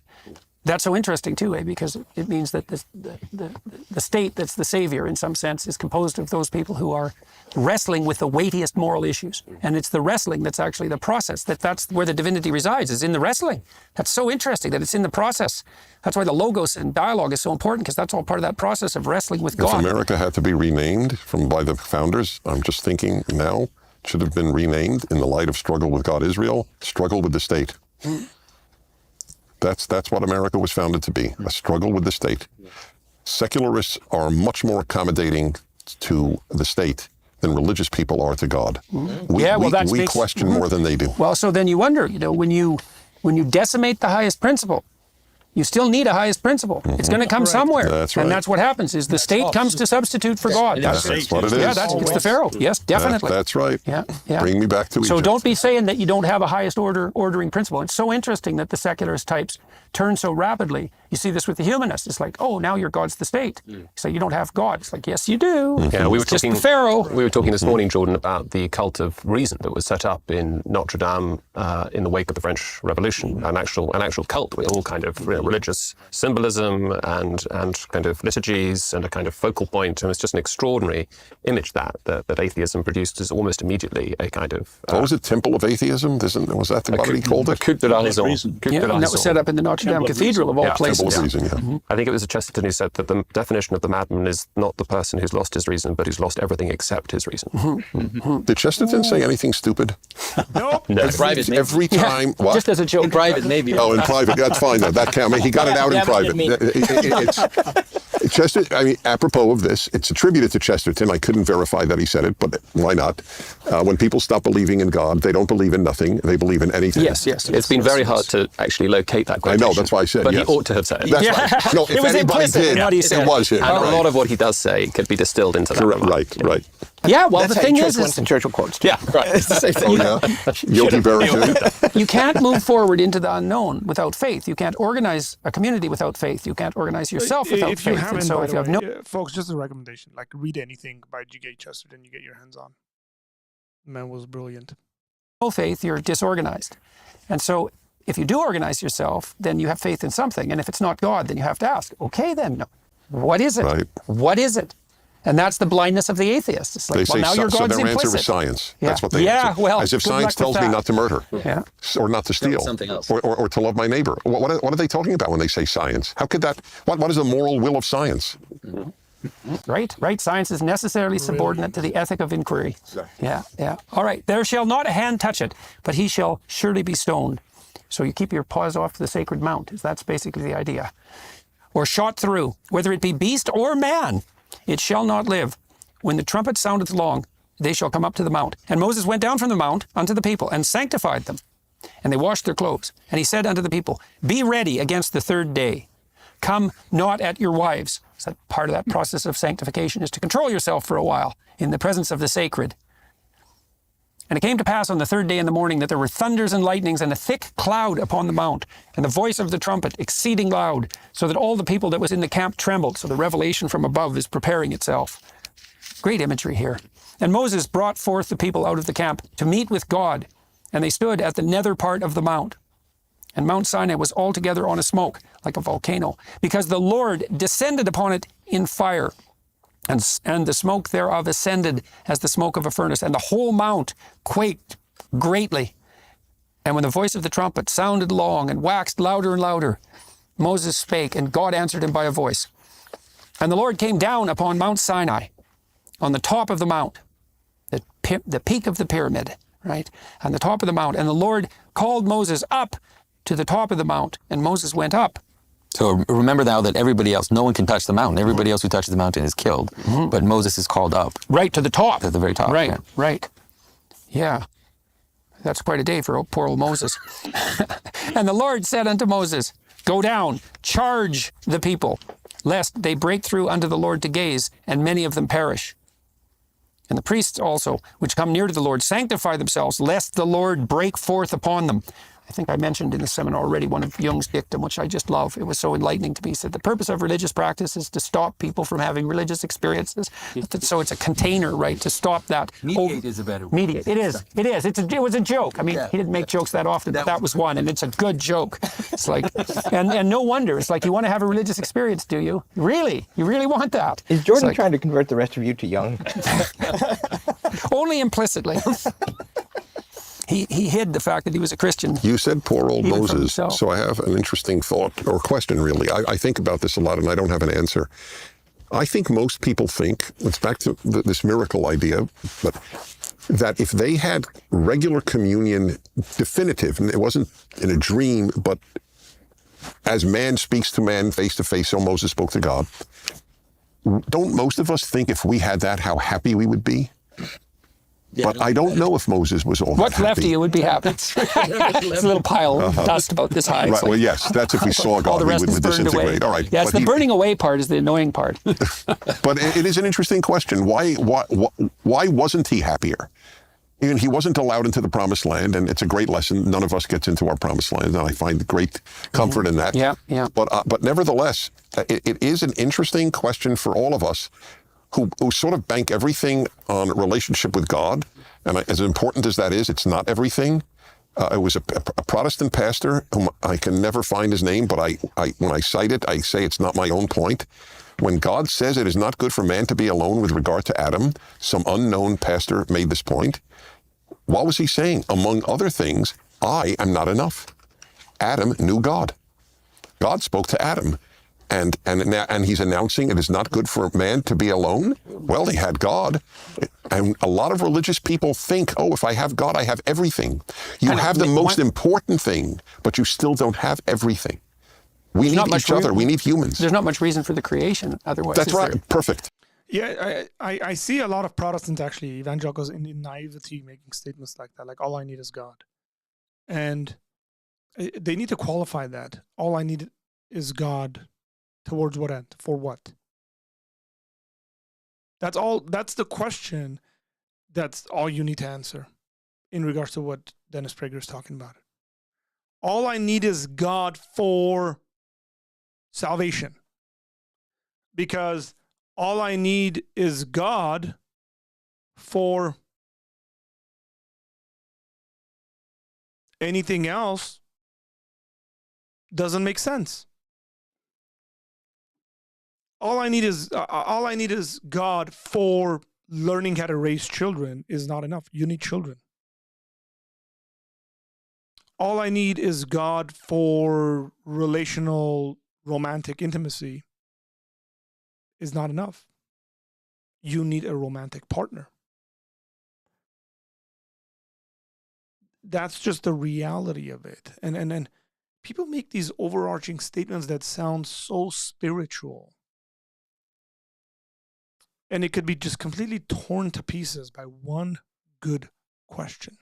That's so interesting too, because it means that the state that's the savior, in some sense, is composed of those people who are wrestling with the weightiest moral issues. And it's the wrestling that's actually the process, that's where the divinity resides, is in the wrestling. That's so interesting that it's in the process. That's why the logos and dialogue is so important, because that's all part of that process of wrestling with God. If America had to be renamed by the founders, I'm just thinking now, it should have been renamed in the light of struggle with God, Israel, struggle with the state. That's what America was founded to be, a struggle with the state. Secularists are much more accommodating to the state than religious people are to God. We question more than they do. Well, so then you wonder, when you decimate the highest principle, you still need a highest principle. It's going to come somewhere. That's right. And that's what happens, is the state comes to substitute for God. That's what it is. Yeah, it's the Pharaoh. Yes, definitely. That's right. Yeah. Bring me back to Egypt. So don't be saying that you don't have a highest ordering principle. It's so interesting that the secularist types turn so rapidly. You see this with the humanists. It's like, oh, now your God's the state. So you don't have God. It's like, yes, you do. Yeah, we were just talking the Pharaoh. We were talking this morning, Jordan, about the cult of reason that was set up in Notre Dame in the wake of the French Revolution. An actual cult with all kind of religious symbolism and kind of liturgies and a kind of focal point. And it's just an extraordinary image that atheism produced is almost immediately a kind of... what was it, Temple of Atheism? Was that what he called it? Culte de la raison. And that was set up in the Notre Dame Cathedral, of all places. full of reason, yeah. I think it was Chesterton who said that the definition of the madman is not the person who's lost his reason, but who's lost everything except his reason. Did Chesterton say anything stupid? Nope. No. Private, maybe. Every time, what? Just as a joke. In private, maybe. Oh, in private, that's fine. Though. That count. He got it out in private. Apropos of this, it's attributed to Chesterton. I couldn't verify that he said it, but why not? When people stop believing in God, they don't believe in nothing. They believe in anything. Yes. It's been very hard to actually locate that I quotation. know, that's why I said But yes. he ought to have said it. That's right. No, if It was anybody implicit in did, what he said. it was him. And a lot of what he does say could be distilled into that remark. Right. Yeah, well, That's the how thing Church is Winston Churchill quotes. Yeah, right. It's the same thing. Oh, yeah. Yogi Berra, too. you can't move forward into the unknown without faith. You can't organize a community without faith. You can't organize yourself without If you faith. haven't, And so by if the you have way, no folks, just a recommendation. Like, read anything by G.K. Chesterton you get your hands on. The man was brilliant. faith, you're disorganized. And so if you do organize yourself, then you have faith in something. And if it's not God, then you have to ask, okay, then what is it? Right. What is it? And that's the blindness of the atheist. It's like, They well, say now your so God's their answer implicit. is science. Yeah. That's what they Yeah, answer. well, as if good science luck with tells me that. not to murder Yeah. or not to steal something else. or to love my neighbor. What are they talking about when they say science? How could that, what is the moral will of science? Right. Science is necessarily subordinate to the ethic of inquiry. Yeah. All right. There shall not a hand touch it, but he shall surely be stoned. So you keep your paws off the sacred mount. That's basically the idea. Or shot through, whether it be beast or man, it shall not live. When the trumpet soundeth long, they shall come up to the mount. And Moses went down from the mount unto the people and sanctified them. And they washed their clothes. And he said unto the people, be ready against the third day. Come not at your wives. So part of that process of sanctification is to control yourself for a while in the presence of the sacred. And it came to pass on the third day in the morning that there were thunders and lightnings and a thick cloud upon the mount, and the voice of the trumpet exceeding loud, so that all the people that was in the camp trembled. So the revelation from above is preparing itself. Great imagery here. And Moses brought forth the people out of the camp to meet with God, and they stood at the nether part of the mount. And Mount Sinai was altogether on a smoke, like a volcano, because the Lord descended upon it in fire. And the smoke thereof ascended as the smoke of a furnace, and the whole mount quaked greatly. And when the voice of the trumpet sounded long and waxed louder and louder, Moses spake, and God answered him by a voice. And the Lord came down upon Mount Sinai, on the top of the mount, the peak of the pyramid, right? On the top of the mount. And the Lord called Moses up to the top of the mount, and Moses went up. So remember now that everybody else, no one can touch the mountain. Everybody else who touches the mountain is killed. But Moses is called up. Right to the top. To the very top. Right. Yeah. That's quite a day for poor old Moses. And the Lord said unto Moses, go down, charge the people, lest they break through unto the Lord to gaze, and many of them perish. And the priests also, which come near to the Lord, sanctify themselves, lest the Lord break forth upon them. I think I mentioned in the seminar already one of Jung's dictum, which I just love. It was so enlightening to me. He said the purpose of religious practice is to stop people from having religious experiences. So it's a container, right, to stop that. Mediate is a better word. Mediate. It is. It was a joke. I mean, he didn't make jokes that often, but that was one, and it's a good joke. It's like, and no wonder. It's like, you want to have a religious experience, do you? Really? You really want that? Is Jordan It's like, trying to convert the rest of you to Young? only implicitly. He hid the fact that he was a Christian. You said poor old Even from Moses, himself. so I have an interesting thought or question, really. I think about this a lot, and I don't have an answer. I think most people think, it's back to this miracle idea, but that if they had regular communion, definitive, and it wasn't in a dream, but as man speaks to man face to face, so Moses spoke to God, don't most of us think if we had that, how happy we would be? But I don't know if Moses was all What's that happy. left of you would be happy. It's a little pile of dust about this high. It's Right, like, well, yes, that's if we saw all God, the we rest would is burned away. disintegrate. All right. Yeah, it's but the burning away part is the annoying part. But it is an interesting question. Why wasn't he happier? Even he wasn't allowed into the promised land, and it's a great lesson. None of us gets into our promised land, and I find great comfort in that. Yeah. But nevertheless, it is an interesting question for all of us who sort of bank everything on relationship with God. And as important as that is, it's not everything. It was a Protestant pastor whom I can never find his name, but when I cite it, I say it's not my own point. When God says it is not good for man to be alone with regard to Adam, some unknown pastor made this point. What was he saying? Among other things, I am not enough. Adam knew God. God spoke to Adam. And he's announcing it is not good for man to be alone. Well, he had God. And a lot of religious people think, oh, if I have God, I have everything. You have the most important thing, but you still don't have everything. We need each other. We need humans. There's not much reason for the creation otherwise. That's right. Perfect. Yeah, I see a lot of Protestants, actually, evangelicals, in naivety making statements like that, like all I need is God. And they need to qualify that. All I need is God. Towards what end? For what? That's all. That's the question. That's all you need to answer in regards to what Dennis Prager is talking about. All I need is God for salvation. Because all I need is God for anything else doesn't make sense. All I need is God for learning how to raise children is not enough. You need children. All I need is God for relational, romantic intimacy is not enough. You need a romantic partner. That's just the reality of it. And people make these overarching statements that sound so spiritual. And it could be just completely torn to pieces by one good question.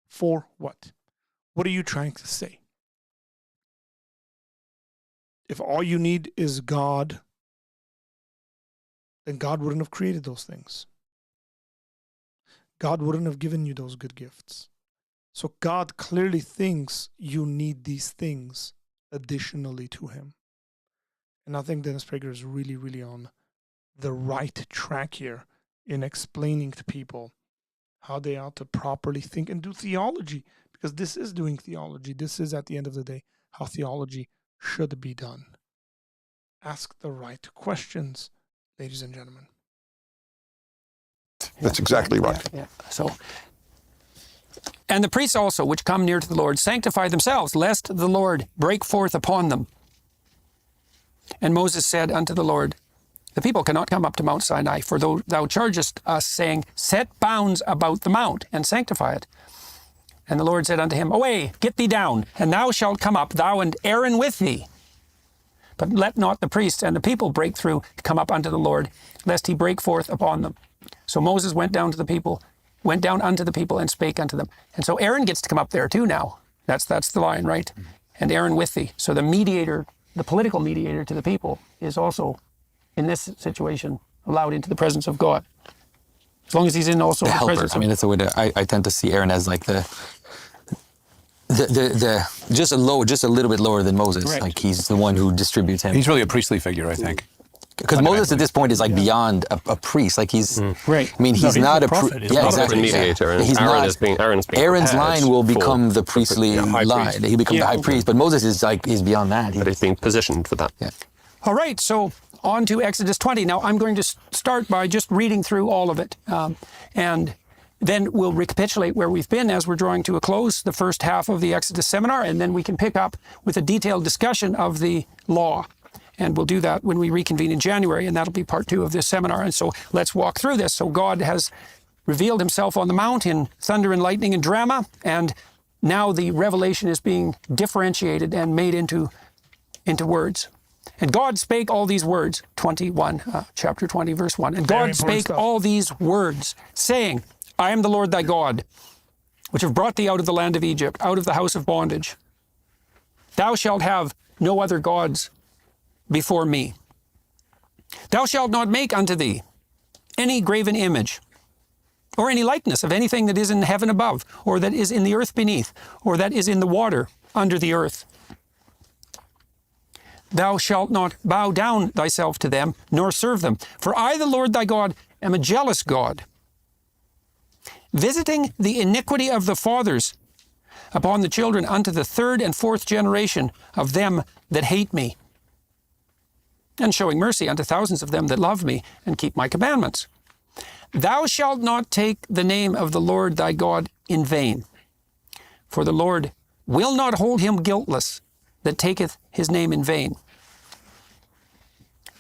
For what? What are you trying to say? If all you need is God, then God wouldn't have created those things. God wouldn't have given you those good gifts. So God clearly thinks you need these things additionally to him. And I think Dennis Prager is really, really on the right track here in explaining to people how they ought to properly think and do theology, because this is doing theology. This is, at the end of the day, how theology should be done. Ask the right questions, ladies and gentlemen. That's exactly right. Yeah. So, and the priests also, which come near to the Lord, sanctify themselves, lest the Lord break forth upon them. And Moses said unto the Lord, the people cannot come up to Mount Sinai, for thou chargest us, saying, set bounds about the mount, and sanctify it. And the Lord said unto him, away, get thee down, and thou shalt come up, thou and Aaron with thee. But let not the priests and the people break through to come up unto the Lord, lest he break forth upon them. So Moses went down unto the people, and spake unto them. And so Aaron gets to come up there too now. That's the line, right? And Aaron with thee. So the mediator, the political mediator to the people, is also, in this situation, allowed into the presence of God. As long as he's in also the helper. presence of... I mean, that's the way I tend to see Aaron as like the just a little bit lower than Moses. Right. Like he's the one who distributes him. He's really a priestly figure, I think. Because Moses at this point is like beyond a priest. Like he's right. I mean, he's not a prophet. He's yeah, not exactly. a mediator. And he's Aaron's Aaron's line will become the priestly high line. priest. He becomes the high priest. But Moses is beyond that. But he's being positioned for that. Yeah. All right, so on to Exodus 20. Now, I'm going to start by just reading through all of it, and then we'll recapitulate where we've been as we're drawing to a close, the first half of the Exodus seminar, and then we can pick up with a detailed discussion of the law. And we'll do that when we reconvene in January, and that'll be part 2 of this seminar. And so let's walk through this. So God has revealed himself on the mount in thunder and lightning and drama, and now the revelation is being differentiated and made into words. And God spake all these words, chapter 20, verse 1. And God spake all these words, saying, I am the Lord thy God, which have brought thee out of the land of Egypt, out of the house of bondage. Thou shalt have no other gods before me. Thou shalt not make unto thee any graven image, or any likeness of anything that is in heaven above, or that is in the earth beneath, or that is in the water under the earth. Thou shalt not bow down thyself to them, nor serve them. For I, the Lord thy God, am a jealous God, visiting the iniquity of the fathers upon the children unto the 3rd and 4th generation of them that hate me, and showing mercy unto thousands of them that love me and keep my commandments. Thou shalt not take the name of the Lord thy God in vain, for the Lord will not hold him guiltless that taketh his name in vain.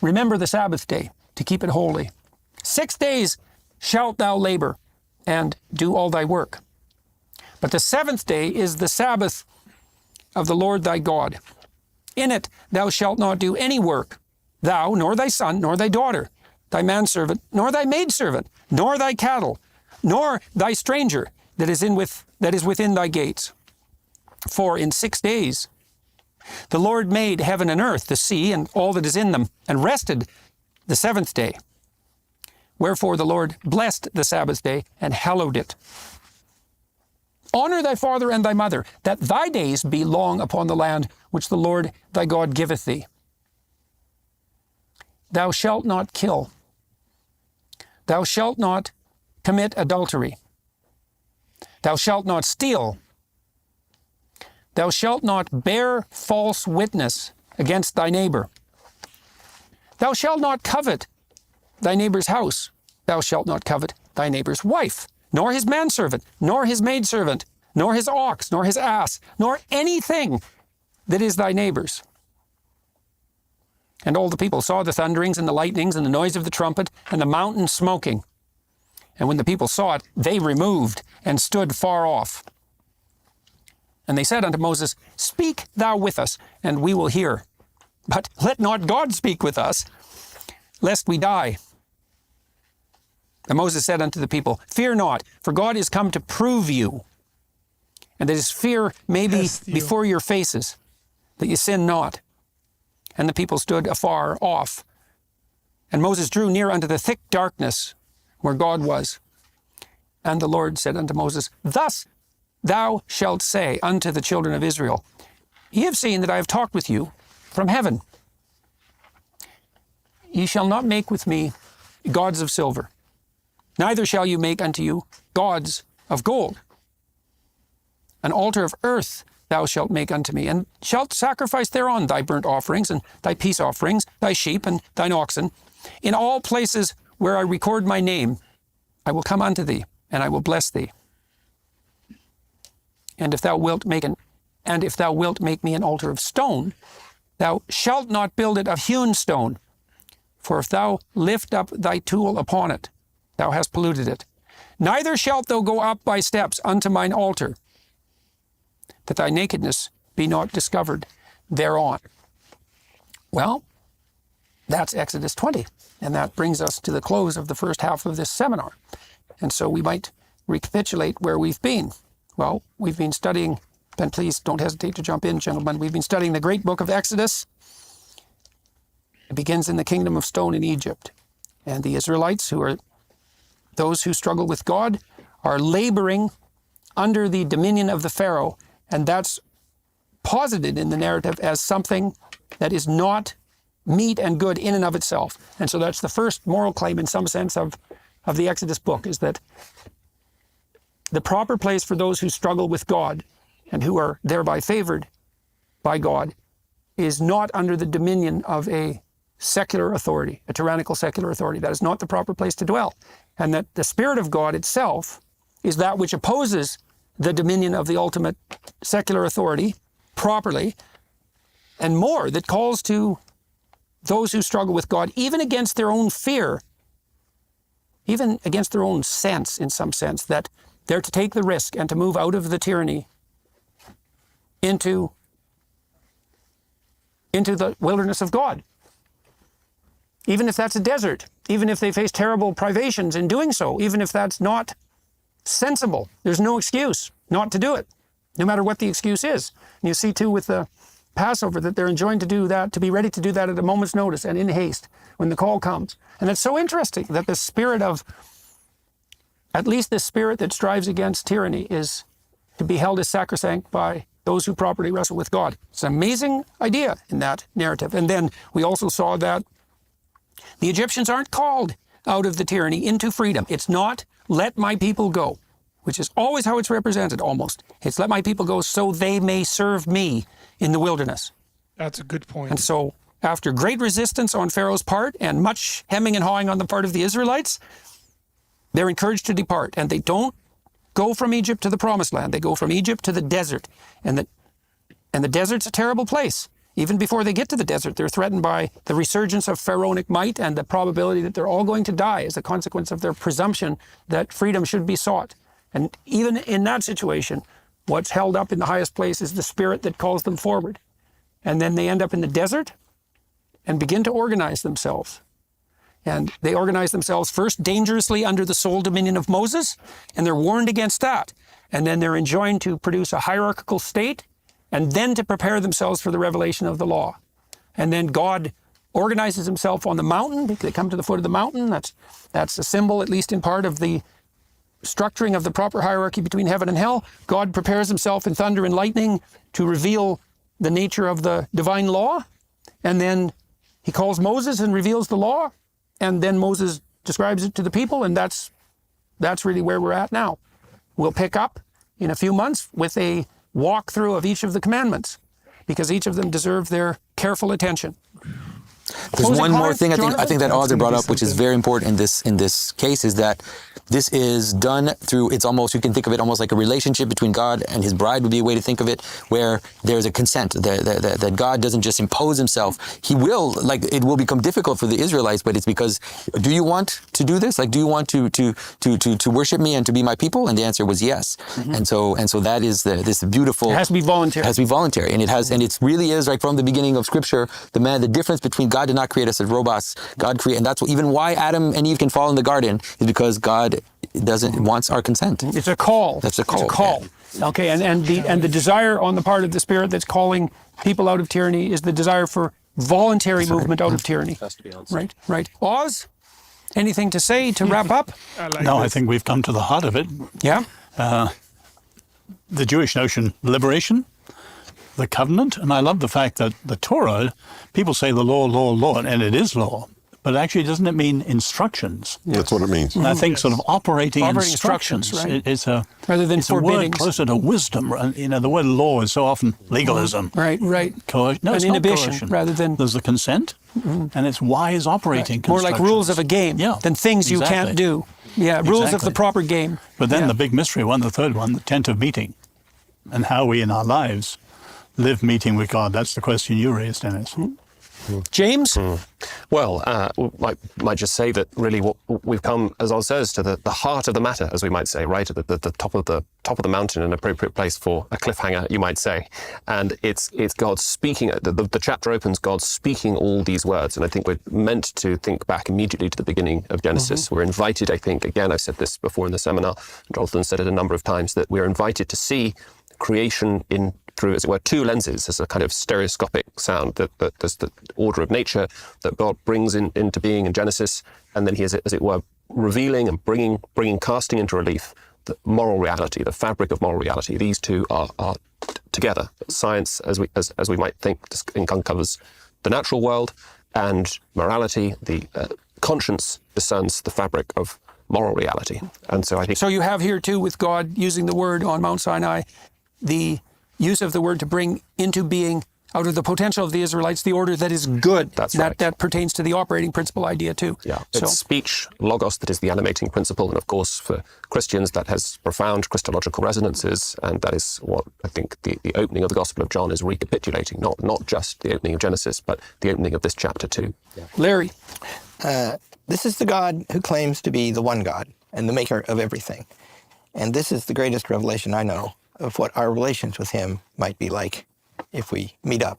Remember the Sabbath day, to keep it holy. 6 days shalt thou labor, and do all thy work. But the seventh day is the Sabbath of the Lord thy God. In it thou shalt not do any work, thou, nor thy son, nor thy daughter, thy manservant, nor thy maidservant, nor thy cattle, nor thy stranger that is within thy gates. For in 6 days the Lord made heaven and earth, the sea, and all that is in them, and rested the seventh day. Wherefore the Lord blessed the Sabbath day and hallowed it. Honor thy father and thy mother, that thy days be long upon the land which the Lord thy God giveth thee. Thou shalt not kill. Thou shalt not commit adultery. Thou shalt not steal. Thou shalt not bear false witness against thy neighbor. Thou shalt not covet thy neighbor's house. Thou shalt not covet thy neighbor's wife, nor his manservant, nor his maidservant, nor his ox, nor his ass, nor anything that is thy neighbor's. And all the people saw the thunderings and the lightnings and the noise of the trumpet and the mountain smoking. And when the people saw it, they removed and stood far off. And they said unto Moses, Speak thou with us, and we will hear. But let not God speak with us, lest we die. And Moses said unto the people, Fear not, for God is come to prove you, and that his fear may be before your faces, that ye sin not. And the people stood afar off. And Moses drew near unto the thick darkness where God was. And the Lord said unto Moses, Thus thou shalt say unto the children of Israel, Ye have seen that I have talked with you from heaven. Ye shall not make with me gods of silver, neither shall you make unto you gods of gold. An altar of earth thou shalt make unto me, and shalt sacrifice thereon thy burnt offerings, and thy peace offerings, thy sheep, and thine oxen. In all places where I record my name, I will come unto thee, and I will bless thee. And if thou wilt make me an altar of stone, thou shalt not build it of hewn stone. For if thou lift up thy tool upon it, thou hast polluted it. Neither shalt thou go up by steps unto mine altar, that thy nakedness be not discovered thereon. Well, that's Exodus 20, and that brings us to the close of the first half of this seminar. And so we might recapitulate where we've been. Well, we've been studying, and please don't hesitate to jump in, gentlemen. We've been studying the great book of Exodus. It begins in the kingdom of stone in Egypt. And the Israelites, who are those who struggle with God, are laboring under the dominion of the Pharaoh. And that's posited in the narrative as something that is not meet and good in and of itself. And so that's the first moral claim in some sense of the Exodus book, is that the proper place for those who struggle with God and who are thereby favored by God is not under the dominion of a secular authority, a tyrannical secular authority. That is not the proper place to dwell. And that the Spirit of God itself is that which opposes the dominion of the ultimate secular authority properly, and more, that calls to those who struggle with God, even against their own fear, even against their own sense, in some sense, that they're to take the risk and to move out of the tyranny into the wilderness of God. Even if that's a desert, even if they face terrible privations in doing so, even if that's not sensible, there's no excuse not to do it, no matter what the excuse is. And you see too with the Passover that they're enjoined to do that, to be ready to do that at a moment's notice and in haste when the call comes. And it's so interesting that the spirit of, at least the spirit that strives against tyranny, is to be held as sacrosanct by those who properly wrestle with God. It's an amazing idea in that narrative. And then we also saw that the Egyptians aren't called out of the tyranny into freedom. It's not, let my people go, which is always how it's represented almost. It's let my people go so they may serve me in the wilderness. That's a good point. And so after great resistance on Pharaoh's part and much hemming and hawing on the part of the Israelites, they're encouraged to depart. And they don't go from Egypt to the promised land. They go from Egypt to the desert. And And the desert's a terrible place. Even before they get to the desert, they're threatened by the resurgence of pharaonic might and the probability that they're all going to die as a consequence of their presumption that freedom should be sought. And even in that situation, what's held up in the highest place is the spirit that calls them forward. And then they end up in the desert and begin to organize themselves. And they organize themselves first dangerously under the sole dominion of Moses, and they're warned against that. And then they're enjoined to produce a hierarchical state, and then to prepare themselves for the revelation of the law. And then God organizes himself on the mountain. They come to the foot of the mountain. That's a symbol, at least in part, of the structuring of the proper hierarchy between heaven and hell. God prepares himself in thunder and lightning to reveal the nature of the divine law. And then he calls Moses and reveals the law. And then Moses describes it to the people, and that's really where we're at now. We'll pick up in a few months with a walkthrough of each of the commandments, because each of them deserve their careful attention. There's one more thing I think that Audrey brought up, which is very important in this case, is that this is done through, it's almost, you can think of it almost like a relationship between God and his bride would be a way to think of it, where there's a consent, that God doesn't just impose himself. He will, like, it will become difficult for the Israelites, but it's because, do you want to do this? Like, do you want to worship me and to be my people? And the answer was yes. Mm-hmm. And so that is this beautiful. It has to be voluntary. It has to be voluntary. And it really is, like, from the beginning of Scripture, the difference between God did not create us as robots. God created, and that's even why Adam and Eve can fall in the garden, is because God wants our consent. It's a call. That's a call. It's a call. Yeah. Okay, and the desire on the part of the Spirit that's calling people out of tyranny is the desire for voluntary movement out of tyranny. Has to be answered. Right. Oz, anything to say to wrap up? I think we've come to the heart of it. Yeah. The Jewish notion, liberation, the covenant, and I love the fact that the Torah, people say the law, and it is law. But actually, doesn't it mean instructions? Yes. That's what it means. And I think sort of operating instructions. Right? It's a rather than it's a word closer to wisdom. You know, the word law is so often legalism. Right. No, it's not inhibition coercion. rather than. There's the consent, and it's wise operating. More like rules of a game than things you can't do. Yeah, rules of the proper game. But then the big mystery one, the third one, the tent of meeting, and how we in our lives live meeting with God. That's the question you raised, Dennis. James? Well, I might just say that really what we've come, as Oz says, to the heart of the matter, as we might say, right at the top of the mountain, an appropriate place for a cliffhanger, you might say. And it's God speaking. The chapter opens God speaking all these words, and I think we're meant to think back immediately to the beginning of Genesis. Mm-hmm. We're invited, I think, again, I've said this before in the seminar, Jonathan said it a number of times, that we're invited to see creation through, as it were, two lenses, as a kind of stereoscopic sound, that there's the order of nature that God brings into being in Genesis, and then he is, as it were, revealing and bringing, casting into relief the moral reality, the fabric of moral reality. These two are together. Science, as we might think, uncovers the natural world, and morality, the conscience, discerns the fabric of moral reality. And so I think... So you have here, too, with God using the word on Mount Sinai, the use of the word to bring into being, out of the potential of the Israelites, the order that is good. That's right. That pertains to the operating principle idea, too. Yeah, it's speech, logos, that is the animating principle. And of course, for Christians, that has profound Christological resonances. And that is what I think the opening of the Gospel of John is recapitulating, not just the opening of Genesis, but the opening of this chapter, too. Yeah. Larry? This is the God who claims to be the one God and the maker of everything. And this is the greatest revelation I know of what our relations with him might be like if we meet up.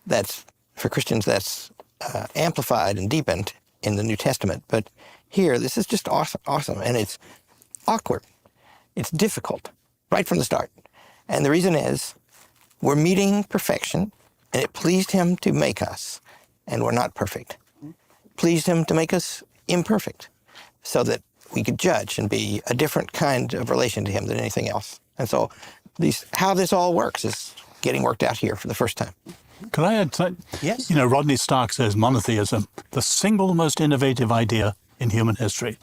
That's, for Christians, that's amplified and deepened in the New Testament. But here, this is just awesome. And it's awkward. It's difficult right from the start. And the reason is we're meeting perfection, and it pleased him to make us, and we're not perfect. Pleased him to make us imperfect so that we could judge and be a different kind of relation to him than anything else. And so how this all works is getting worked out here for the first time. Could I add something? Yes. You know, Rodney Stark says monotheism, the single most innovative idea in human history.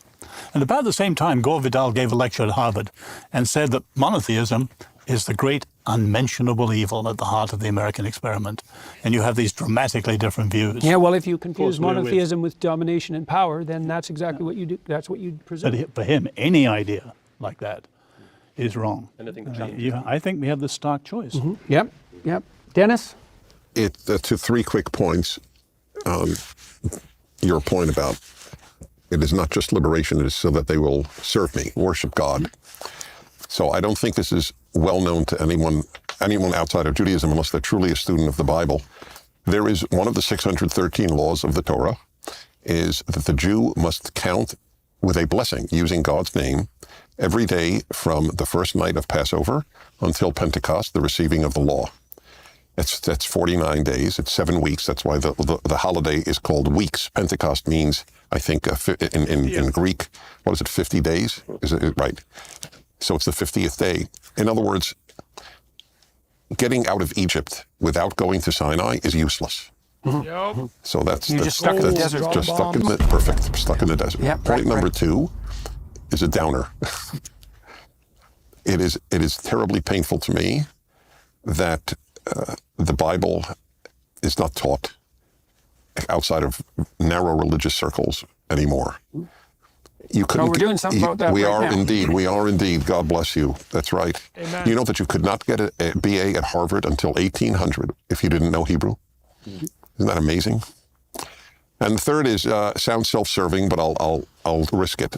And about the same time, Gore Vidal gave a lecture at Harvard and said that monotheism is the great unmentionable evil at the heart of the American experiment. And you have these dramatically different views. Yeah, well, if you confuse monotheism with domination and power, then that's exactly what you do. That's what you present. But for him, any idea like that, is wrong. Anything that challenges I think we have the stark choice. Yep, yep. Dennis? To 3 quick points. Your point about it is not just liberation, it is so that they will serve me, worship God. So I don't think this is well known to anyone outside of Judaism unless they're truly a student of the Bible. There is one of the 613 laws of the Torah is that the Jew must count with a blessing using God's name every day from the first night of Passover until Pentecost, the receiving of the law. That's 49 days. It's 7 weeks. That's why the holiday is called weeks. Pentecost means, I think, in Greek, what is it, 50 days? Is it right? So it's the 50th day. In other words, getting out of Egypt without going to Sinai is useless. So that's just stuck in the desert. Just stuck in the perfect. Stuck in the desert. Yeah, Point number 2 is a downer. It is terribly painful to me that the Bible is not taught outside of narrow religious circles anymore. You couldn't. We're doing something about that. We right are now. indeed. We are indeed. God bless you. That's right. Amen. You know that you could not get a BA at Harvard until 1800 if you didn't know Hebrew. Isn't that amazing? And the third is sounds self-serving, but I'll risk it.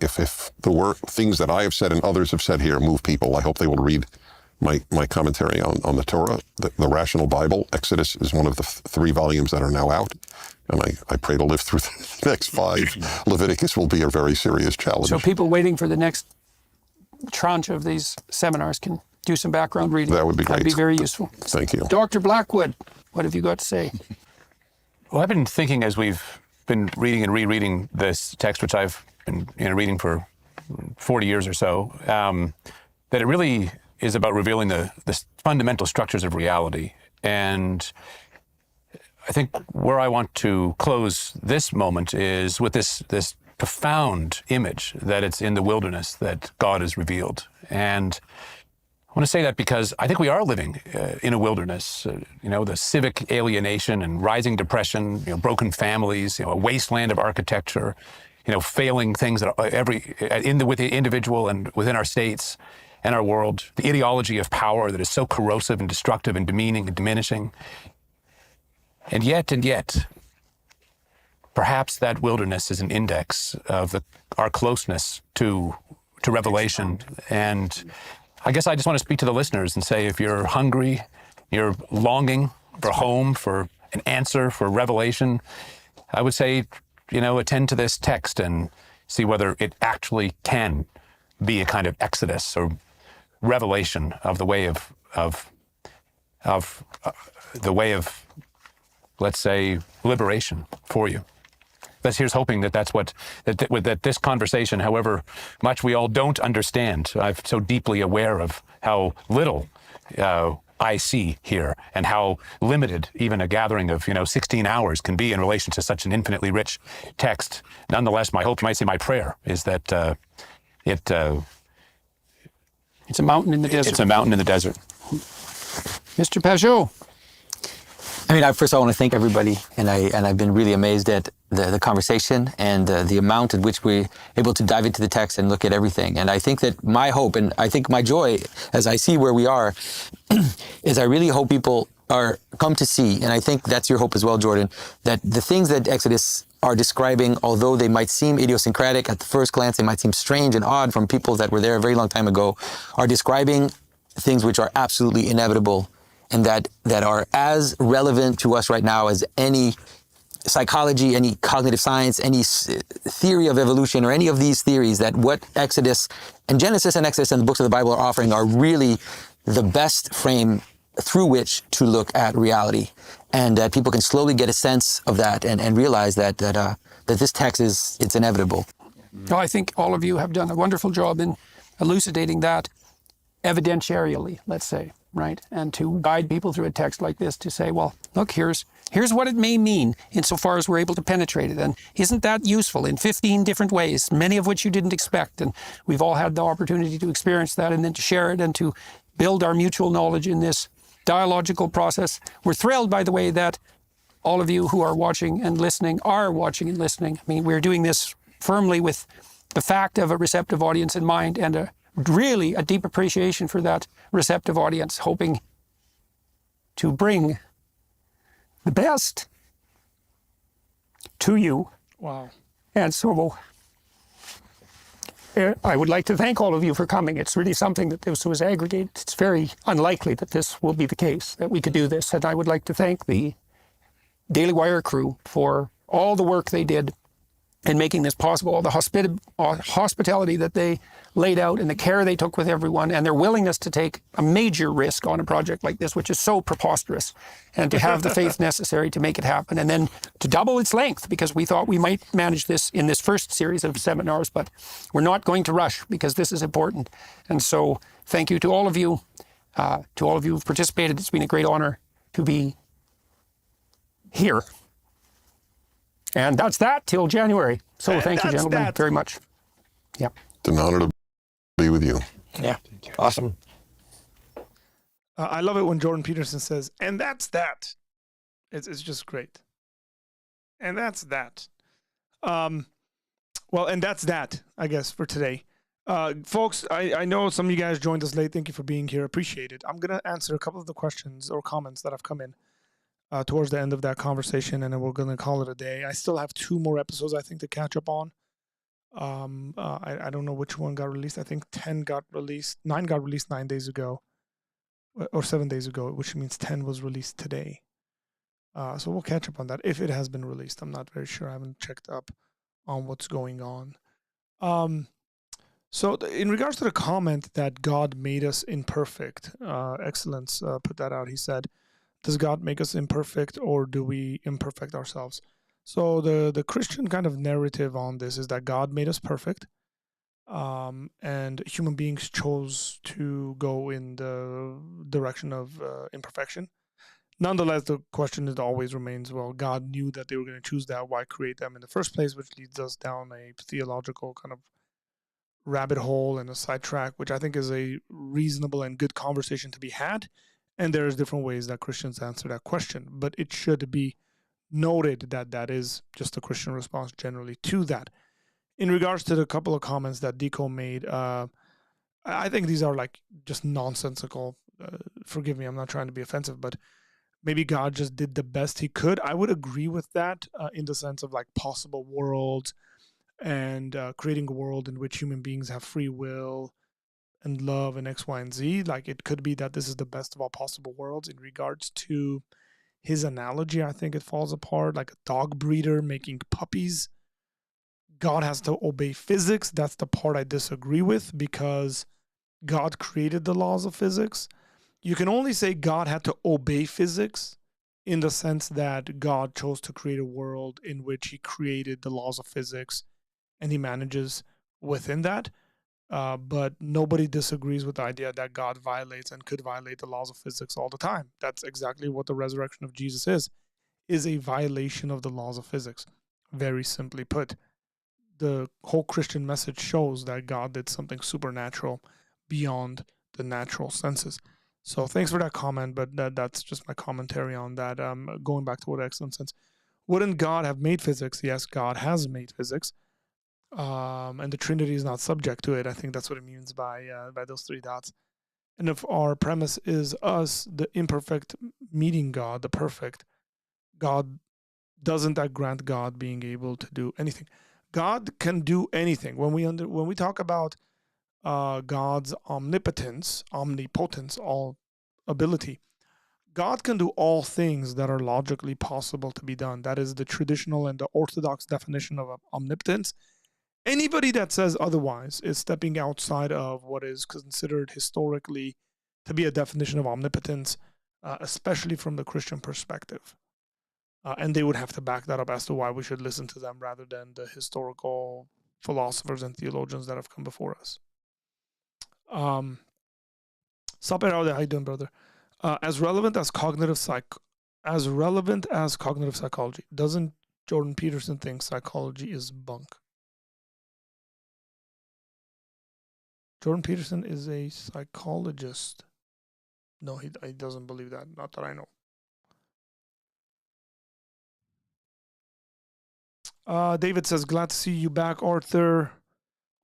If the things that I have said and others have said here move people, I hope they will read my commentary on the Torah, the Rational Bible. Exodus is one of the 3 volumes that are now out, and I pray to live through the next 5. Leviticus will be a very serious challenge. So people waiting for the next tranche of these seminars can do some background reading. That would be great. That'd be very useful. Thank you. Dr. Blackwood, what have you got to say? Well, I've been thinking as we've been reading and rereading this text, which I've been reading for 40 years or so, that it really is about revealing the fundamental structures of reality. And I think where I want to close this moment is with this profound image that it's in the wilderness that God is revealed. And I want to say that because I think we are living in a wilderness, the civic alienation and rising depression, broken families, a wasteland of architecture, failing things that with the individual and within our states and our world, the ideology of power that is so corrosive and destructive and demeaning and diminishing. And yet, perhaps that wilderness is an index of our closeness to revelation. And I guess I just want to speak to the listeners and say, if you're hungry, you're longing for home, for an answer, for revelation, I would say, attend to this text and see whether it actually can be a kind of exodus or revelation of the way of let's say, liberation for you. Here's hoping that this conversation, however much we all don't understand, I'm so deeply aware of how little I see here and how limited even a gathering of 16 hours can be in relation to such an infinitely rich text. Nonetheless, my hope, you might say my prayer, is that It's a mountain in the desert. it's a mountain in the desert. Mr. Pajot. I mean, first I want to thank everybody, and I've been really amazed at the conversation and the amount at which we're able to dive into the text and look at everything. And I think that my hope, and I think my joy, as I see where we are, is I really hope people come to see, and I think that's your hope as well, Jordan, that the things that Exodus are describing, although they might seem idiosyncratic at the first glance, they might seem strange and odd from people that were there a very long time ago, are describing things which are absolutely inevitable and that are as relevant to us right now as any psychology, any cognitive science, any theory of evolution, or any of these theories, that what Exodus and Genesis and Exodus and the books of the Bible are offering are really the best frame through which to look at reality. And that people can slowly get a sense of that and realize that this text it's inevitable. Oh, I think all of you have done a wonderful job in elucidating that evidentiarially, let's say, right? And to guide people through a text like this to say, well, look, here's what it may mean insofar as we're able to penetrate it. And isn't that useful in 15 different ways, many of which you didn't expect? And we've all had the opportunity to experience that and then to share it and to build our mutual knowledge in this dialogical process. We're thrilled, by the way, that all of you who are watching and listening are watching and listening. I mean, we're doing this firmly with the fact of a receptive audience in mind and a really a deep appreciation for that receptive audience, hoping to bring the best to you. Wow. And so I would like to thank all of you for coming. It's really something that this was aggregated. It's very unlikely that this will be the case, that we could do this. And I would like to thank the Daily Wire crew for all the work they did in making this possible, all the hospitality that they laid out and the care they took with everyone and their willingness to take a major risk on a project like this, which is so preposterous, and to have the faith necessary to make it happen, and then to double its length, because we thought we might manage this in this first series of seminars, but we're not going to rush because this is important. And so thank you to all of you, who've participated. It's been a great honor to be here. And that's that till January. So And thank you, that's gentlemen, that. very much. Yeah. It's an honor to be with you. Yeah. Awesome. I love it when Jordan Peterson says, and that's that. It's just great. And that's that. Well, and that's that, I guess, for today. Folks, I know some of you guys joined us late. Thank you for being here. Appreciate it. I'm going to answer a couple of the questions or comments that have come in towards the end of that conversation, and then we're going to call it a day. I still have 2 more episodes, I think, to catch up on. I don't know which one got released. I think 10 got released. 9 got released 9 days ago, or 7 days ago, which means 10 was released today. So we'll catch up on that if it has been released. I'm not very sure. I haven't checked up on what's going on. So in regards to the comment that God made us imperfect, Excellence put that out. He said, does God make us imperfect, or do we imperfect ourselves? So the Christian kind of narrative on this is that God made us perfect, and human beings chose to go in the direction of imperfection. Nonetheless, the question always remains, well, God knew that they were going to choose that. Why create them in the first place? Which leads us down a theological kind of rabbit hole and a sidetrack, which I think is a reasonable and good conversation to be had. And there's different ways that Christians answer that question, but it should be noted that that is just a Christian response generally to that. In regards to the couple of comments that Deco made, I think these are like just nonsensical. Forgive me, I'm not trying to be offensive, but maybe God just did the best he could. I would agree with that in the sense of like possible worlds and creating a world in which human beings have free will and love and X, Y, and Z. Like it could be that this is the best of all possible worlds. In regards to his analogy, I think it falls apart, like a dog breeder making puppies. God has to obey physics. That's the part I disagree with, because God created the laws of physics. You can only say God had to obey physics in the sense that God chose to create a world in which he created the laws of physics and he manages within that. But nobody disagrees with the idea that God violates and could violate the laws of physics all the time. That's exactly what the resurrection of Jesus is a violation of the laws of physics. Very simply put, the whole Christian message shows that God did something supernatural beyond the natural senses. So thanks for that comment, but that's just my commentary on that. Going back to what Excellent says, wouldn't God have made physics? Yes, God has made physics. And the Trinity is not subject to it. I think that's what it means by those 3 dots. And if our premise is us, the imperfect, meeting God, the perfect, God, doesn't that grant God being able to do anything? God can do anything. When we talk about God's omnipotence, omnipotence, all ability, God can do all things that are logically possible to be done. That is the traditional and the orthodox definition of omnipotence. Anybody that says otherwise is stepping outside of what is considered historically to be a definition of omnipotence, especially from the Christian perspective. And they would have to back that up as to why we should listen to them rather than the historical philosophers and theologians that have come before us. Saper, how you doing, brother? As relevant as cognitive psychology, doesn't Jordan Peterson think psychology is bunk? Jordan Peterson is a psychologist. No, he doesn't believe that. Not that I know. David says, glad to see you back, Arthur.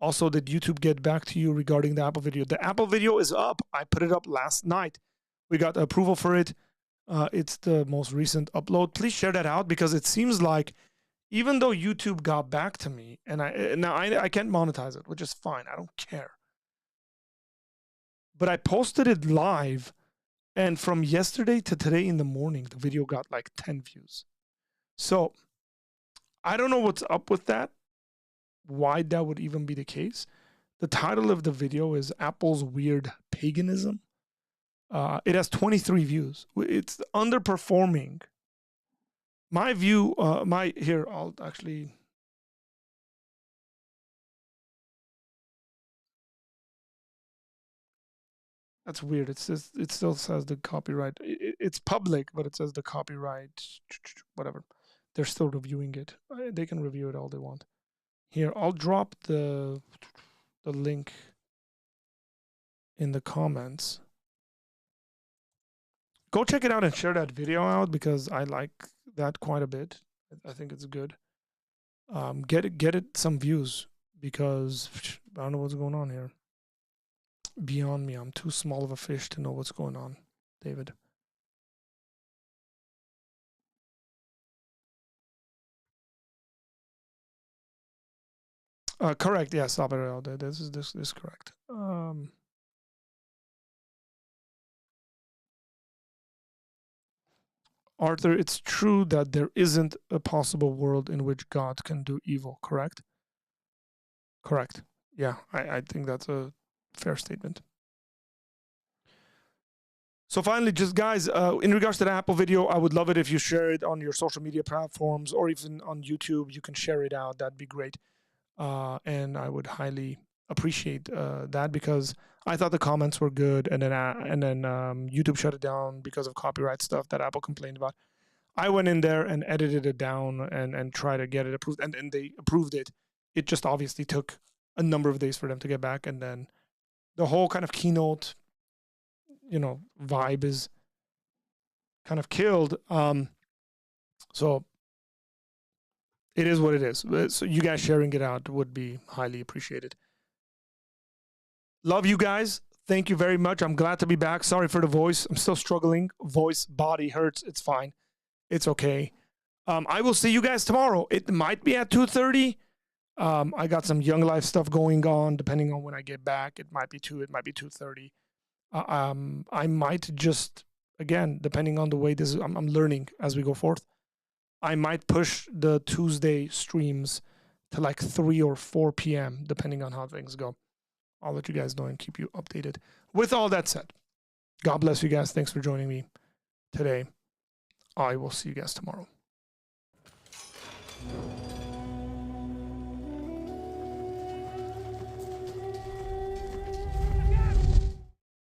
Also, did YouTube get back to you regarding the Apple video? The Apple video is up. I put it up last night. We got approval for it. It's the most recent upload. Please share that out, because it seems like even though YouTube got back to me, and I can't monetize it, which is fine. I don't care. But I posted it live, and from yesterday to today in the morning, the video got like 10 views. So I don't know what's up with that, why that would even be the case. The title of the video is Apple's Weird Paganism. It has 23 views. It's underperforming. My view, here, I'll actually... That's weird. It still says the copyright. It's public, but it says the copyright, whatever. They're still reviewing it. They can review it all they want. Here, I'll drop the link in the comments. Go check it out and share that video out, because I like that quite a bit. I think it's good. Get it some views, because I don't know what's going on here. Beyond me, I'm too small of a fish to know what's going on, David. Correct. Yeah, stop it out there. This is correct. Arthur, it's true that there isn't a possible world in which God can do evil, correct? Correct. Yeah, I think that's a fair statement. So finally, just guys, in regards to the Apple video, I would love it if you share it on your social media platforms, or even on YouTube. You can share it out. That'd be great. And I would highly appreciate that, because I thought the comments were good, and then YouTube shut it down because of copyright stuff that Apple complained about. I went in there and edited it down and tried to get it approved, and they approved it. It just obviously took a number of days for them to get back, and then the whole kind of keynote, vibe is kind of killed. So it is what it is. So you guys sharing it out would be highly appreciated. Love you guys. Thank you very much. I'm glad to be back. Sorry for the voice. I'm still struggling. Voice, body hurts. It's fine. It's okay. I will see you guys tomorrow. It might be at 2:30. I got some Young Life stuff going on. Depending on when I get back, it might be 2. It might be 2:30. I might just, again, depending on the way this is, I'm learning as we go forth. I might push the Tuesday streams to like 3 or 4 p.m., depending on how things go. I'll let you guys know and keep you updated. With all that said, God bless you guys. Thanks for joining me today. I will see you guys tomorrow.